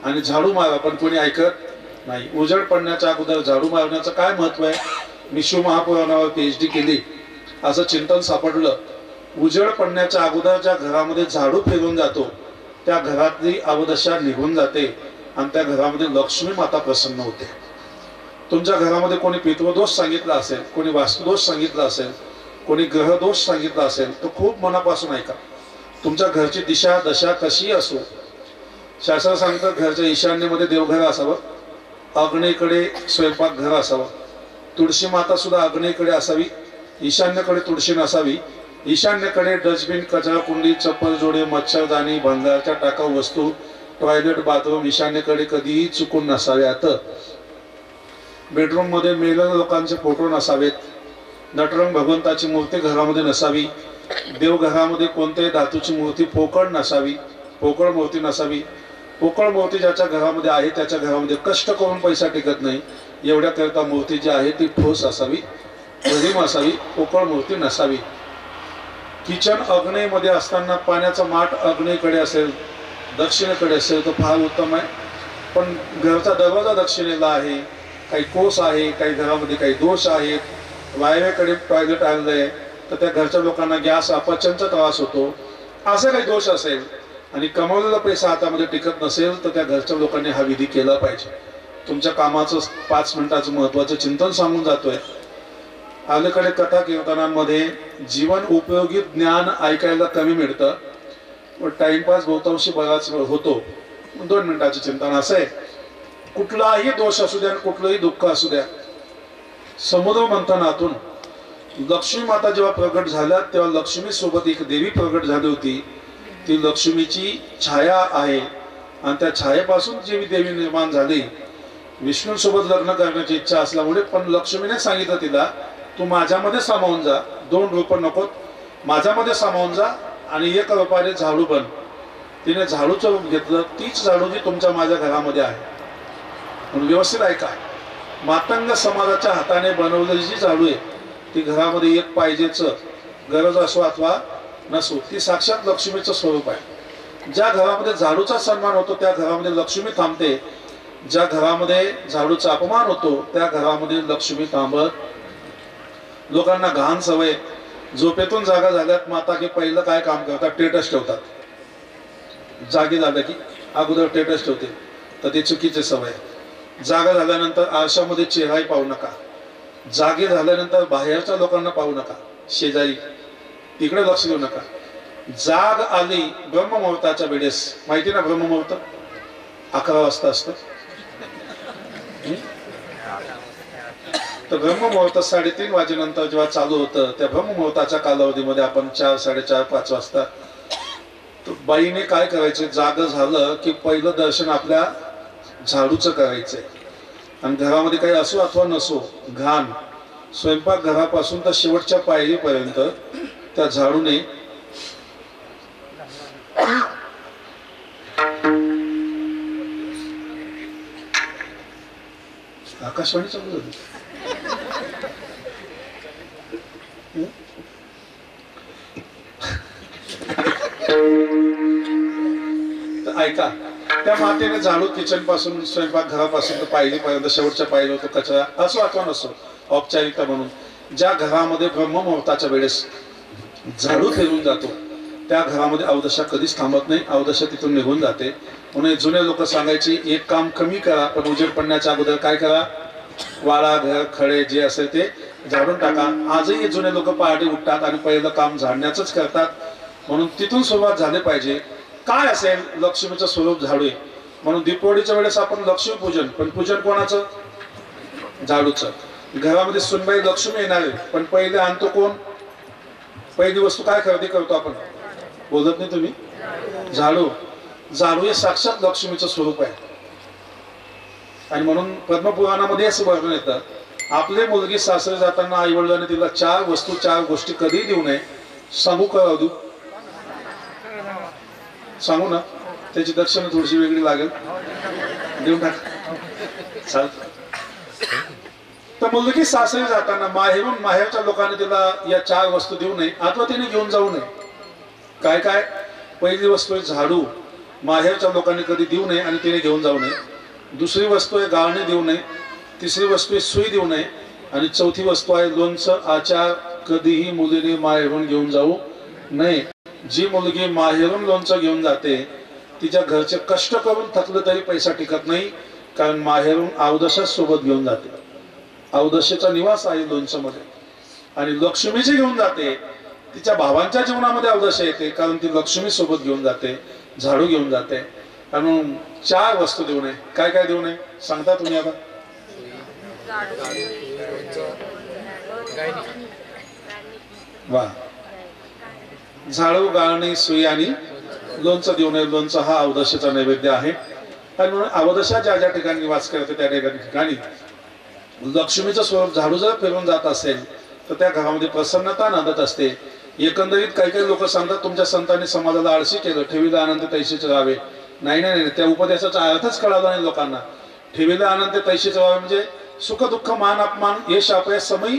आणि झाडू मारा. पण कोणी ऐकत नाही. उजेड पडण्याच्या अगोदर झाडू मारण्याचं काय महत्व आहे? मी शिवमहापुराणावर PhD केली, असं चिंतन सापडलं. उजेड पडण्याच्या अगोदर ज्या घरामध्ये झाडू फिरून जातो त्या घरातली अवदशा निघून जाते आणि त्या घरामध्ये लक्ष्मी माता प्रसन्न होते. तुमच्या घरामध्ये कोणी पितृदोष सांगितला असेल, कोणी वास्तुदोष सांगितला असेल, कोणी ग्रहदोष सांगितला असेल तर खूप मनापासून ऐका. तुमच्या घरची दिशा दशा कशी असो, शास्त्र सांगतं घरच्या ईशान्येमध्ये देवघर असावं, आग्नेयेकडे स्वयंपाकघर असावं, तुळशी माता सुद्धा आग्नेयेकडे असावी, ईशान्येकडे तुळशी नसावी. ईशान्येकडे डस्टबिन, कचरा कुंडी, चप्पल जोडे, मच्छरदाणी, भंगारच्या टाकाऊ वस्तू, टॉयलेट, बाथरूम ईशान्येकडे कधीही चुकून नसाव्यात. बेडरूम मध्ये मेलेल्या लोकांचे फोटो नसावेत. नटरंग भगवंताची मूर्ती घरामध्ये नसावी. देवघरामध्ये कोणत्याही धातूची मूर्ती पोकळ नसावी, पोकळ मूर्ती नसावी. पोकळ मूर्ती ज्याच्या घरामध्ये आहे त्याच्या घरामध्ये कष्ट करून पैसा टिकत नाही. एवढ्या करता मूर्ती जी आहे ती ठोस असावी, गरीब असावी, पोकळ मूर्ती नसावी. किचन आग्नेयमध्ये असताना पाण्याचा माठ आग्नेयेकडे असेल, दक्षिणेकडे असेल तर फार उत्तम आहे. पण घरचा दरवाजा दक्षिणेला आहे, काही कोस आहे, काही घरामध्ये काही दोष आहेत, वायव्येकडे टॉयलेट आणलंय तर त्या घरच्या लोकांना गॅस अपचनचा त्रास होतो, असे काही दोष असेल आणि कमवलेला पैसा हातामध्ये टिकत नसेल तर त्या घरच्या लोकांनी हा विधी केला पाहिजे. तुमच्या कामाचं 5 मिनिटाचं महत्वाचं चिंतन सांगून जातोय. अलीकडे कथा कीर्तनांमध्ये जीवन उपयोगी ज्ञान ऐकायला कमी मिळतं, टाइमपास बहुतांशी बराच वेळ होतो. 2 मिनिटाचं चिंतन असं आहे, कुठलाही दोष असू द्या, कुठलंही दुःख असू द्या, समुद्र मंथनातून लक्ष्मी माता जेव्हा प्रगट झाल्या तेव्हा लक्ष्मी सोबत एक देवी प्रगट झाली होती. ती लक्ष्मीची छाया आहे आणि त्या छायेपासून जी देवी निर्माण झाली. विष्णू सोबत लग्न करण्याची इच्छा असल्यामुळे पण लक्ष्मीने सांगितलं तिला, तू माझ्यामध्ये सामावून जा, 2 रूप नकोत, माझ्यामध्ये सामावून जा आणि 1 रूपाने झाडू बन. तिने झाडूचं रूप घेतलं, तीच झाडू जी तुमच्या माझ्या घरामध्ये आहे. म्हणून व्यवस्थित ऐका, मातंग समाजाच्या हाताने बनवलेली जी झाडू आहे ती घरामध्ये एक पाहिजेच, गरज असो अथवा नसो, ती साक्षात लक्ष्मीचं स्वरूप आहे. ज्या घरामध्ये झाडूचा सन्मान होतो त्या घरामध्ये लक्ष्मी थांबते, ज्या घरामध्ये झाडूचा अपमान होतो त्या घरामध्ये लक्ष्मी थांबत. लोकांना घाण सवय, झोपेतून जागा झाल्यात माता की पहिलं काय काम करतात, टेटस ठेवतात. जागी झालं की अगोदर टेटस ठेवते, तर ते चुकीची सवय. जागा झाल्यानंतर आरशामध्ये चेहराही पाहू नका, जागे झाल्यानंतर बाहेरच्या लोकांना पाहू नका, शेजारी तिकडे लक्ष देऊ नका. जाग आली ब्रह्ममुहूर्ताच्या वेळेस, माहिती ना ब्रह्ममुहूर्त 11 वाजता असतं, तर ब्रह्ममुहूर्त 3:30 वाजेनंतर जेव्हा चालू होतं त्या ब्रह्ममुहूर्ताच्या कालावधीमध्ये आपण 4, 4:30, 5 वाजता तर बाईने काय करायचे, जाग झालं की पहिलं दर्शन आपल्या झाडूचं करायचंय. आणि घरामध्ये काही असो अथवा नसो, घाण स्वयंपाक घरापासून तर शेवटच्या पायरीपर्यंत त्या झाडूने आकाशवाणी चालू झाली. तर ऐका, त्या मातेने झाडू किचन पासून स्वयंपाक घरापासून तर पायरीपर्यंत शेवटच्या पायरीवर तो कचरा असो अथवा नसो, औपचारिकता म्हणून ज्या घरामध्ये ब्रह्ममुहूर्ताच्या वेळेस झाडू फिरून जातो त्या घरामध्ये अवदशा कधीच थांबत नाही, अवदशा तिथून निघून जाते. म्हणून जुने लोक सांगायची, एक काम कमी करा पण उजेड पडण्याच्या अगोदर काय करा, वाळा, घर, खडे जे असेल ते झाडून टाका. आजही जुने लोक पहाटे उठतात आणि पहिलं काम झाडण्याचंच करतात. म्हणून तिथून सुरुवात झाली पाहिजे. काय असेल, लक्ष्मीचं स्वरूप झाडू आहे. म्हणून दीपावलीच्या वेळेस आपण लक्ष्मी पूजन, पण पूजन कोणाचं, झाडूचं. घरामध्ये सुनबाई लक्ष्मी येणार आहे, पण पहिले आणतो कोण, पहिली वस्तू काय खरेदी करतो आपण, बोलत नाही तुम्ही, झाडू. झाडू हे साक्षात लक्ष्मीचं स्वरूप आहे. आणि म्हणून पद्मपुराणामध्ये असं वर्णन येतं, आपले मुलगी सासरे जाताना आई वडिलांनी तिला 4 वस्तू 4 गोष्टी कधी देऊ नये. सांगू का राहू, सांगू ना, त्याची दक्षिणा थोडीशी वेगळी लागेल, देऊन टाक चालत. तर मुलगी सासरी जाताना माहेरच्या लोकांनी तिला या 4 वस्तू देऊ नये अथवा तिने घेऊन जाऊ नये. काय काय, पहिली वस्तू आहे झाडू, माहेरच्या लोकांनी कधी देऊ नये आणि तिने घेऊन जाऊ नये. दुसरी वस्तू आहे गाळणे देऊ नये. तिसरी वस्तू आहे सुई देऊ नये. आणि चौथी वस्तू आहे लोणचं, आचार कधीही मुलीने माहेरून घेऊन जाऊ नये. जी मुलगी माहेरून लोणचं घेऊन जाते तिच्या घरचे कष्ट करून थकलं तरी पैसा टिकत नाही, कारण माहेरून अवदशा सोबत घेऊन जाते. अवदशेचा निवास आहे लोणचं मध्ये. आणि लक्ष्मीची घेऊन जाते, तिच्या भावांच्या जीवनामध्ये अवदशा येते, कारण ती लक्ष्मी सोबत घेऊन जाते, झाडू घेऊन जाते. म्हणून 4 वस्तू देऊ नये. काय काय देऊ नये सांगता तुम्ही आता, वा, झाडू, गाळणी, सुई आणि लोणचं देऊ नये. लोणचं हा अवदशेचा नैवेद्य आहे. आणि म्हणून अवदशा ज्या ज्या ठिकाणी निवास करते त्या ठिकाणी लक्ष्मीचं स्वरूप झाडू जर फिरून जात असेल तर त्या घरामध्ये प्रसन्नता नांदत असते. एकंदरीत काही काही लोक सांगतात तुमच्या संतांनी समाजाला आळशी केलं, ठेवीला आनंद तैशीचे राहावे. नाही नाही नाही, त्या उपदेशाचा अर्थच कळाला नाही लोकांना. ठेवीला आनंद तैशीचे राहावे म्हणजे सुख दुःख मान अपमान यश अपयश समयी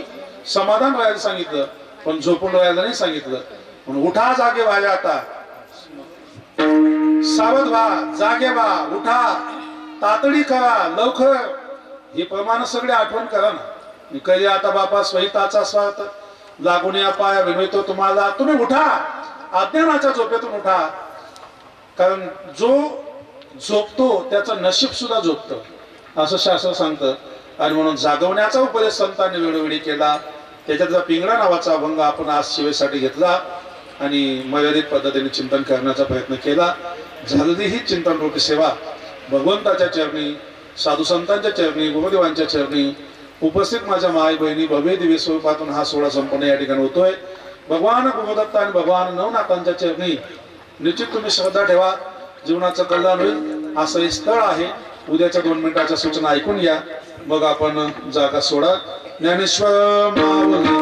समाधान राहायला सांगितलं, पण झोपून राहायला नाही सांगितलं. म्हणून उठा जागे व्हायला, आता सावध व्हा, जागे व्हा, उठा, तातडी करा, लवकर. हे प्रमाण सगळे आठवण करा ना. कधी आता बापा स्वहिताचा स्वार्थ लागून या पाया विनवतो तुम्हाला, तुम्ही उठा, अज्ञानाच्या झोपेतून उठा. कारण जो झोपतो त्याचं नशीब सुद्धा झोपतं असं शास्त्र सांगतं. आणि म्हणून जागवण्याचा उपदेश संतांनी वेळोवेळी केला. त्याच्यातला पिंगळा नावाचा अभंग आपण आज शिवेसाठी घेतला आणि मर्यादित पद्धतीने चिंतन करण्याचा प्रयत्न केला. झालेली ही चिंतन रूपी सेवा भगवंताच्या चरणी, साधू संतांच्या चरणी, गुरुदेवांच्या चरणी उपस्थित माझ्या माय बहिणी भव्य दिव्य स्वरूपातून हा सोहळा संपन्न या ठिकाणी होतोय. भगवान गुरुदत्त आणि भगवान नवनाथांच्या चरणी निश्चित तुम्ही श्रद्धा ठेवा, जीवनाचं कल्याण होईल. असं हे स्थळ आहे. उद्याच्या 2 मिनिटाच्या सूचना ऐकून घ्या, मग आपण जागा सोडा. ज्ञानेश्वर माऊली